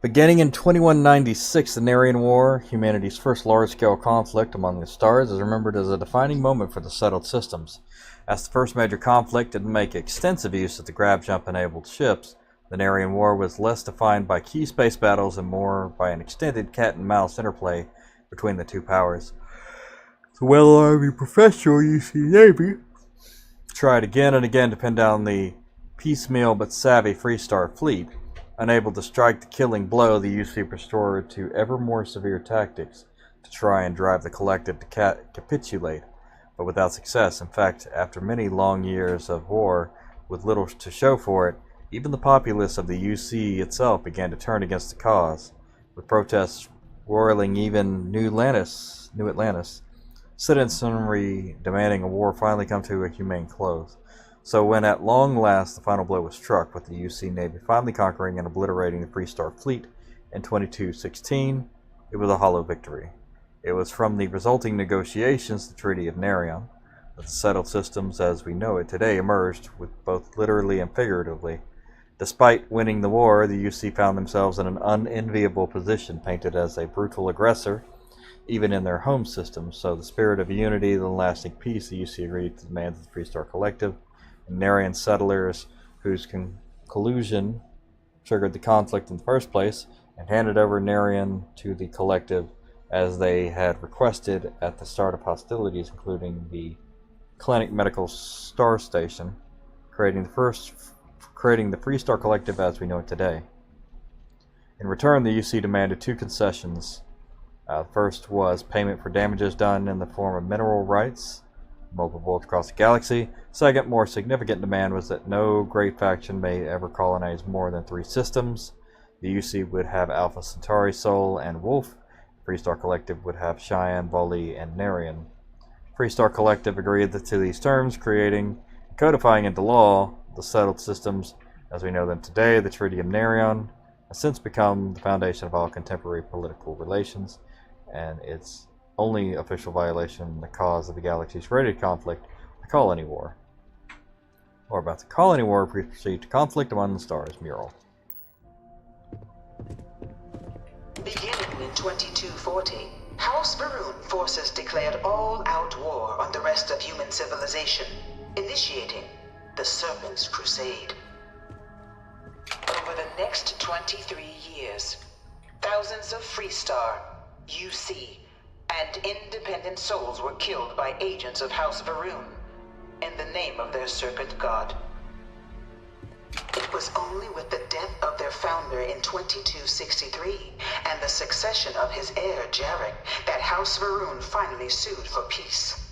Beginning in 2196, the Narian War, humanity's first large-scale conflict among the stars, is remembered as a defining moment for the settled systems. As the first major conflict didn't make extensive use of the grab jump-enabled ships, the Narian War was less defined by key space battles and more by an extended cat-and-mouse interplay between the two powers. The well-armed professional UC Navy tried again and again to pin down the piecemeal but savvy Freestar fleet, unable to strike the killing blow. The UC resorted to ever more severe tactics to try and drive the collective to capitulate, but without success. In fact, after many long years of war with little to show for it, even the populace of the UC itself began to turn against the cause, with protests roiling even New Atlantis. Citizenry demanding a war finally come to a humane close. So when at long last the final blow was struck, with the UC Navy finally conquering and obliterating the Freestar fleet in 2216, it was a hollow victory. It was from the resulting negotiations, the Treaty of Narion, that the settled systems as we know it today emerged, with both literally and figuratively. Despite winning the war, the UC found themselves in an unenviable position, painted as a brutal aggressor, even in their home systems. So the spirit of unity and lasting peace, the UC agreed to the demands of the Freestar Collective and Narian settlers, whose collusion triggered the conflict in the first place, and handed over Narian to the Collective as they had requested at the start of hostilities, including the Clinic Medical Star Station, creating the Freestar Collective as we know it today. In return, the UC demanded two concessions. First was payment for damages done in the form of mineral rights, multiple across the galaxy. Second, more significant demand was that no great faction may ever colonize more than 3 systems. The UC would have Alpha Centauri, Sol, and Wolf. Freestar Collective would have Cheyenne, Volley, and Narian. Freestar Collective agreed to these terms, creating and codifying into law the settled systems as we know them today. The Treaty of Narion has since become the foundation of all contemporary political relations, and its only official violation, the cause of the galaxy's greatest conflict, the Colony War. More about the Colony War, we proceed to Conflict Among the Stars mural. Beginning in 2240, House Varun forces declared all-out war on the rest of human civilization, initiating the Serpent's Crusade. Over the next 23 years, thousands of Freestar, UC, and independent souls were killed by agents of House Varun in the name of their serpent god. It was only with the death of their founder in 2263 and the succession of his heir, Jarek, that House Varun finally sued for peace.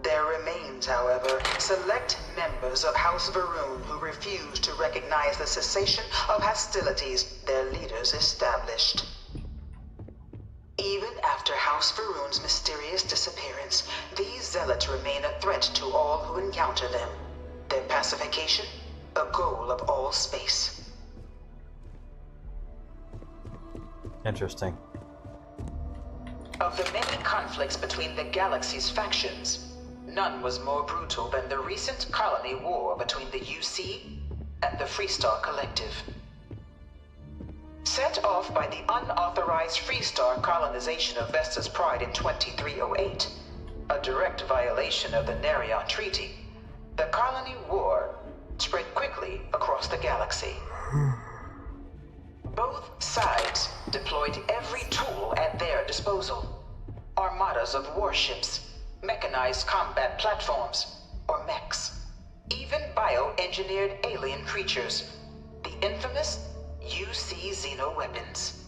There remains, however, select members of House Varun who refuse to recognize the cessation of hostilities their leaders established. Even after House Varun's mysterious disappearance, these zealots remain a threat to all who encounter them. Their pacification, a goal of all space. Interesting. Of the many conflicts between the galaxy's factions, none was more brutal than the recent colony war between the UC and the Freestar Collective. Set off by the unauthorized Freestar colonization of Vesta's Pride in 2308, a direct violation of the Narion Treaty, the colony war spread quickly across the galaxy. Both sides deployed every tool at their disposal. Armadas of warships, mechanized combat platforms, or mechs, even bio-engineered alien creatures, the infamous UC xeno-weapons.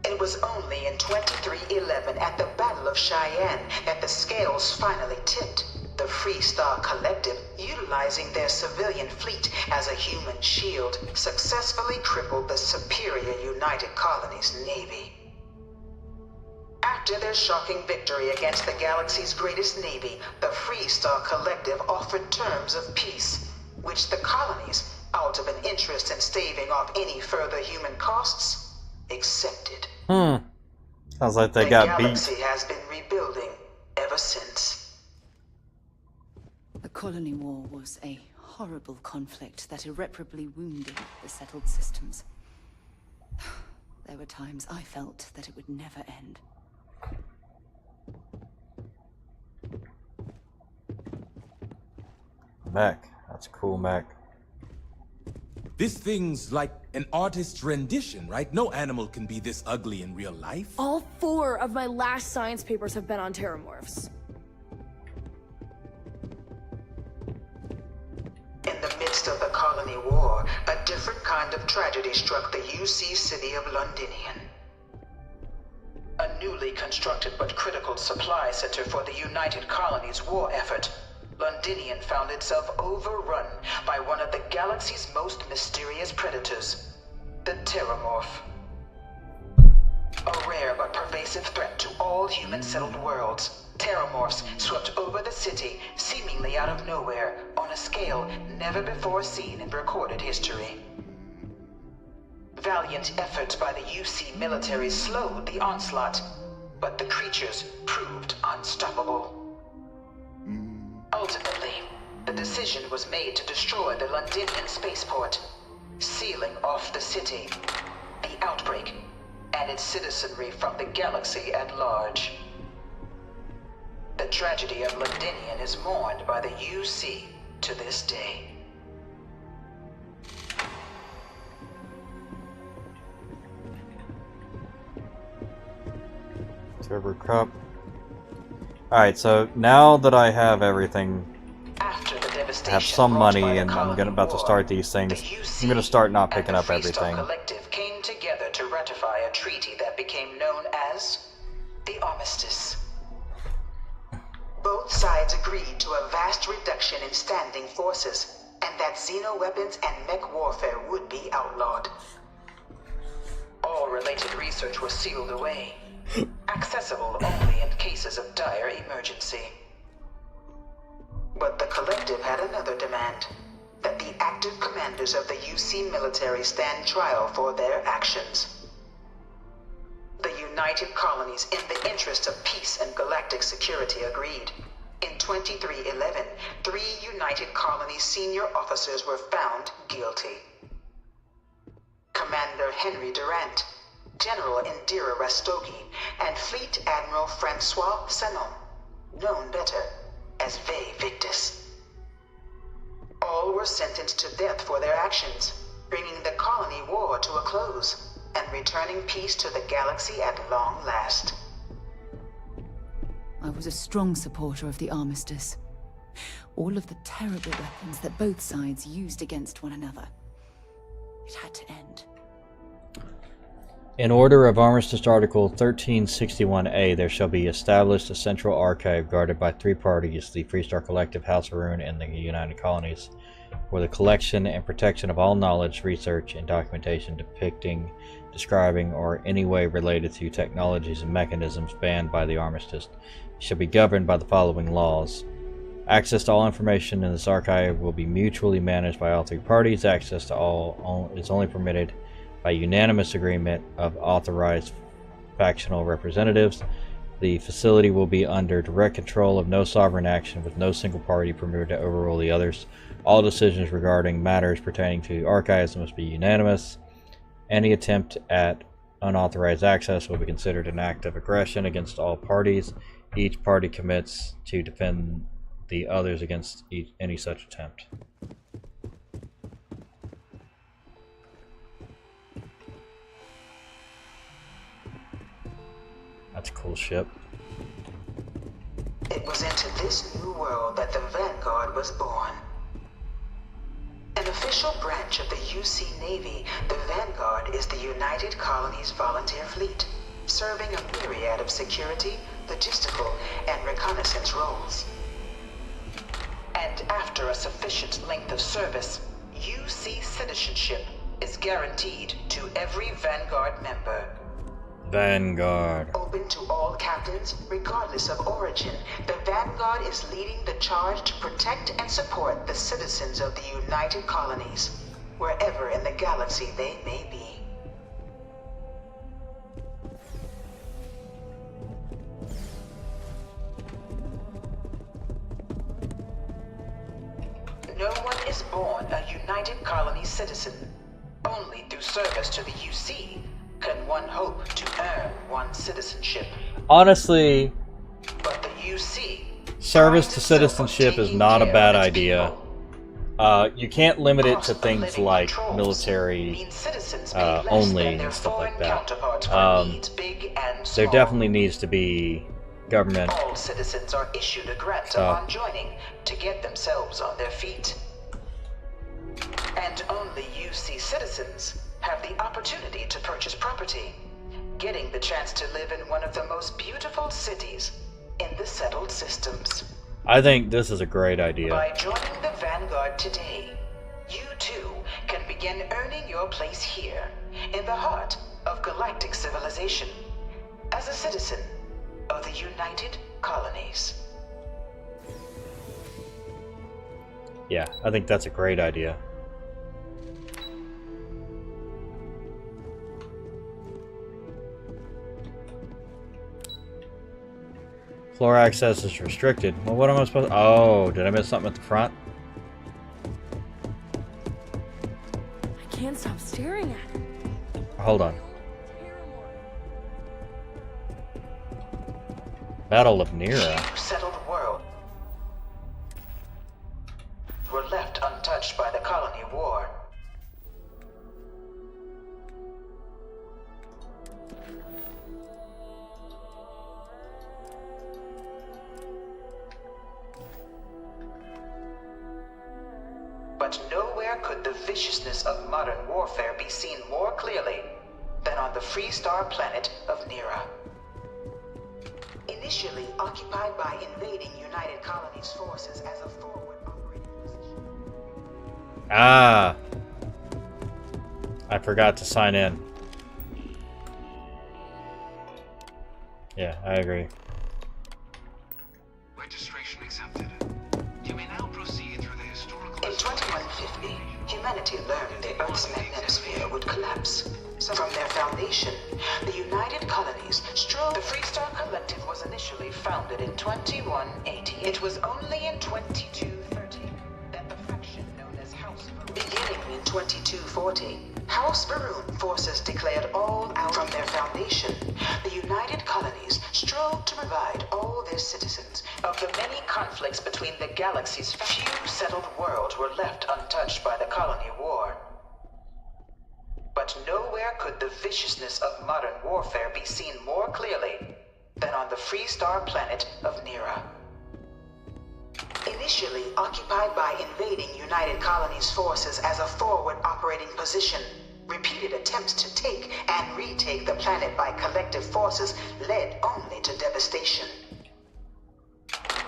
It was only in 2311 at the Battle of Cheyenne that the scales finally tipped, the Freestar Collective, utilizing their civilian fleet as a human shield, successfully crippled the superior United Colonies Navy. After their shocking victory against the galaxy's greatest navy, the Freestar Collective offered terms of peace, which the colonies, out of an interest in staving off any further human costs, accepted. Sounds like they got beat. The galaxy has been rebuilding ever since. The Colony War was a horrible conflict that irreparably wounded the settled systems. There were times I felt that it would never end. Mech. That's a cool mech. This thing's like an artist's rendition, right? No animal can be this ugly in real life. All 4 of my last science papers have been on terramorphs. In the midst of the colony war, a different kind of tragedy struck the UC city of Londinian. A newly constructed but critical supply center for the United Colonies' war effort, Londinian found itself overrun by one of the galaxy's most mysterious predators, the Terramorph. A rare but pervasive threat to all human-settled worlds, Terramorphs swept over the city, seemingly out of nowhere, on a scale never before seen in recorded history. Valiant efforts by the UC military slowed the onslaught, but the creatures proved unstoppable. Ultimately, the decision was made to destroy the Londinian spaceport, sealing off the city, the outbreak, and its citizenry from the galaxy at large. The tragedy of Londinian is mourned by the UC to this day. Server cup. Alright, so now that I have everything, I have some money, and I'm about to start these things, I'm gonna start not picking up everything. Collective came together to ratify a treaty that became known as the Armistice. Both sides agreed to a vast reduction in standing forces, and that xeno-weapons and mech warfare would be outlawed. All related research was sealed away, accessible only in cases of dire emergency. But the Collective had another demand, that the active commanders of the UC military stand trial for their actions. The United Colonies, in the interest of peace and galactic security, agreed. In 2311, 3 United Colonies senior officers were found guilty. Commander Henry Durant, General Indira Rastogi, and Fleet Admiral Francois Sanon, known better as Ve Victus. All were sentenced to death for their actions, bringing the colony war to a close, and returning peace to the galaxy at long last. I was a strong supporter of the Armistice. All of the terrible weapons that both sides used against one another. It had to end. In order of Armistice Article 1361A, there shall be established a central archive guarded by 3 parties, the Freestar Collective, House of Rune, and the United Colonies, for the collection and protection of all knowledge, research, and documentation depicting, describing, or in any way related to technologies and mechanisms banned by the Armistice. It shall be governed by the following laws. Access to all information in this archive will be mutually managed by all 3 parties. Access to all is only permitted by unanimous agreement of authorized factional representatives. The facility will be under direct control of no sovereign action, with no single party permitted to overrule the others. All decisions regarding matters pertaining to archives must be unanimous. Any attempt at unauthorized access will be considered an act of aggression against all parties. Each party commits to defend the others against any such attempt. That's a cool ship. It was into this new world that the Vanguard was born. An official branch of the UC Navy, the Vanguard is the United Colonies Volunteer Fleet, serving a myriad of security, logistical, and reconnaissance roles. And after a sufficient length of service, UC citizenship is guaranteed to every Vanguard member. Vanguard. Open to all captains, regardless of origin, the Vanguard is leading the charge to protect and support the citizens of the United Colonies, wherever in the galaxy they may be. No one is born a United Colonies citizen. Only through service to the UC can one hope to earn one's citizenship. Honestly, but the UC service to citizenship is not a bad idea. You can't limit it to things like military only and stuff like that. There definitely needs to be government All citizens are issued a grant stuff. upon joining to get themselves on their feet. And only UC citizens have the opportunity to purchase property, getting the chance to live in one of the most beautiful cities in the settled systems. I think this is a great idea. By joining the Vanguard today, you too can begin earning your place here, in the heart of galactic civilization, as a citizen of the United Colonies. Yeah, I think that's a great idea. Floor access is restricted. Well, what am I supposed to... Oh, did I miss something at the front? I can't stop staring at it. Hold on. Battle of Nira. Few settled world were left untouched by the colony war. But nowhere could the viciousness of modern warfare be seen more clearly than on the Freestar planet of Nira. Initially occupied by invading United Colonies forces as a forward operating position. Ah! I forgot to sign in. Yeah, I agree. Registration accepted. You may now proceed through the historical... In 2150, humanity learned the Earth's magnetosphere would collapse. So from their foundation, the United Colonies strove... The Freestar Collective was initially founded in 2180. It was only in 2230 that the faction known as House Varun... Beginning in 2240, House Varun forces declared all out from their foundation. The United Colonies strove to provide all their citizens of the many conflicts between the galaxies. Few settled worlds were left untouched by the colony war. But nowhere could the viciousness of modern warfare be seen more clearly than on the Freestar planet of Nira. Initially occupied by invading United Colonies forces as a forward operating position, repeated attempts to take and retake the planet by collective forces led only to devastation.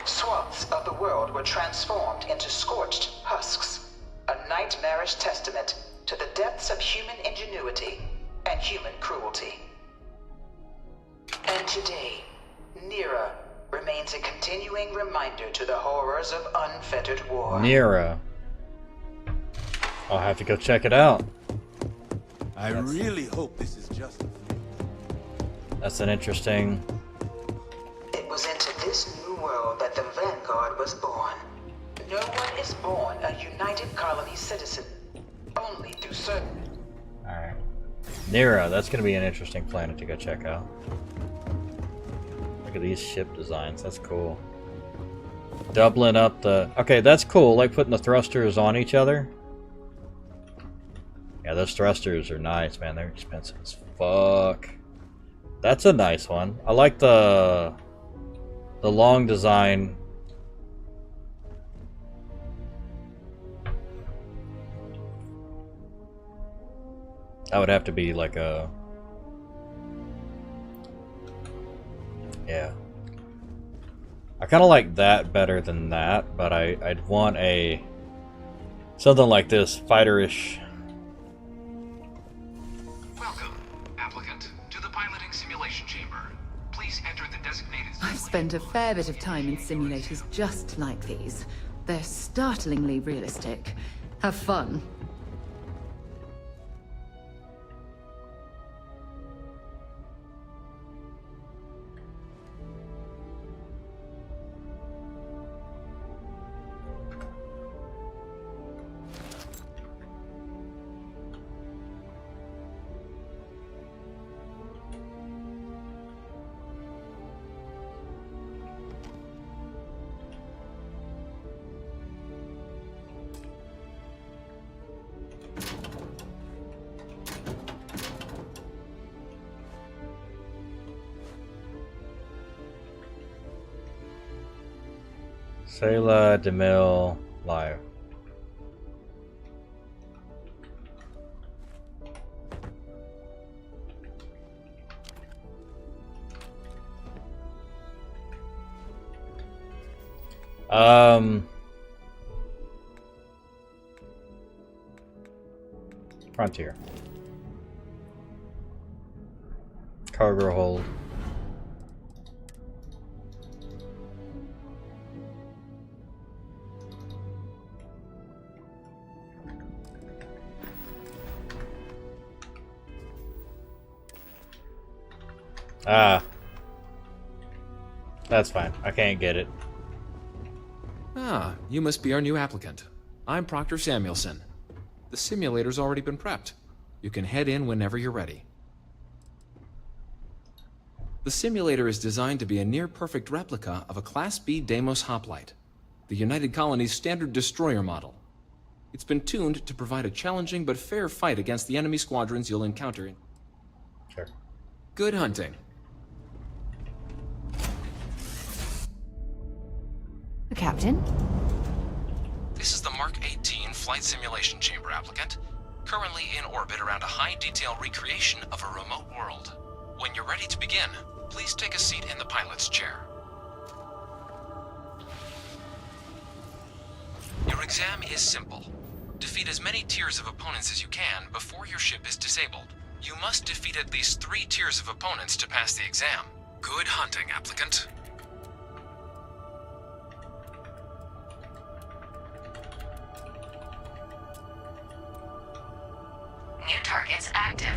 Swaths of the world were transformed into scorched husks, a nightmarish testament to the depths of human ingenuity and human cruelty. And today, Nira remains a continuing reminder to the horrors of unfettered war. Nira. I'll have to go check it out. I really hope this is just... That's an interesting... It was into this new world that the Vanguard was born. No one is born a United Colony citizen, only through certain... Alright. Nira, that's going to be an interesting planet to go check out. Look at these ship designs, that's cool. Doubling up the... Okay, that's cool, like putting the thrusters on each other. Yeah, those thrusters are nice, man. They're expensive as fuck. That's a nice one. I like the long design. That would have to be like a... Yeah. I kind of like that better than that, but I'd want a... something like this, fighter-ish. Welcome, applicant, to the piloting simulation chamber. Please enter the designated... I've spent a fair bit of time in simulators just like these. They're startlingly realistic. Have fun. Sayla DeMille live. Frontier. Cargo hold. Ah. That's fine. I can't get it. Ah, you must be our new applicant. I'm Proctor Samuelson. The simulator's already been prepped. You can head in whenever you're ready. The simulator is designed to be a near-perfect replica of a Class B Deimos hoplite, the United Colony's standard destroyer model. It's been tuned to provide a challenging but fair fight against the enemy squadrons you'll encounter. Sure. Good hunting. Captain? This is the Mark 18 Flight Simulation Chamber applicant, currently in orbit around a high-detail recreation of a remote world. When you're ready to begin, please take a seat in the pilot's chair. Your exam is simple. Defeat as many tiers of opponents as you can before your ship is disabled. You must defeat at least 3 tiers of opponents to pass the exam. Good hunting, applicant. New targets active.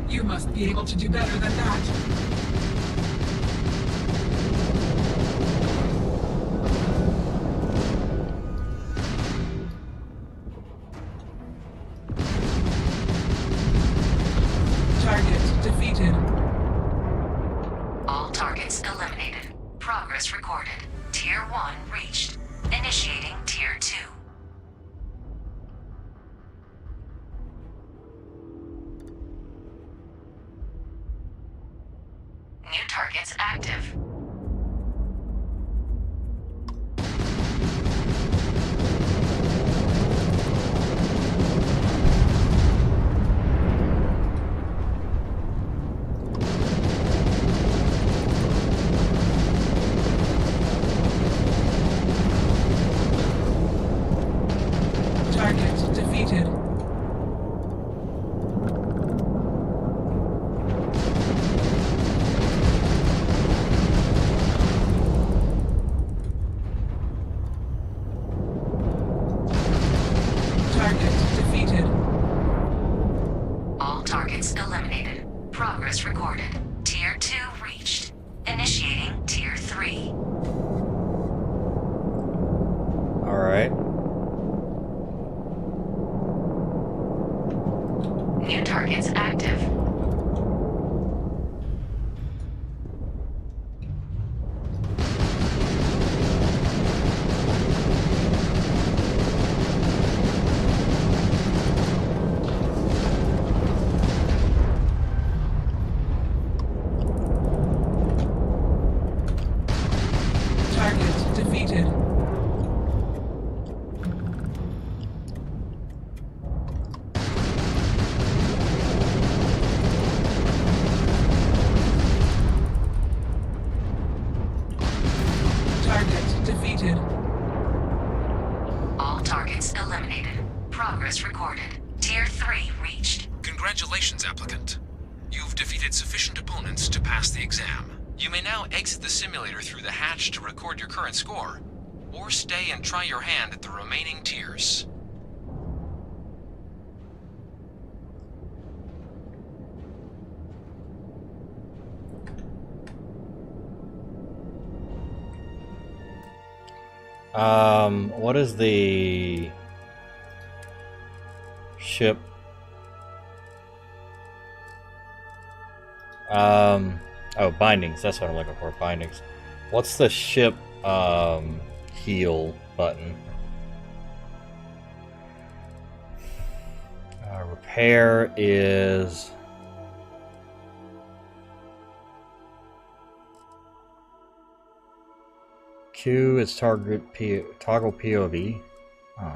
You must be able to do better than that. Target defeated. All targets eliminated. Progress recorded. Tier 1 reached. Initiating Tier 2. New targets active. Target defeated. Target defeated. All targets eliminated. Progress recorded. Tier 2 reached. Initiating Tier 3. Alright. New targets active. Target defeated. Target defeated. All targets eliminated. Progress recorded. Tier 3 reached. Congratulations, applicant. You've defeated sufficient opponents to pass the exam. You may now exit the simulator through the hatch to record your current score, or stay and try your hand at the remaining tiers. What is the ship? Oh, bindings. That's what I'm looking for. Bindings. What's the ship heal button? Repair is Q is toggle POV. Oh.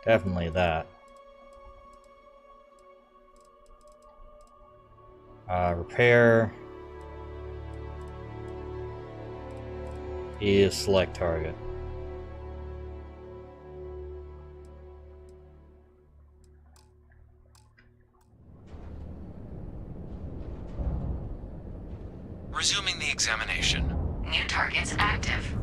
Definitely that. Repair is select target. Resuming the examination. New targets active.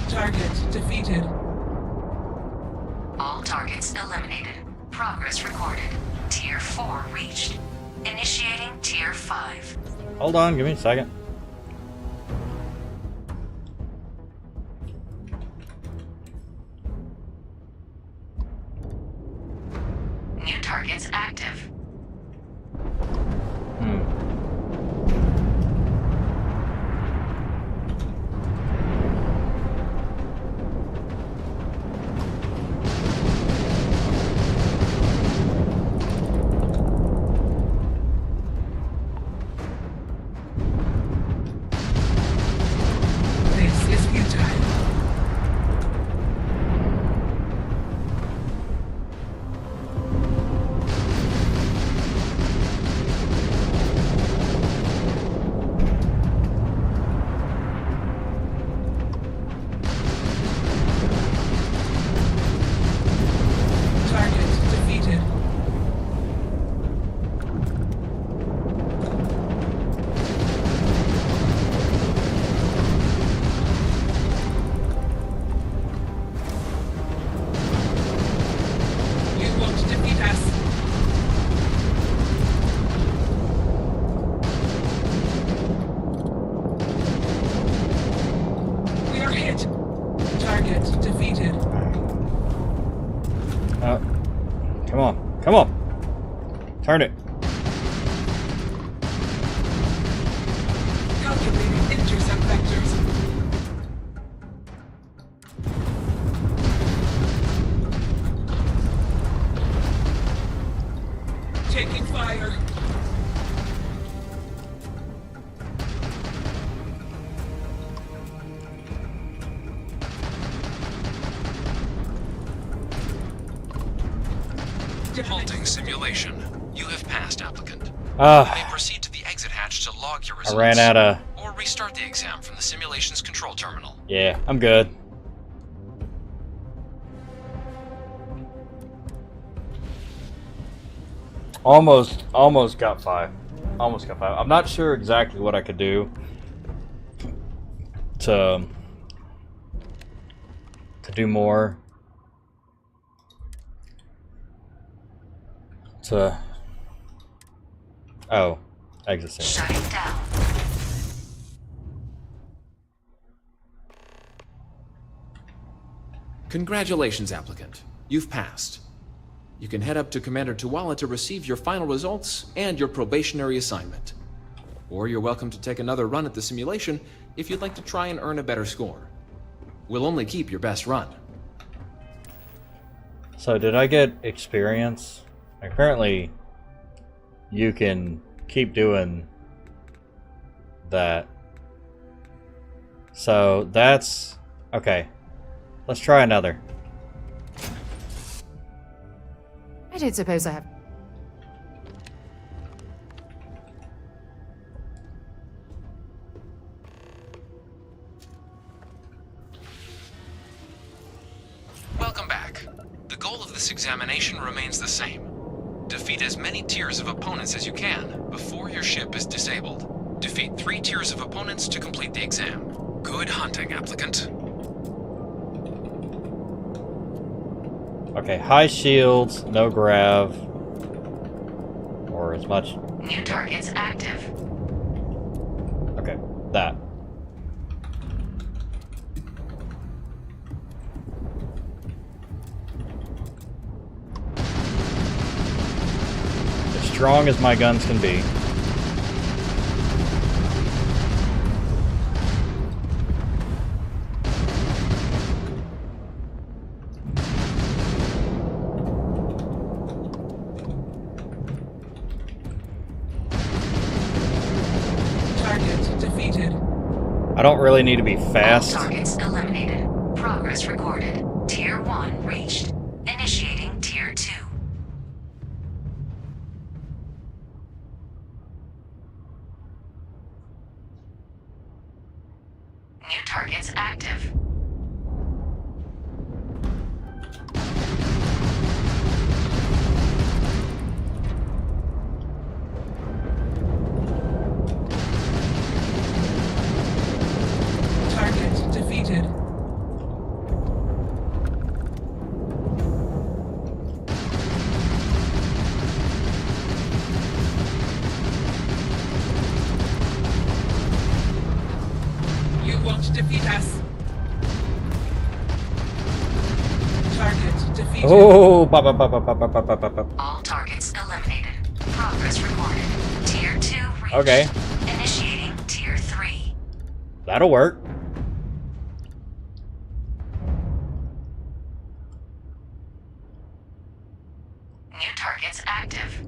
Target defeated. All targets eliminated. Progress recorded. Tier 4 reached. Initiating Tier 5. Hold on, give me a second. New targets active. This is futile. Target defeated. You won't defeat us. We are hit. Target defeated. Come on, come on. Turn it. Calculating intercept vectors. Taking fire. Halting simulation. You have passed, applicant. You Ah. may proceed to the exit hatch to log your I results. ran out of... Or restart the exam from the simulation's control terminal. Yeah, I'm good. Almost got 5. Almost got 5. I'm not sure exactly what I could do to do more. Oh, exit sim. Shutting down. Congratulations, applicant. You've passed. You can head up to Commander Tuwala to receive your final results and your probationary assignment. Or you're welcome to take another run at the simulation if you'd like to try and earn a better score. We'll only keep your best run. So did I get experience? Apparently, you can keep doing that. So that's... okay. Let's try another. I don't suppose I have... Welcome back. The goal of this examination remains the same. Defeat as many tiers of opponents as you can before your ship is disabled. Defeat 3 tiers of opponents to complete the exam. Good hunting, applicant. Okay, high shields, no grav. Or as much. New targets active. Okay, that. As strong as my guns can be. I don't really need to be fast. All targets eliminated. Progress recorded. Tier 1 reached. Initiating Tier 2. New targets active. Oh, all targets eliminated. Progress recorded. Tier 2 reached. Okay. Initiating Tier 3. That'll work. New targets active.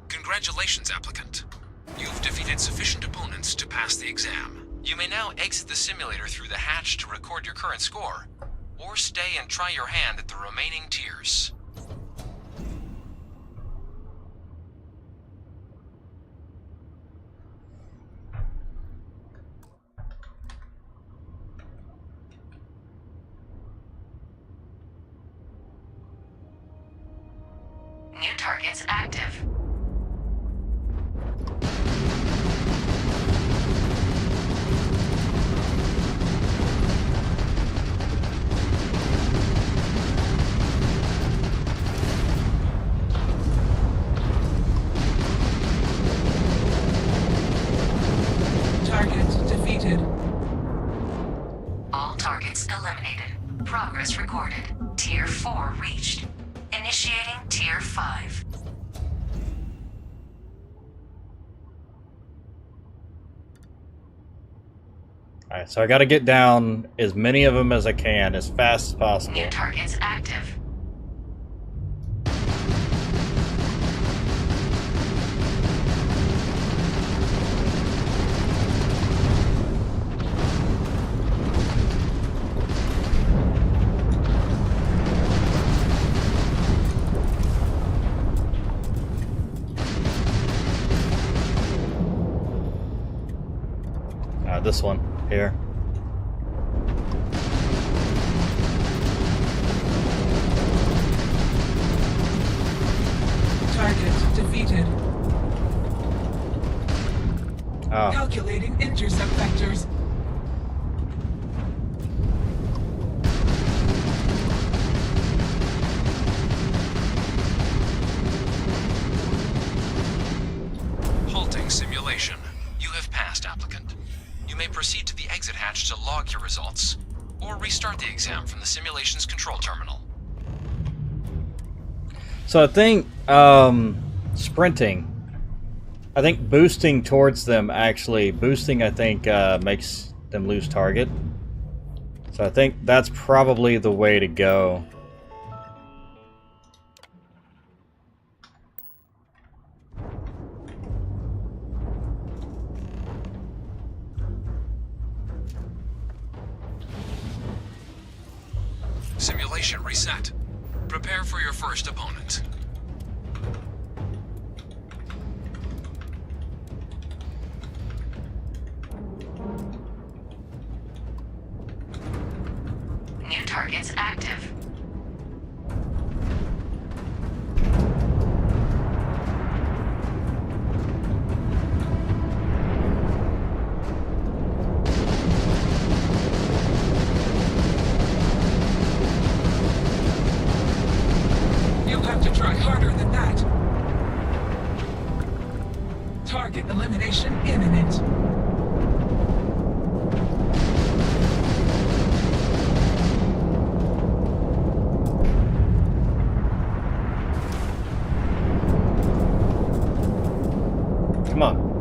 Congratulations, applicant. You've defeated sufficient opponents to pass the exam. You may now exit the simulator through the hatch to record your current score, or stay and try your hand at the remaining tiers. New targets active. All targets eliminated. Progress recorded. Tier 4 reached. Initiating Tier 5. Alright, so I gotta get down as many of them as I can, as fast as possible. New targets active. This one here. Target defeated. Oh. Calculating intercept vectors. Halting simulation. You have passed, applicant. You may proceed to the exit hatch to log your results, or restart the exam from the simulation's control terminal. So I think sprinting I think boosting towards them actually boosting. I think makes them lose target. So I think that's probably the way to go. Simulation reset. Prepare for your first opponent. New targets active. You'll have to try harder than that. Target elimination imminent. Come on.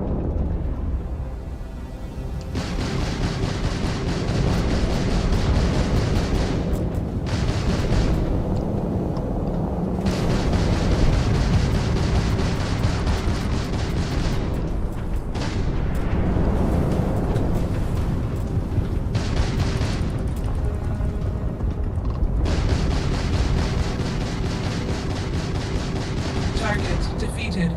Target defeated.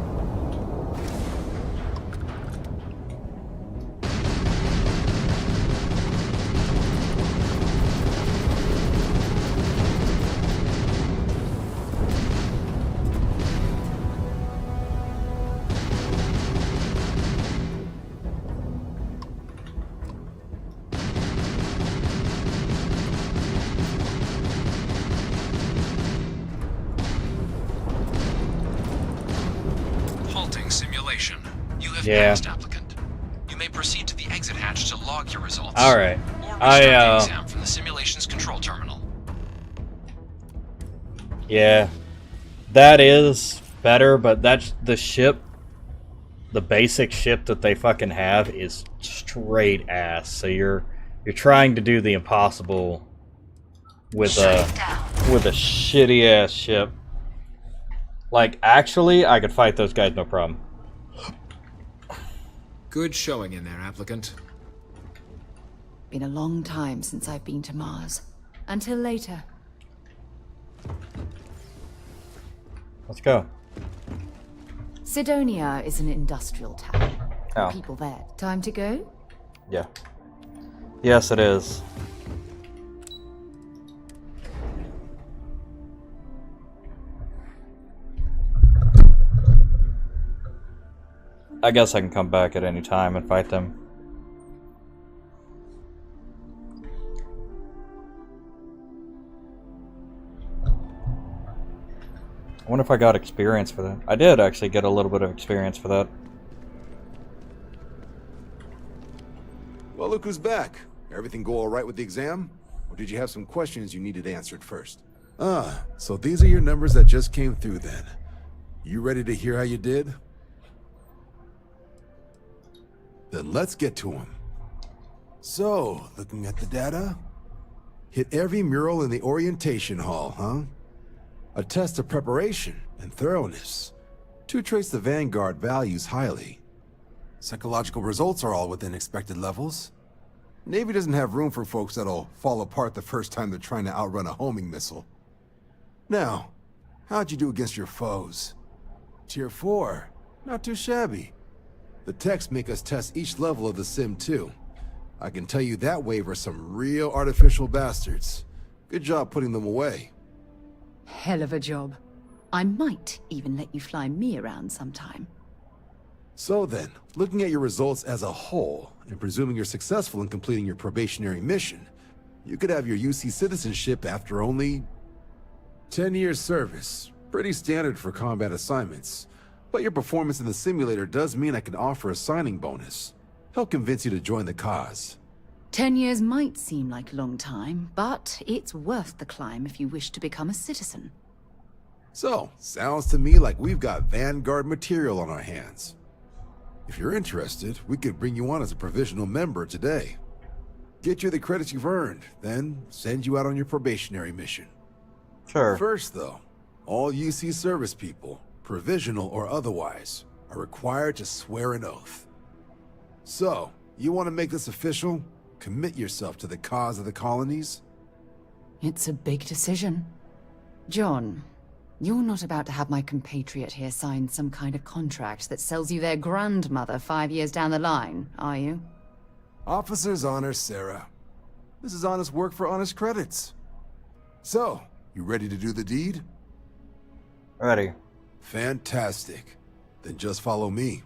Halting simulation. You have Yeah. passed, applicant. You may proceed to the exit hatch to log your results. All right. Or restart the exam from the simulation's control terminal. Yeah, that is better, but that's the ship. The basic ship that they fucking have is straight ass. So you're trying to do the impossible with a shitty ass ship. Like actually, I could fight those guys no problem. Good showing in there, applicant. Been a long time since I've been to Mars. Until later. Let's go. Sidonia is an industrial town. Oh. People there. Time to go? Yeah. Yes, it is. I guess I can come back at any time and fight them. I wonder if I got experience for that. I did actually get a little bit of experience for that. Well, look who's back. Everything go all right with the exam? Or did you have some questions you needed answered first? Ah, so these are your numbers that just came through then. You ready to hear how you did? Then let's get to them. So, looking at the data, hit every mural in the orientation hall, huh? A test of preparation and thoroughness. 2 traits the Vanguard values highly. Psychological results are all within expected levels. Navy doesn't have room for folks that'll fall apart the first time they're trying to outrun a homing missile. Now, how'd you do against your foes? Tier 4, not too shabby. The techs make us test each level of the sim too. I can tell you that wave are some real artificial bastards. Good job putting them away. Hell of a job. I might even let you fly me around sometime. So then, looking at your results as a whole, and presuming you're successful in completing your probationary mission, you could have your UC citizenship after only 10 years service. Pretty standard for combat assignments. But your performance in the simulator does mean I can offer a signing bonus. Help convince you to join the cause. 10 years might seem like a long time, but it's worth the climb if you wish to become a citizen. So, sounds to me like we've got Vanguard material on our hands. If you're interested, we could bring you on as a provisional member today. Get you the credits you've earned, then send you out on your probationary mission. Sure. First, though, all UC service people, provisional or otherwise, are required to swear an oath. So, you want to make this official? Commit yourself to the cause of the colonies? It's a big decision. John, you're not about to have my compatriot here sign some kind of contract that sells you their grandmother 5 years down the line, are you? Officer's honor, Sarah. This is honest work for honest credits. So, you ready to do the deed? Ready. Fantastic. Then just follow me.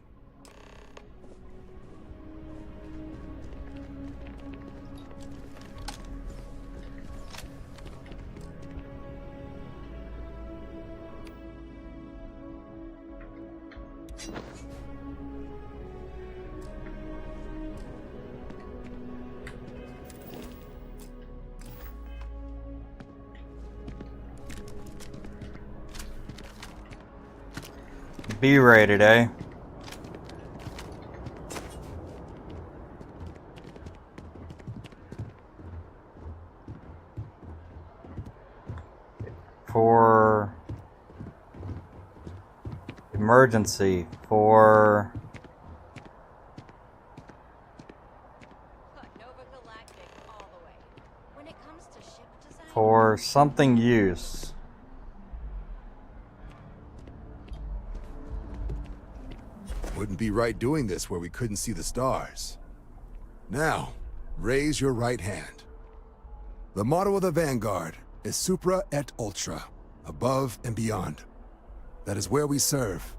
B-rated, eh? For emergency, for something use. Wouldn't be right doing this where we couldn't see the stars. Now, raise your right hand. The motto of the Vanguard is Supra et Ultra, above and beyond. That is where we serve,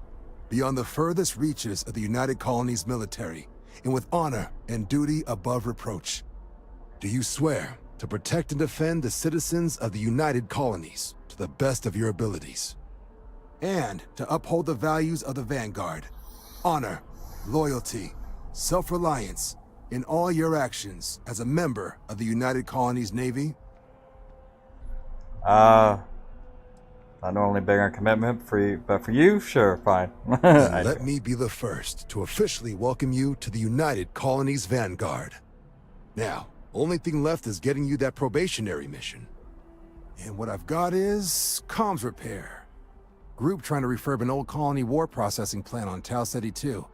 beyond the furthest reaches of the United Colonies military, and with honor and duty above reproach. Do you swear to protect and defend the citizens of the United Colonies to the best of your abilities, and to uphold the values of the Vanguard? Honor, loyalty, self-reliance in all your actions as a member of the United Colonies Navy? I normally beg on commitment for you, but for you, sure, fine. Then let me be the first to officially welcome you to the United Colonies Vanguard. Now, only thing left is getting you that probationary mission. And what I've got is comms repair. Group trying to refurb an old colony war processing plant on Tau Ceti 2.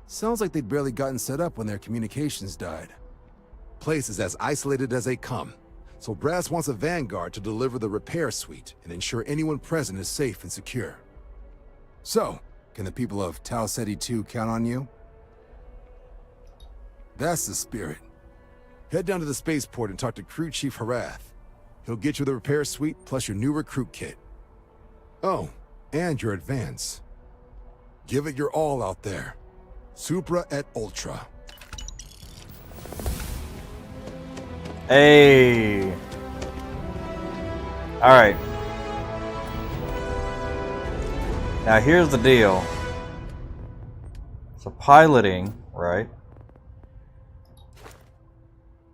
Sounds like they'd barely gotten set up when their communications died. Place is as isolated as they come, so Brass wants a Vanguard to deliver the repair suite and ensure anyone present is safe and secure. So, can the people of Tau Ceti 2 count on you? That's the spirit. Head down to the spaceport and talk to Crew Chief Harath. He'll get you the repair suite plus your new recruit kit. Oh, and your advance. Give it your all out there. Supra et Ultra. Hey. All right. Now here's the deal. So piloting, right?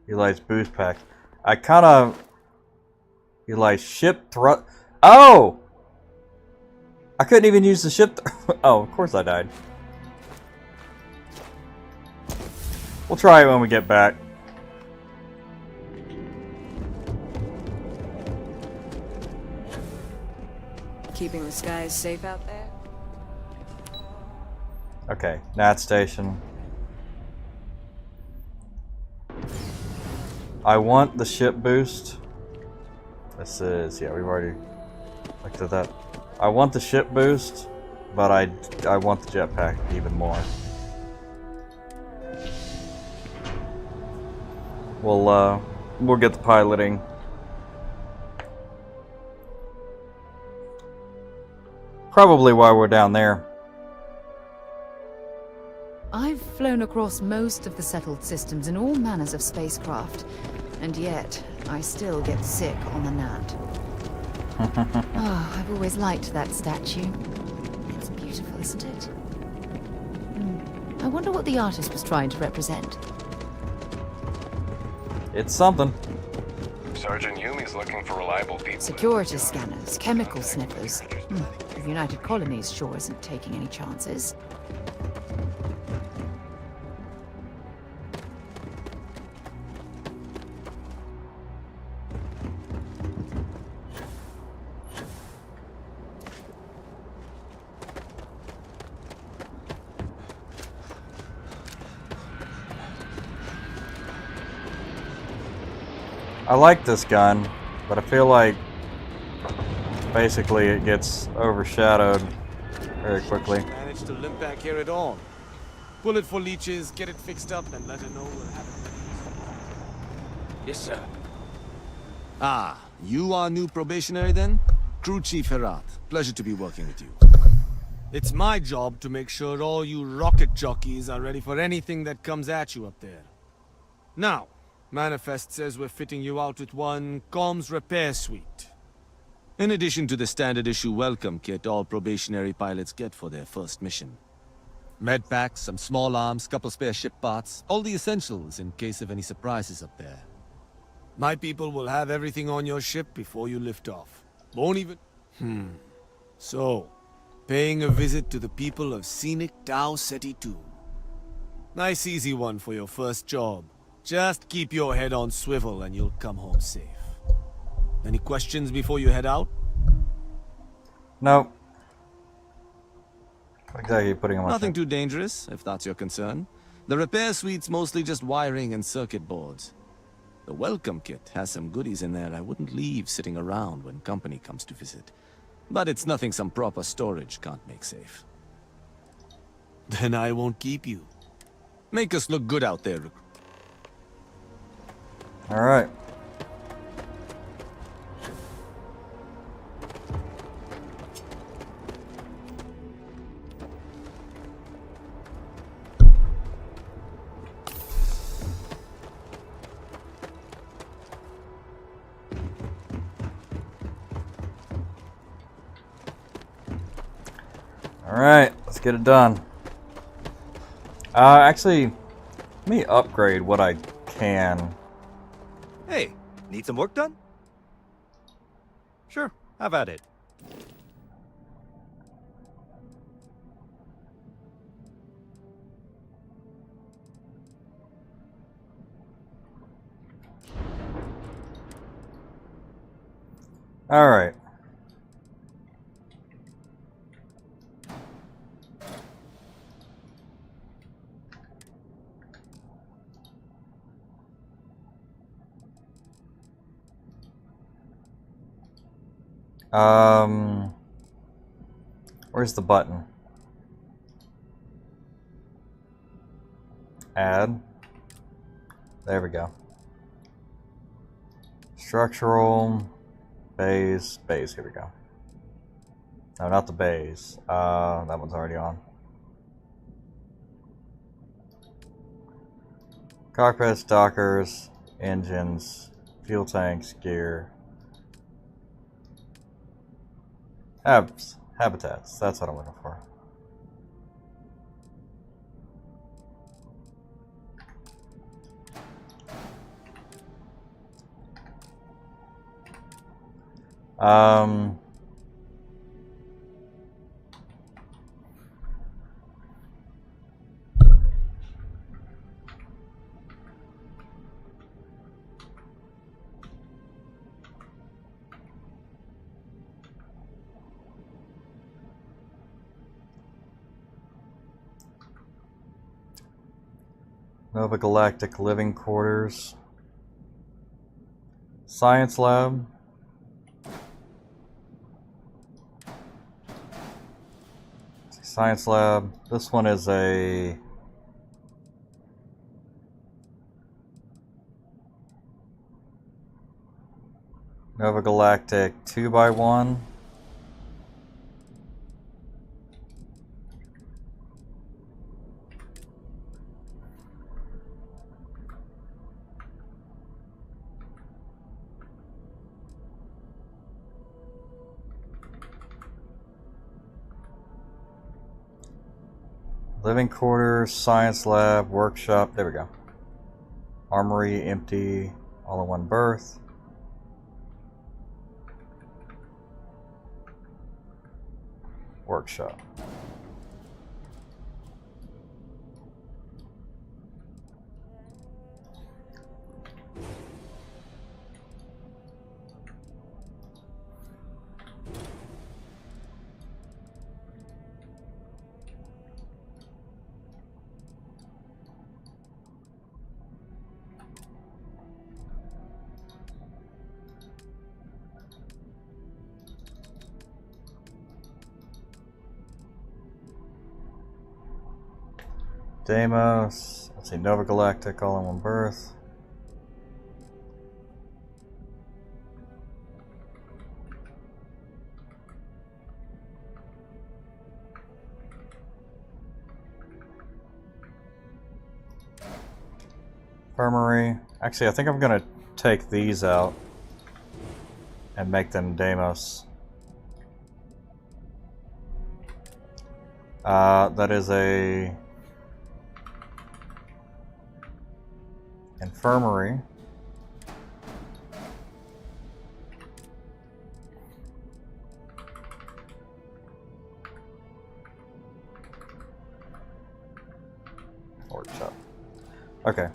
Eli's boost pack. I kind of Eli's ship thrust. Oh! I couldn't even use the ship. Oh, of course I died. We'll try it when we get back. Keeping the skies safe out there? Okay, Nat Station. I want the ship boost. This is, yeah, we've already looked at that. I want the ship boost, but I want the jetpack even more. We'll get the piloting. Probably while we're down there. I've flown across most of the settled systems in all manners of spacecraft, and yet I still get sick on the Nat. Oh, I've always liked that statue. It's beautiful, isn't it? I wonder what the artist was trying to represent. It's something. Sergeant Yumi's looking for reliable people. Security scanners, chemical sniffers. The United Colonies sure isn't taking any chances. I like this gun, but I feel like basically it gets overshadowed very quickly. Managed to limp back here at all. Pull it for leeches, get it fixed up, and let her know we'll have it ready. Yes, sir. Ah, you are new probationary then? Crew Chief Herat. Pleasure to be working with you. It's my job to make sure all you rocket jockeys are ready for anything that comes at you up there. Now, Manifest says we're fitting you out with one comms repair suite. In addition to the standard issue welcome kit all probationary pilots get for their first mission. Med packs, some small arms, couple spare ship parts, all the essentials in case of any surprises up there. My people will have everything on your ship before you lift off. Won't even... So, paying a visit to the people of scenic Tau Ceti 2. Nice easy one for your first job. Just keep your head on swivel and you'll come home safe. Any questions before you head out? No. What exactly are you putting on my Nothing ship? too dangerous, if that's your concern. The repair suite's mostly just wiring and circuit boards. The welcome kit has some goodies in there I wouldn't leave sitting around when company comes to visit. But it's nothing some proper storage can't make safe. Then I won't keep you. Make us look good out there, recruit. Alright. Alright, let's get it done. Actually, let me upgrade what I can. Hey, need some work done? Sure, have at it. Alright. Where's the button? Add. There we go. Structural. Bays. Bays. Here we go. No, not the bays. That one's already on. Cockpits, dockers, engines, fuel tanks, gear. Habitats. That's what I'm looking for. Nova Galactic Living Quarters. Science Lab. Science Lab. This one is a... Nova Galactic 2x1. Living quarters, science lab, workshop. There we go. Armory, empty, all in one berth. Workshop. Deimos. Let's see, Nova Galactic, all in one berth. Infirmary. Actually, I think I'm gonna take these out and make them Deimos. That is a infirmary. Workshop. Okay.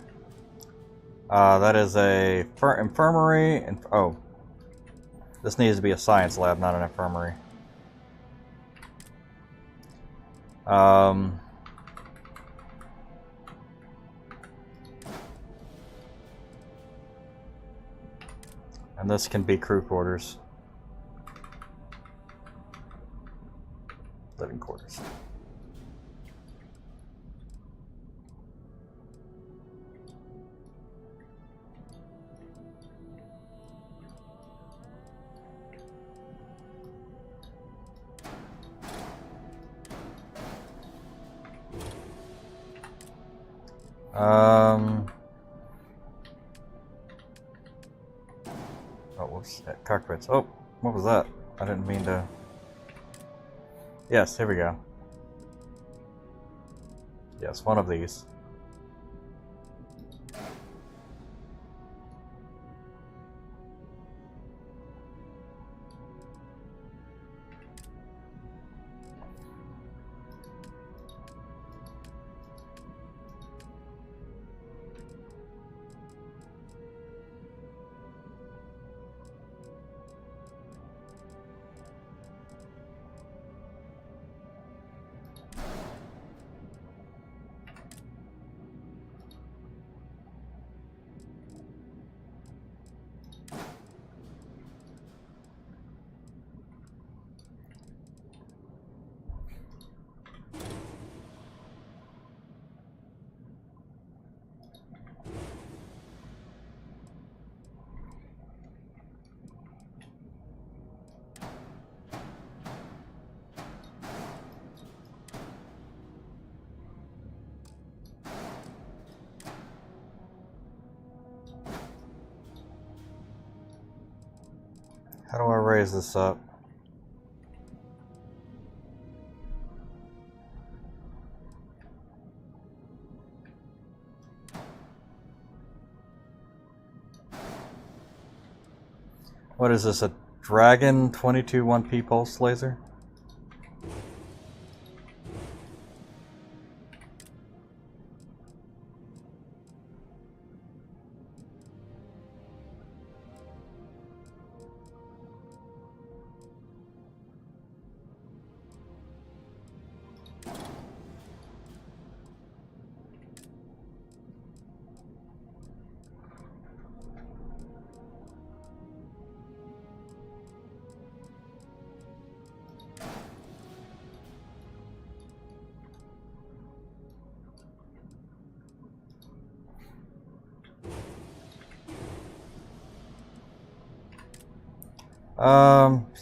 That is a infirmary. Oh, this needs to be a science lab, not an infirmary. And this can be crew quarters. Living quarters. Oh, whoops. Cockpits. Oh, what was that? I didn't mean to. Yes, here we go. Yes, one of these. How do I raise this up? What is this, a Dragon 22 1P pulse laser?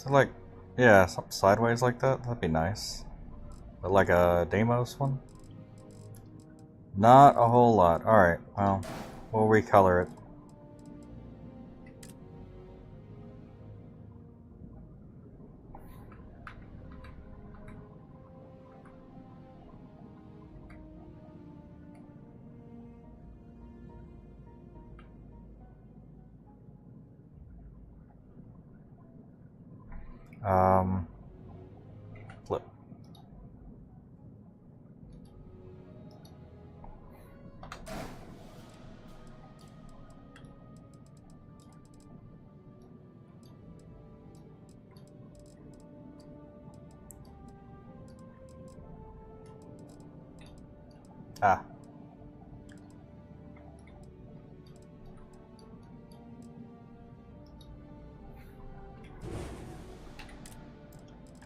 So like, yeah, something sideways like that. That'd be nice. But like a Deimos one? Not a whole lot. Alright, well, we'll recolor it. Flip. Ah.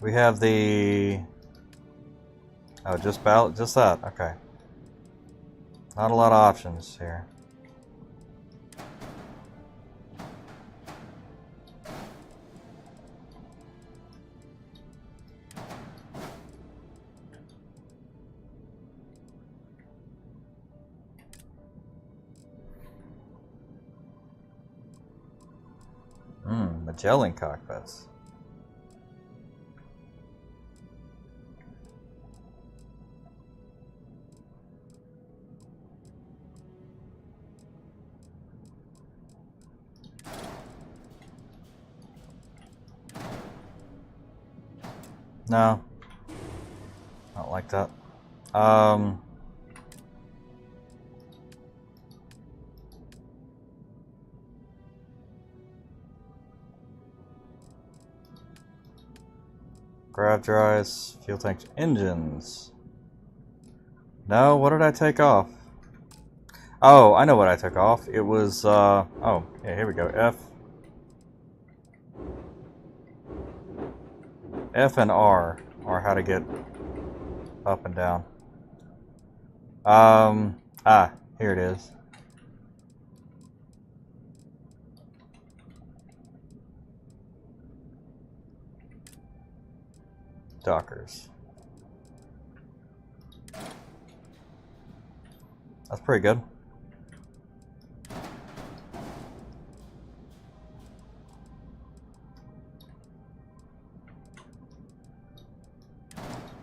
We have the... Oh, just ballot, just that, okay. Not a lot of options here. Magellan cockpits. No. I don't like that. Grav drives, fuel tanks, engines. No, what did I take off? Oh, I know what I took off. It was, oh, yeah, here we go. F and R are how to get up and down. Here it is. Dockers. That's pretty good.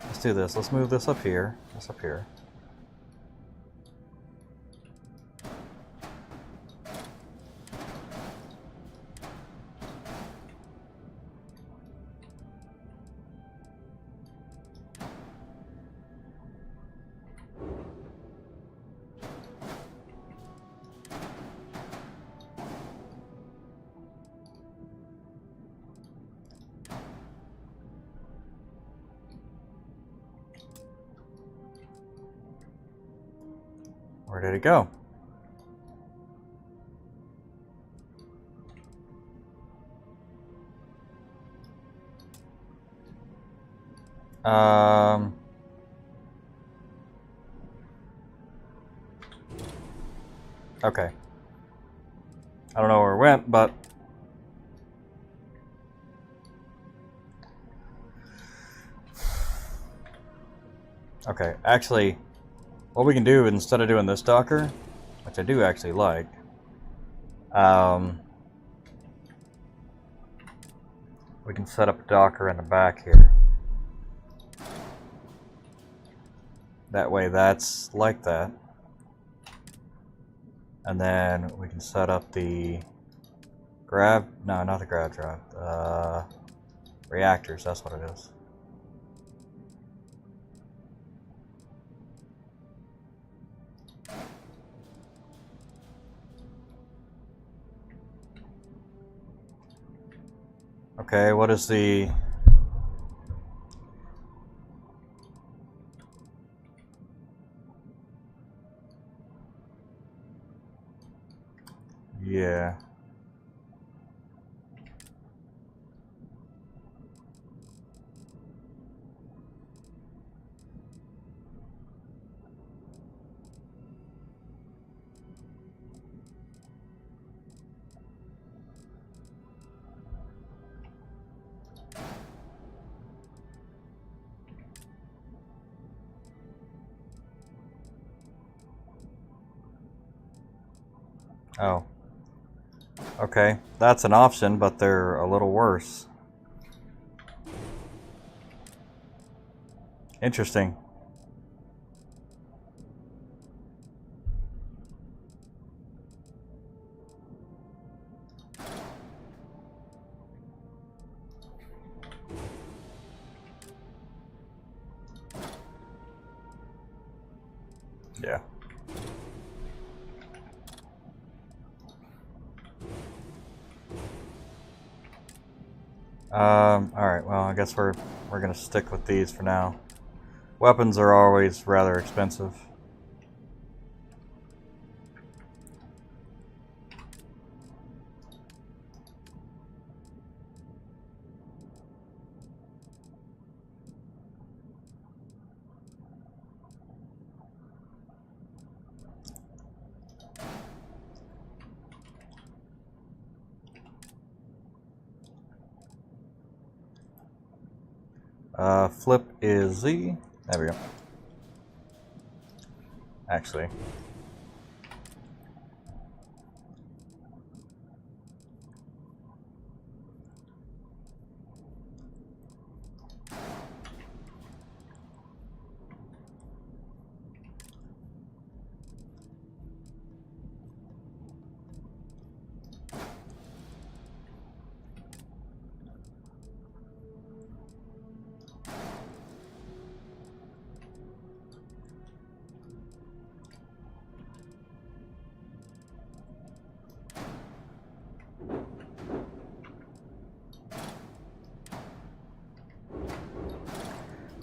Let's do this. Let's move this up here. This up here. Where did it go? Okay. I don't know where it went, but okay, actually, what we can do instead of doing this Docker, which I do actually like, we can set up a Docker in the back here. That way that's like that. And then we can set up the no, not the grav drive, reactors, that's what it is. Okay, what is the... Yeah. Oh. Okay, that's an option, but they're a little worse. Interesting. Yeah. Alright, well, I guess we're gonna stick with these for now. Weapons are always rather expensive. Flip is Z. There we go. Actually.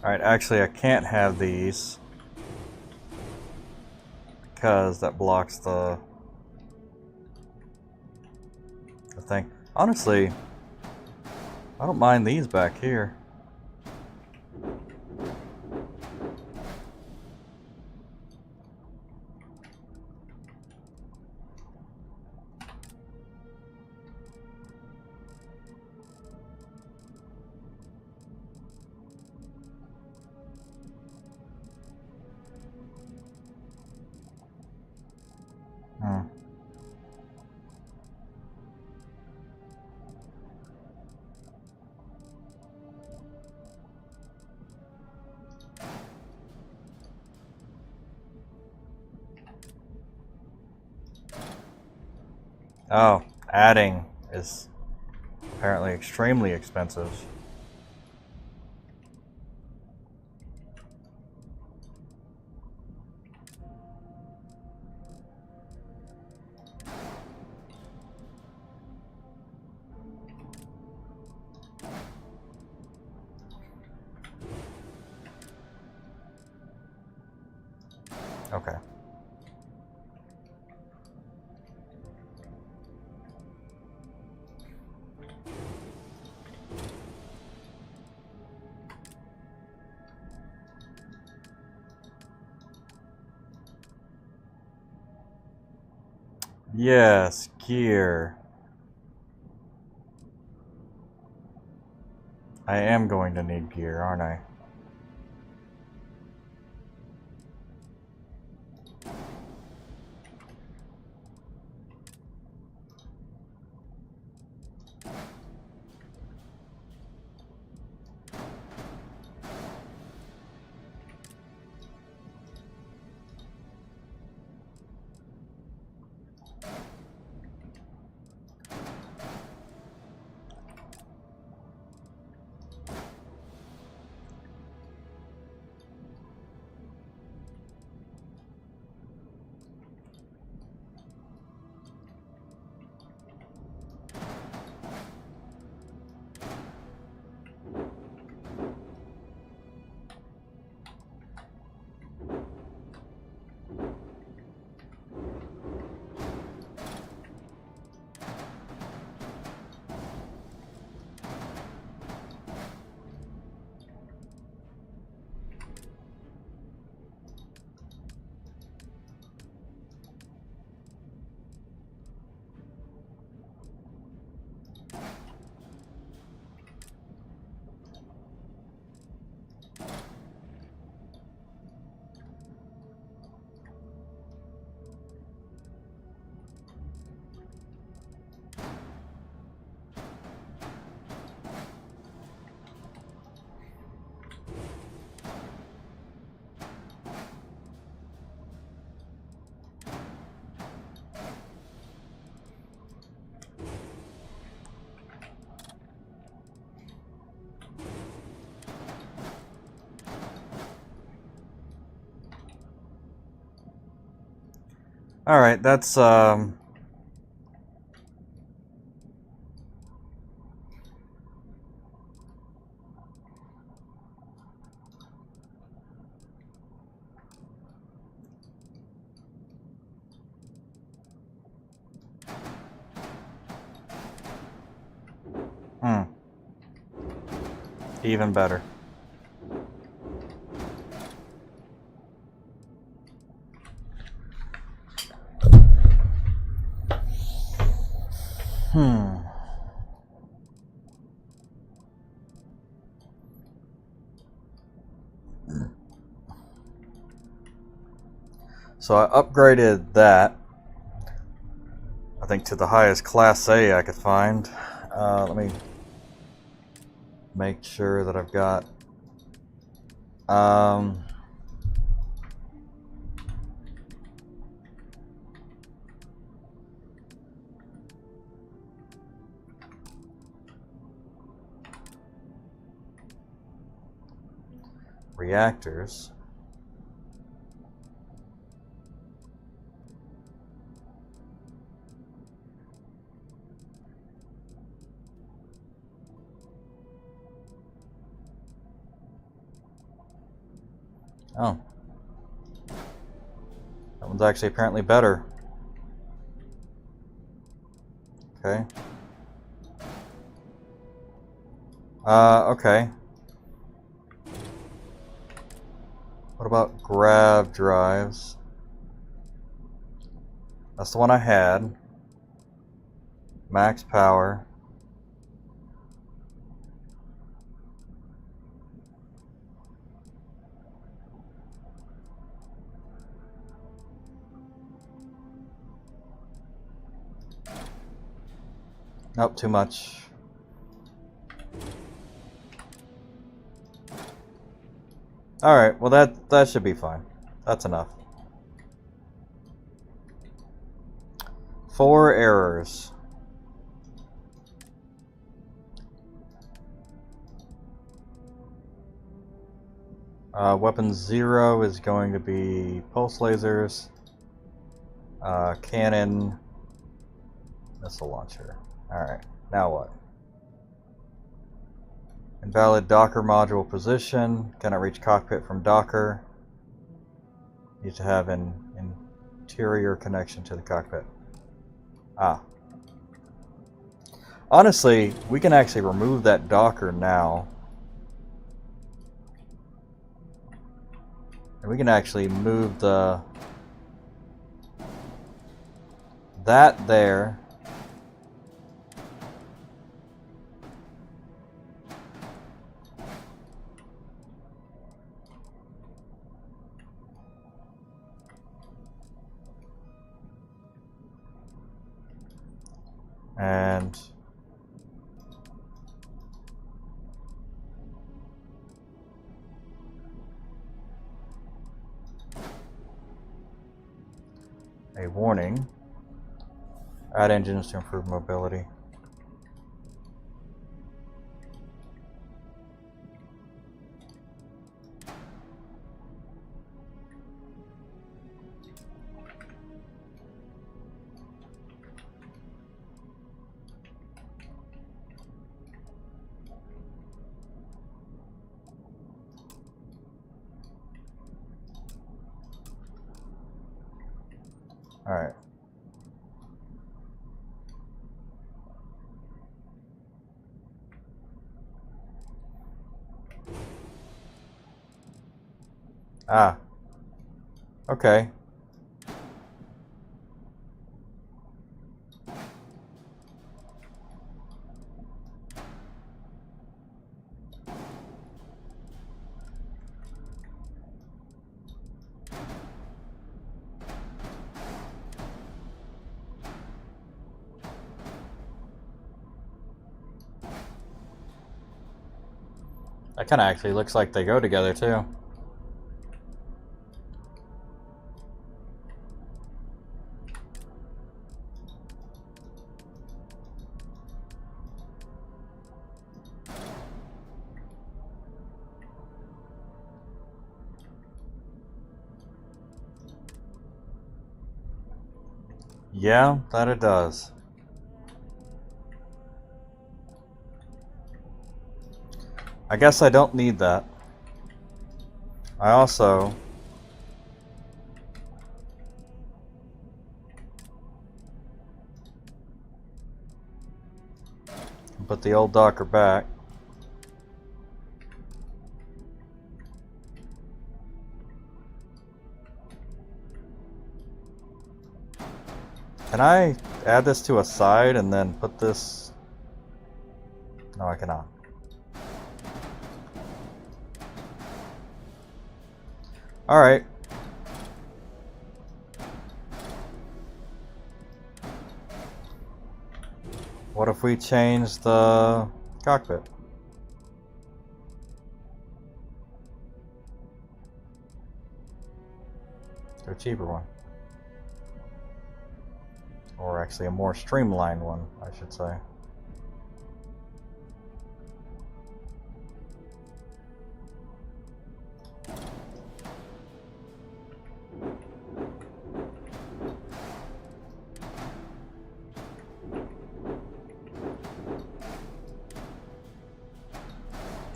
Alright, actually I can't have these because that blocks the thing. Honestly, I don't mind these back here. Oh, adding is apparently extremely expensive. Okay. Yes, gear. I am going to need gear, aren't I? Alright, that's even better. So I upgraded that, I think, to the highest Class A I could find. Let me make sure that I've got... reactors. Oh. That one's actually apparently better. Okay. Okay. What about grav drives? That's the one I had. Max power. Nope, too much. Alright, well that should be fine. That's enough. 4 errors. Weapon 0 is going to be pulse lasers, cannon, missile launcher. Alright, now what? Invalid Docker module position. Cannot reach cockpit from Docker. Need to have an interior connection to the cockpit. Ah. Honestly, we can actually remove that Docker now. And we can actually move that there. And a warning. Add engines to improve mobility. All right. Ah. Okay. That kind of actually looks like they go together too. Yeah, that it does. I guess I don't need that. I also put the old Docker back. Can I add this to a side and then put this? No, I cannot. Alright. What if we change the cockpit? To a cheaper one. Or actually a more streamlined one, I should say.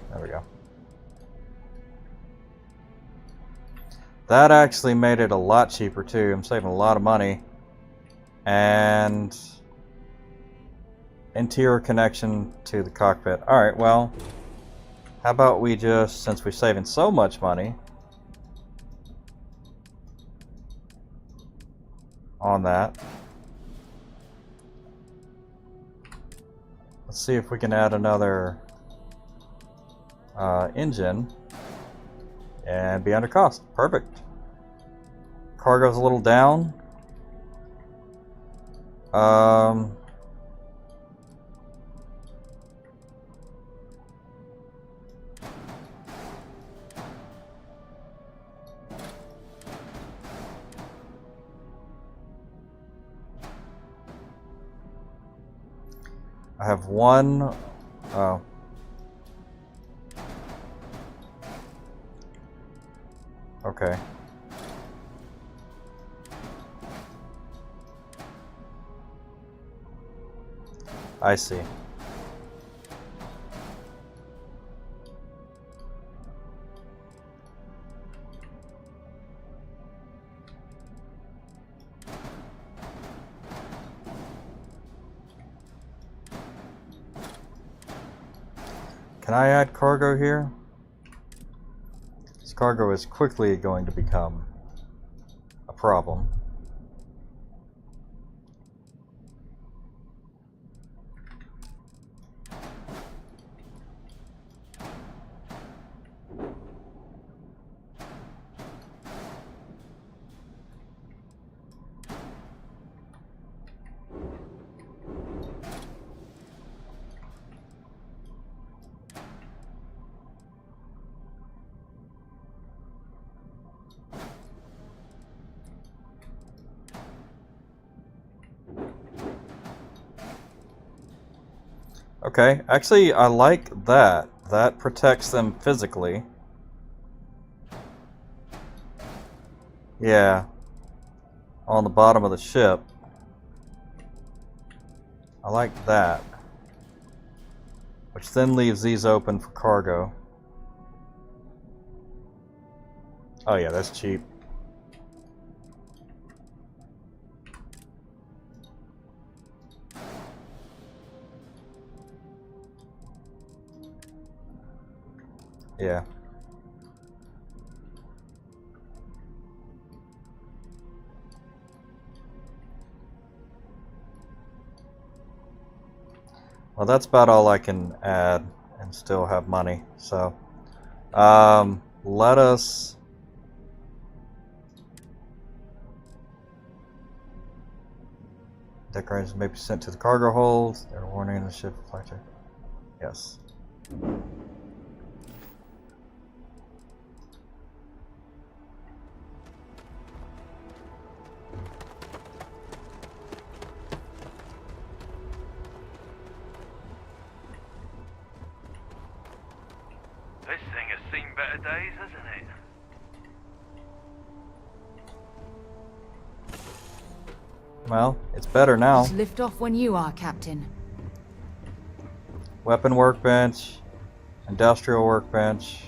There we go. That actually made it a lot cheaper too. I'm saving a lot of money. And interior connection to the cockpit. Alright, well, how about we just, since we're saving so much money on that, let's see if we can add another engine and be under cost. Perfect. Cargo's a little down. I have one. Oh. Okay. I see. Can I add cargo here? This cargo is quickly going to become a problem. Okay, actually I like that. That protects them physically. Yeah. On the bottom of the ship. I like that. Which then leaves these open for cargo. Oh yeah, that's cheap. Yeah. Well, that's about all I can add and still have money. So, let us decorations may be sent to the cargo hold. They're warning the ship flight check. Yes. This thing has seen better days, hasn't it? Well, it's better now. Just lift off when you are, Captain. Weapon workbench, industrial workbench.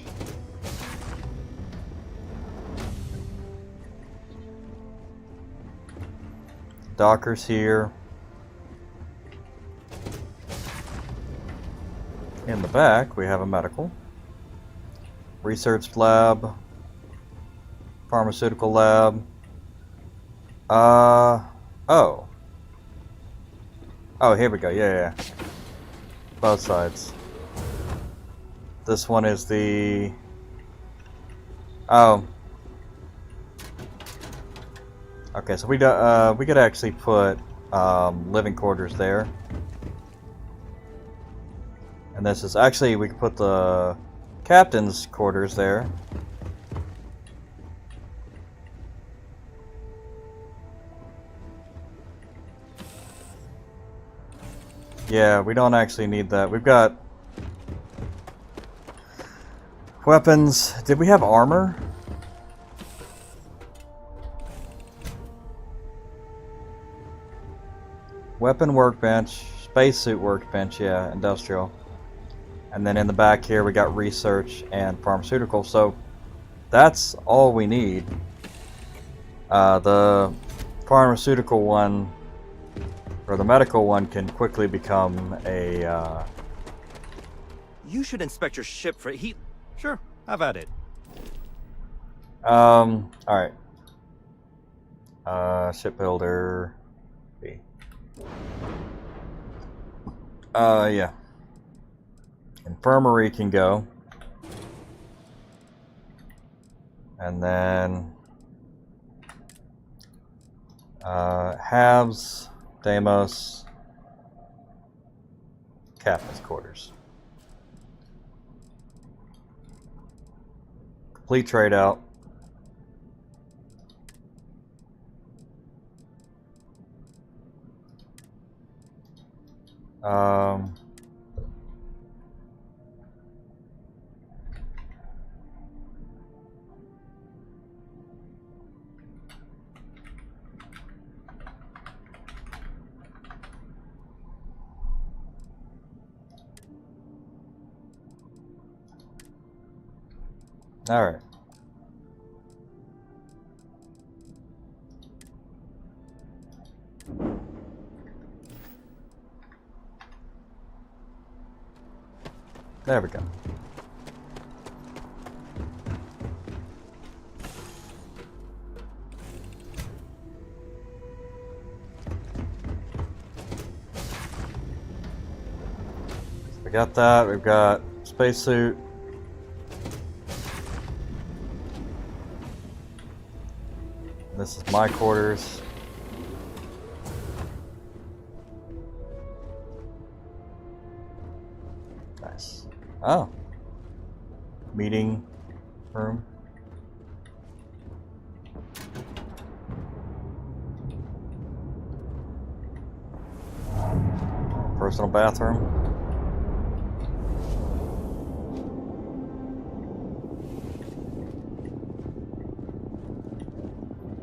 Dockers here. In the back, we have a medical. Research lab. Pharmaceutical lab. Oh. Oh, here we go. Yeah. Both sides. This one is the... Oh. Okay, so we could actually put living quarters there. And this is actually, we could put the captain's quarters there. Yeah, we don't actually need that. We've got weapons. Did we have armor? Weapon workbench, spacesuit workbench, yeah, industrial. And then in the back here we got research and pharmaceutical. So that's all we need. The pharmaceutical one, or the medical one, can quickly become a... You should inspect your ship for heat. Sure, have at it. Alright. Shipbuilder... B. Yeah. Infirmary can go. And then... halves, Deimos, captain's quarters. Complete trade out. All right. There we go. We got that. We've got spacesuit. This is my quarters. Nice. Oh. Meeting room. Personal bathroom.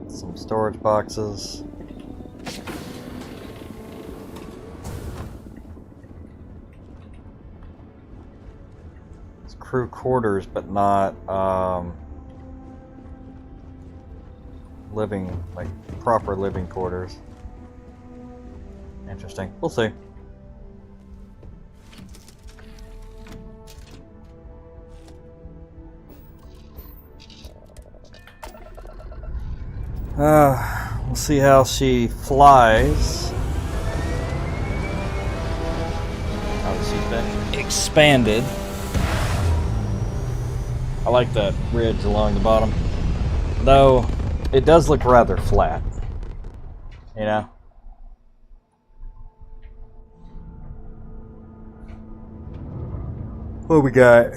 Some storage boxes. It's crew quarters, but not living, like proper living quarters. Interesting. We'll see. We'll see how she flies. Oh, she's been expanded. I like that ridge along the bottom. Though, it does look rather flat. You know? What we got?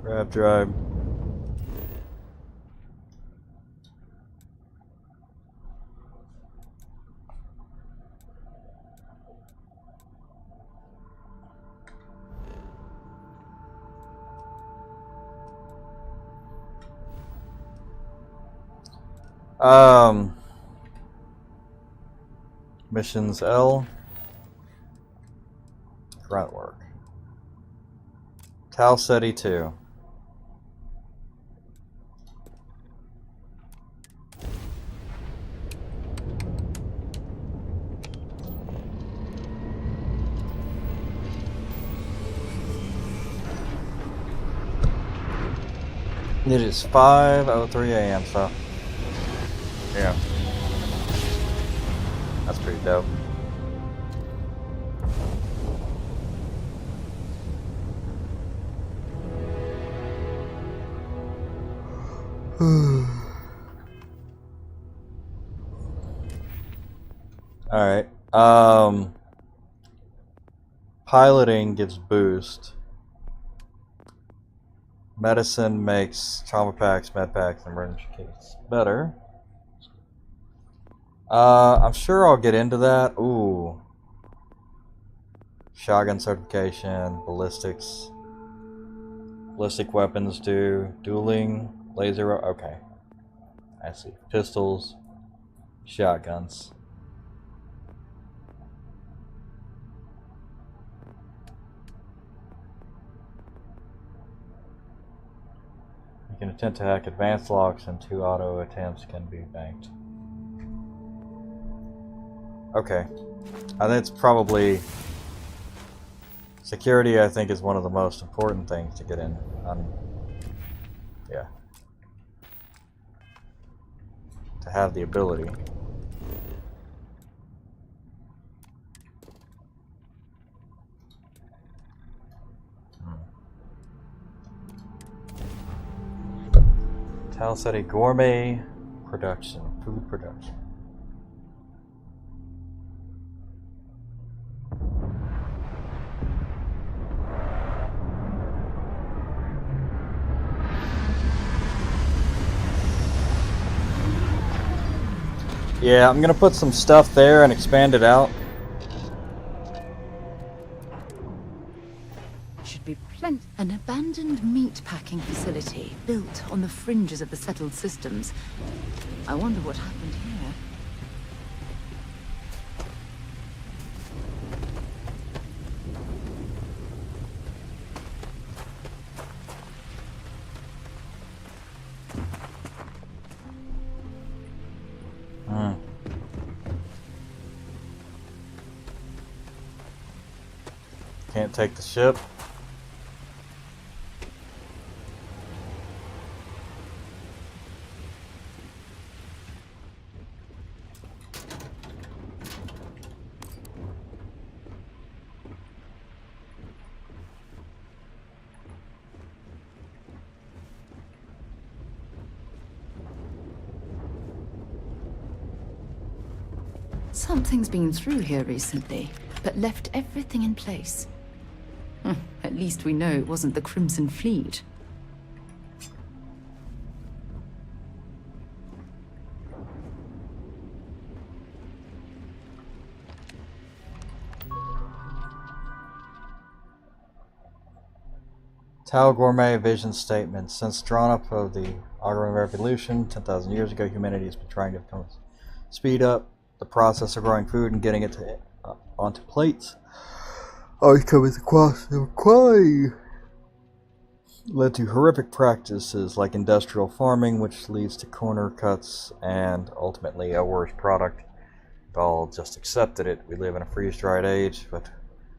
Grab drive. Missions L. Grunt work. Tau Ceti 2. It is 5:03 a.m. So, yeah, that's pretty dope. All right. Piloting gives boost. Medicine makes trauma packs, med packs, and emergency kits better. I'm sure I'll get into that. Ooh. Shotgun certification, ballistics. Ballistic weapons do. Dueling, laser. Okay. I see. Pistols, shotguns. You can attempt to hack advanced locks and 2 auto attempts can be banked. Okay. I think it's probably... Security, I think, is one of the most important things to get in. Yeah. To have the ability. Tal City gourmet production, food production. Yeah, I'm gonna put some stuff there and expand it out. Should be plenty. An abandoned meat packing facility built on the fringes of the settled systems. I wonder what happened here. Can't take the ship. Something's been through here recently, but left everything in place. At least we know it wasn't the Crimson Fleet. Tau Gourmet vision statement. Since drawn up of the Agrarian Revolution 10,000 years ago, humanity has been trying to speed up the process of growing food and getting it onto plates. Always coming across the quality led to horrific practices like industrial farming, which leads to corner cuts and ultimately a worse product. We've all just accepted it. We live in a freeze-dried age, but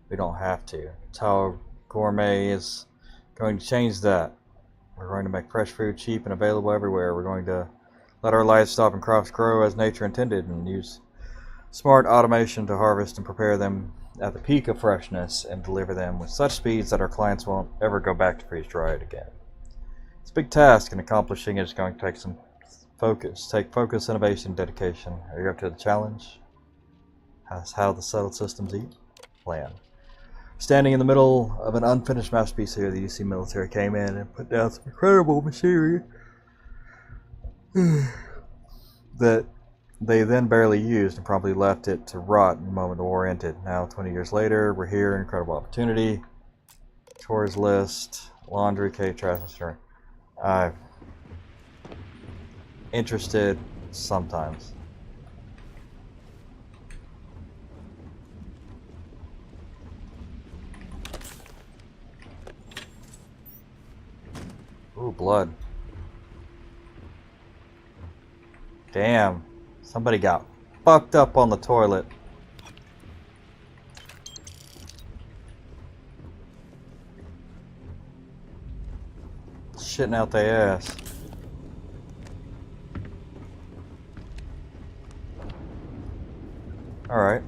we don't have to. Tau Gourmet is going to change that. We're going to make fresh food cheap and available everywhere. We're going to let our livestock and crops grow as nature intended and use smart automation to harvest and prepare them at the peak of freshness and deliver them with such speeds that our clients won't ever go back to freeze-dried again. It's a big task, and accomplishing it is going to take some focus. Take focus, innovation, dedication. Are you up to the challenge? That's how the settled systems eat. Plan. Standing in the middle of an unfinished masterpiece here, the UC military came in and put down some incredible machinery that they then barely used and probably left it to rot the moment the war ended. Now, 20 years later, we're here, incredible opportunity. Chores list, laundry, cave, trash, insurance. I'm interested sometimes. Ooh, blood. Damn. Somebody got fucked up on the toilet. Shitting out their ass. Alright.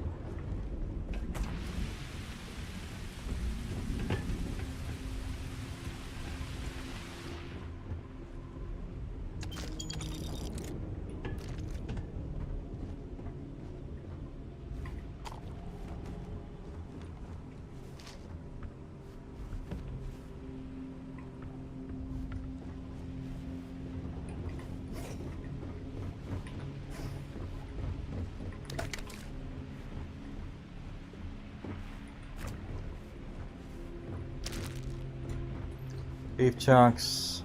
Beef chunks.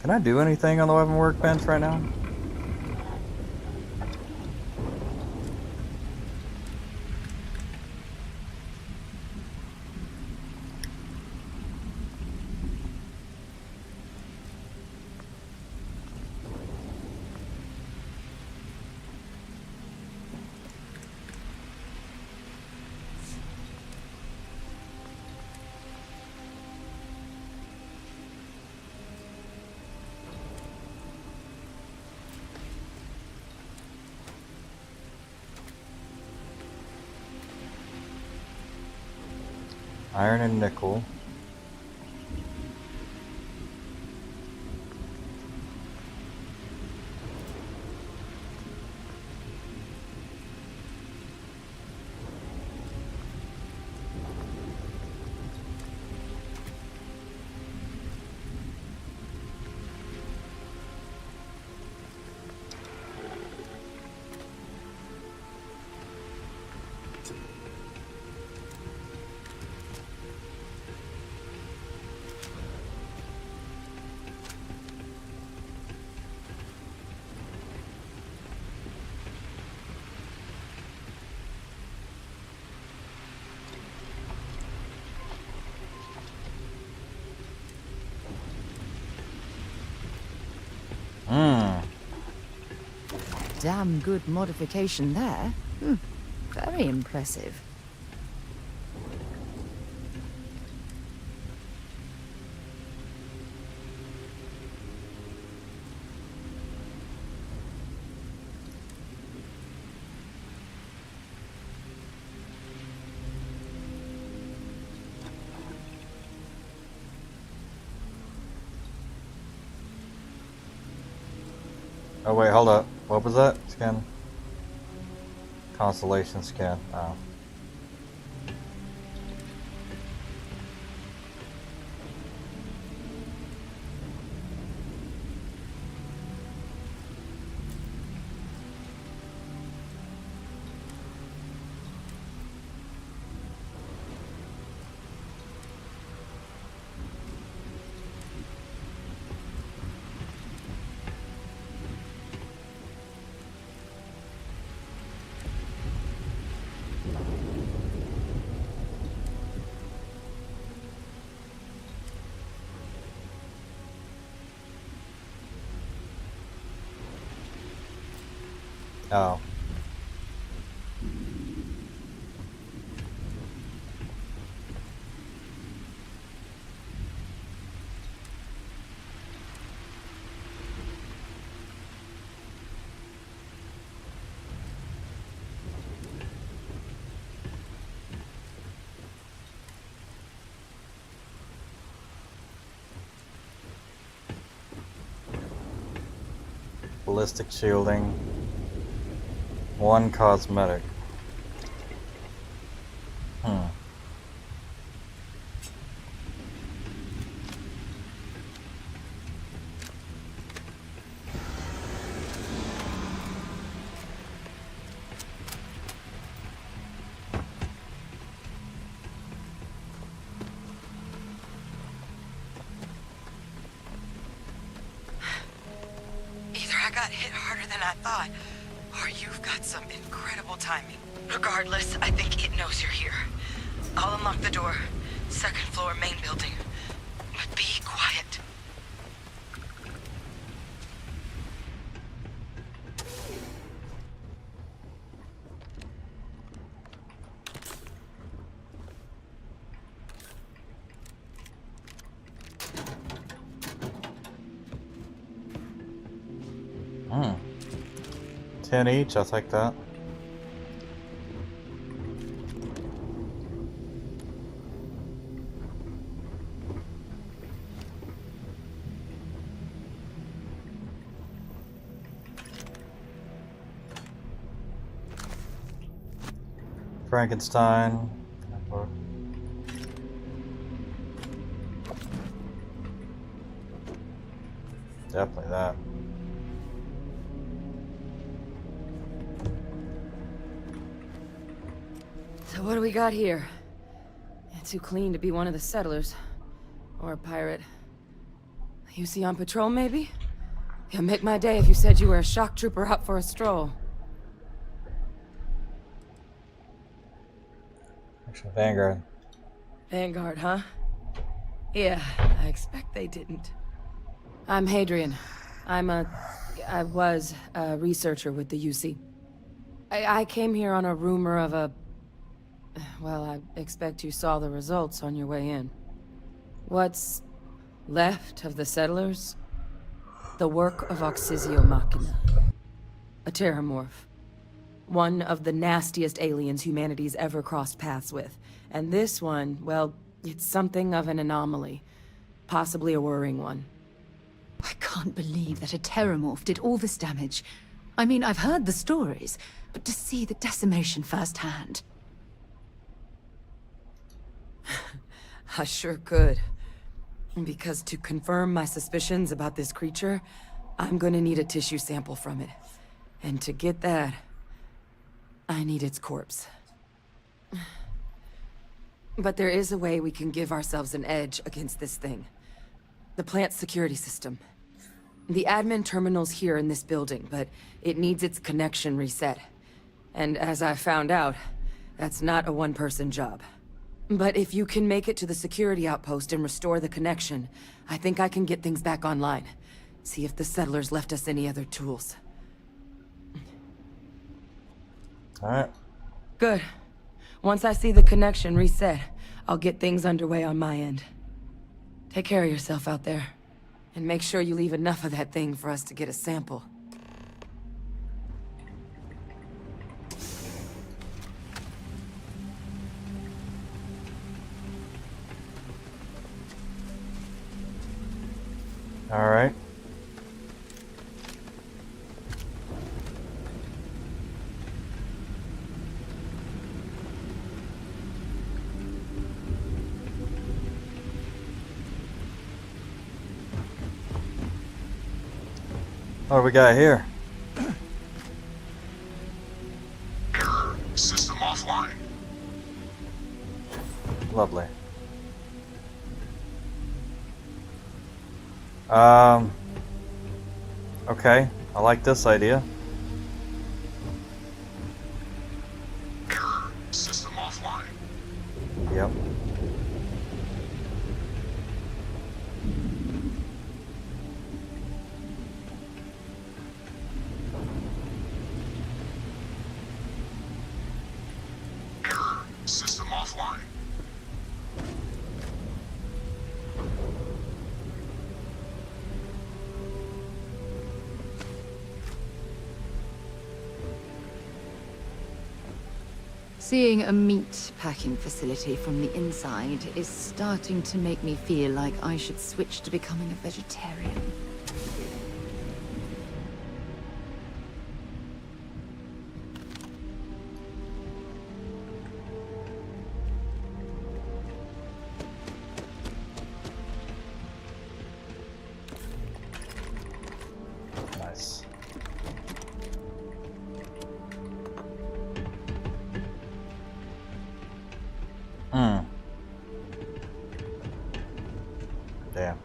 Can I do anything on the weapon workbench right now? Iron and nickel. Damn good modification there. Very impressive. Oh wait, hold up. What was that? Scan? Constellation scan. Oh. Oh. Ballistic shielding. One cosmetic. Either I got hit harder than I thought, or you've got some incredible timing. Regardless, I think it knows you're here. I'll unlock the door. Second floor, main building. But be quiet. Hmm. 10 each, I'll take that. Frankenstein. Definitely that. So what do we got here? Too clean to be one of the settlers. Or a pirate. You see on patrol, maybe? It'd make my day if you said you were a shock trooper out for a stroll. Actually, Vanguard. Vanguard, huh? Yeah, I expect they didn't. I'm Hadrian. I was a researcher with the UC. I came here on a rumor of a... Well, I expect you saw the results on your way in. What's left of the settlers? The work of Oxysio Machina. A terramorph. One of the nastiest aliens humanity's ever crossed paths with. And this one, well, it's something of an anomaly. Possibly a worrying one. I can't believe that a terramorph did all this damage. I mean, I've heard the stories, but to see the decimation firsthand... I sure could. Because to confirm my suspicions about this creature, I'm gonna need a tissue sample from it. And to get that, I need its corpse. But there is a way we can give ourselves an edge against this thing. The plant's security system. The admin terminal's here in this building, but it needs its connection reset. And as I found out, that's not a one-person job. But if you can make it to the security outpost and restore the connection, I think I can get things back online. See if the settlers left us any other tools. Alright. Good. Once I see the connection reset, I'll get things underway on my end. Take care of yourself out there. And make sure you leave enough of that thing for us to get a sample. All right. What do we got here? Error. System offline. Lovely. Okay, I like this idea. Error. System offline. Yep. Error. System offline. Seeing a meat packing facility from the inside is starting to make me feel like I should switch to becoming a vegetarian. Nice. Damn.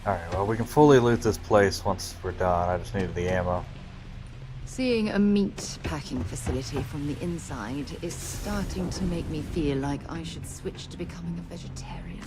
Alright, well, we can fully loot this place once we're done. I just needed the ammo. Seeing a meat packing facility from the inside is starting to make me feel like I should switch to becoming a vegetarian.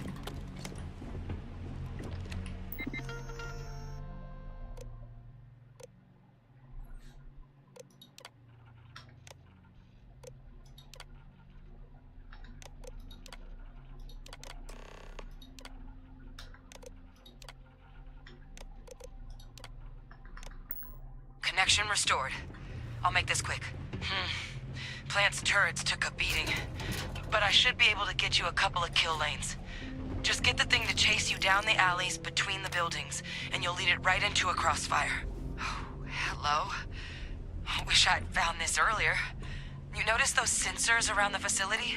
Connection restored. I'll make this quick. Plant's turrets took a beating, but I should be able to get you a couple of kill lanes. Just get the thing to chase you down the alleys between the buildings, and you'll lead it right into a crossfire. Oh, hell low. Wish I'd found this earlier. You notice those sensors around the facility?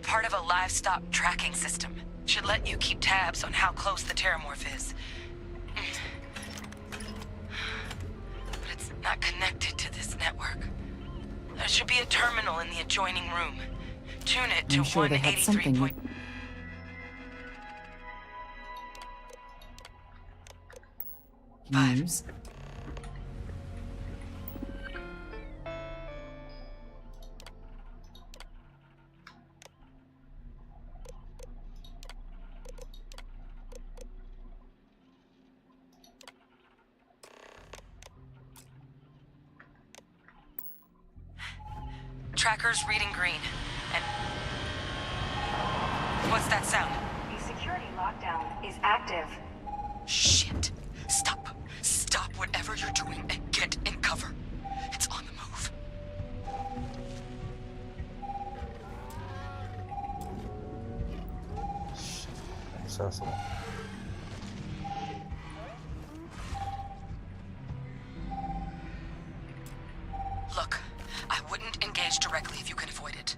Part of a livestock tracking system. Should let you keep tabs on how close the terramorph is. But it's not connected to this network. There should be a terminal in the adjoining room. Tune it to I'm sure they had 183. something. News. Tracker's reading green. And what's that sound? The security lockdown is active. Shit. Stop. Stop whatever you're doing and get in cover. It's on the move. Accessible. Look, I wouldn't engage directly if you can avoid it.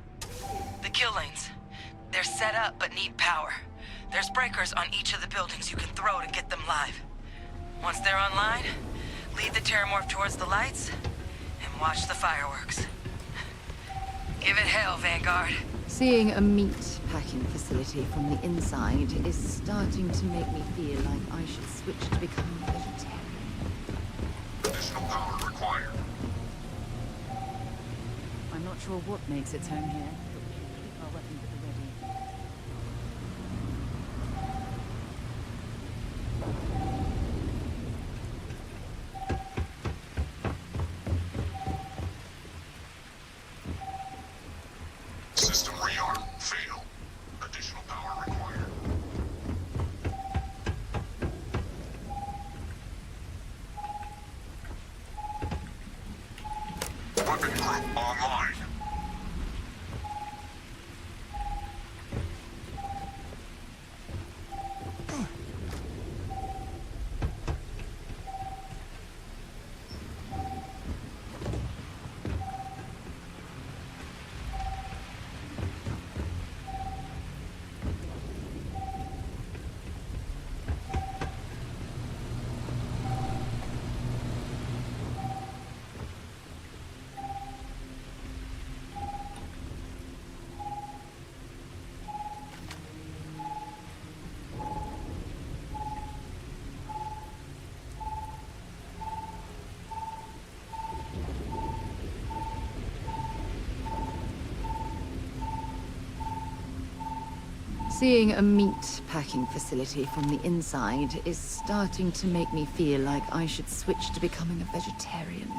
The kill lanes. They're set up but need power. There's breakers on each of the buildings you can throw to get them live. Once they're online, lead the terramorph towards the lights and watch the fireworks. Give it hell, Vanguard. Seeing a meat packing facility from the inside is starting to make me feel like I should switch to becoming a vegetarian. Additional power required. I'm not sure what makes its home here, but we should keep our weapons at the ready. System rearm. Fail. Additional power required. Weapon group online. Seeing a meat packing facility from the inside is starting to make me feel like I should switch to becoming a vegetarian.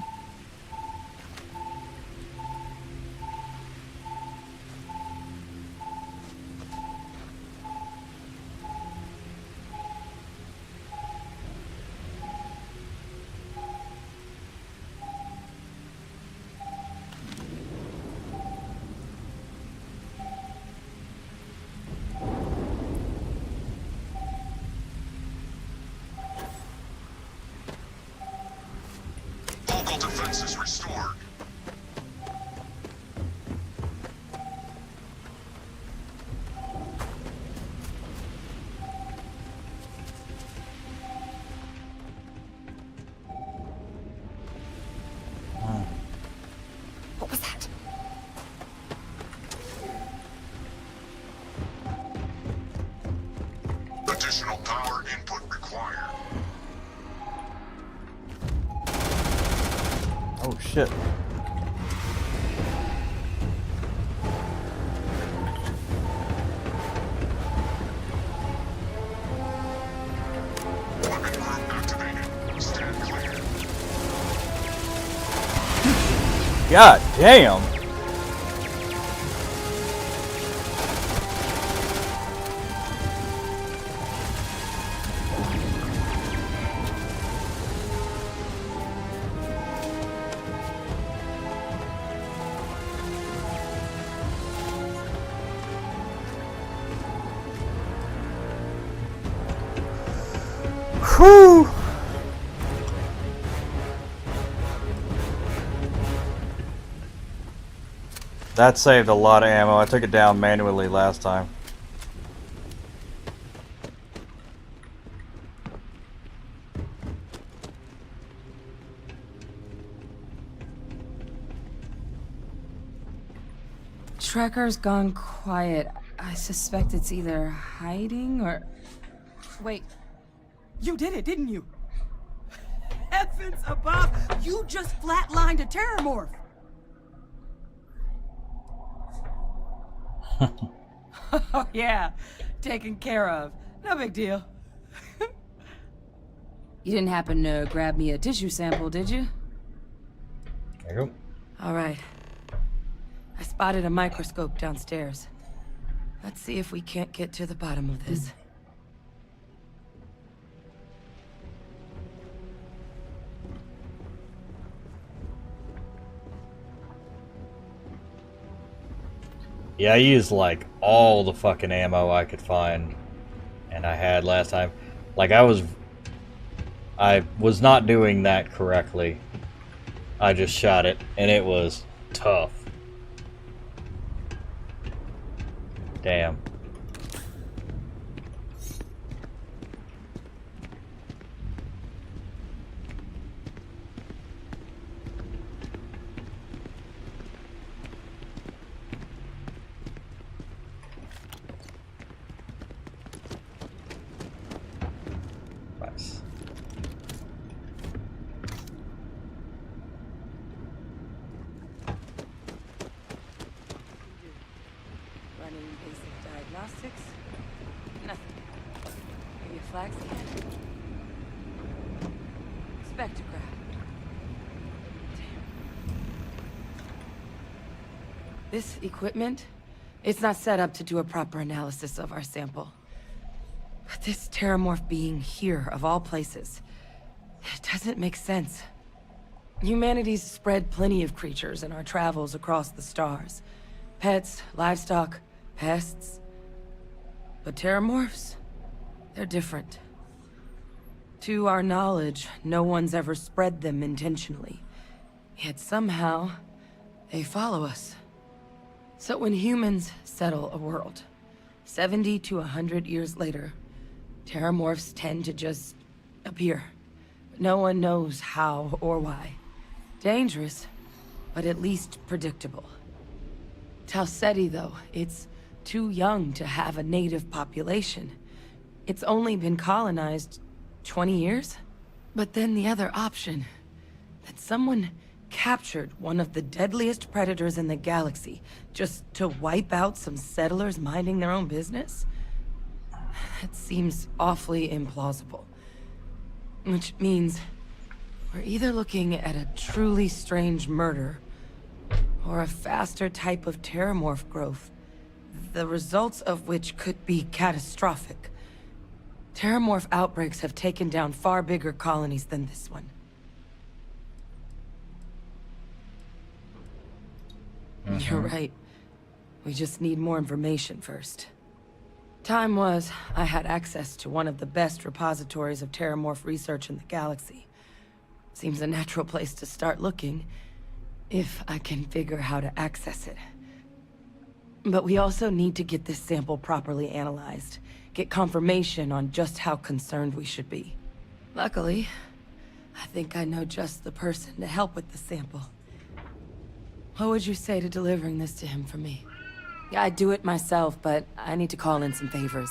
Local defenses restored. What was that? Additional power input required. Oh shit. Weapon group activated. Stand clear. God damn. Whew. That saved a lot of ammo. I took it down manually last time. Trekker's gone quiet. I suspect it's either hiding or... Wait. You did it, didn't you? Heavens above! You just flatlined a terramorph! Oh yeah, taken care of. No big deal. You didn't happen to grab me a tissue sample, did you? There you go. All right. I spotted a microscope downstairs. Let's see if we can't get to the bottom of this. Yeah, I used like all the fucking ammo I could find, and I had last time. Like I was not doing that correctly. I just shot it, and it was tough. Damn. Nice. Running basic diagnostics. Nothing. Maybe a flag scan. Spectrograph. Damn. This equipment, it's not set up to do a proper analysis of our sample. But this terramorph being here, of all places, it doesn't make sense. Humanity's spread plenty of creatures in our travels across the stars. Pets, livestock, pests. But terramorphs, they're different. To our knowledge, no one's ever spread them intentionally. Yet somehow, they follow us. So when humans settle a world, 70 to 100 years later, terramorphs tend to just appear. No one knows how or why. Dangerous, but at least predictable. Talseti, though, it's too young to have a native population. It's only been colonized 20 years? But then the other option, that someone captured one of the deadliest predators in the galaxy just to wipe out some settlers minding their own business? That seems awfully implausible. Which means we're either looking at a truly strange murder or a faster type of terramorph growth, the results of which could be catastrophic. Terramorph outbreaks have taken down far bigger colonies than this one. You're right. We just need more information first. Time was, I had access to one of the best repositories of terramorph research in the galaxy. Seems a natural place to start looking, if I can figure how to access it. But we also need to get this sample properly analyzed, get confirmation on just how concerned we should be. Luckily, I think I know just the person to help with the sample. What would you say to delivering this to him for me? I'd do it myself, but I need to call in some favors.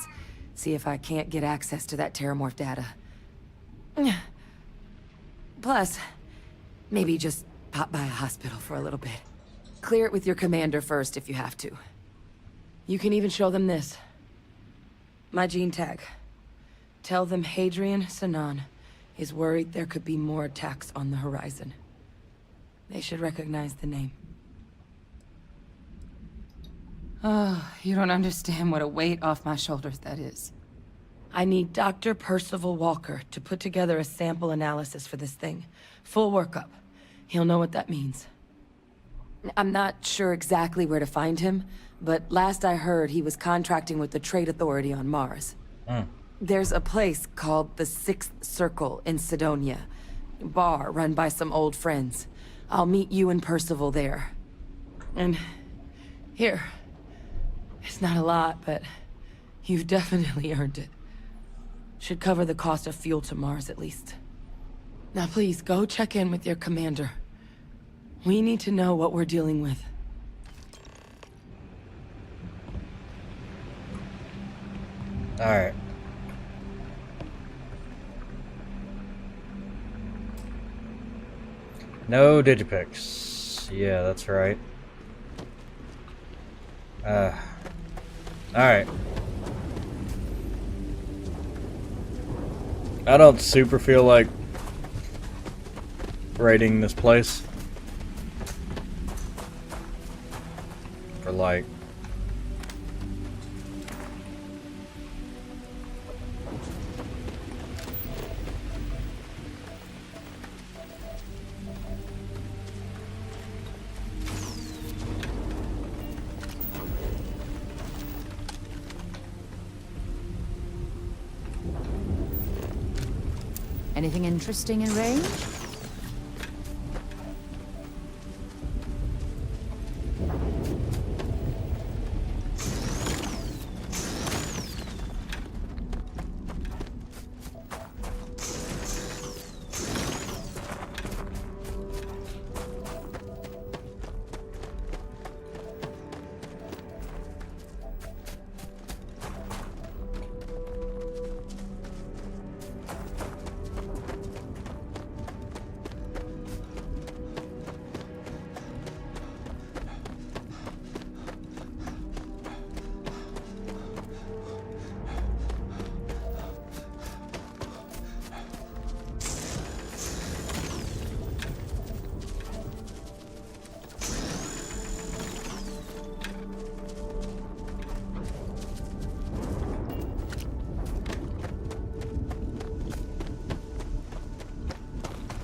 See if I can't get access to that terramorph data. Plus, maybe just pop by a hospital for a little bit. Clear it with your commander first if you have to. You can even show them this. My gene tag. Tell them Hadrian Sanan is worried there could be more attacks on the horizon. They should recognize the name. Oh, you don't understand what a weight off my shoulders that is. I need Dr. Percival Walker to put together a sample analysis for this thing. Full workup. He'll know what that means. I'm not sure exactly where to find him, but last I heard he was contracting with the Trade Authority on Mars. There's a place called the Sixth Circle in Sidonia. A bar run by some old friends. I'll meet you and Percival there. And Here. It's not a lot, but you've definitely earned it. Should cover the cost of fuel to Mars, at least. Now please, go check in with your commander. We need to know what we're dealing with. Alright. No digipicks. Yeah, that's right. Alright. I don't super feel like raiding this place. For like... Anything interesting in range?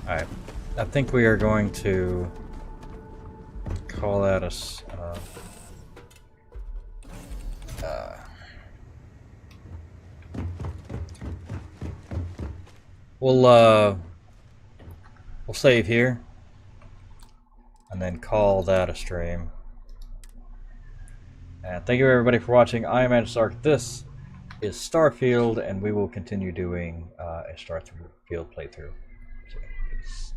Alright, I think we are going to call that a... we'll save here and then call that a stream. And thank you everybody for watching. I am Stark. This is Starfield, and we will continue doing a Starfield playthrough. So, peace.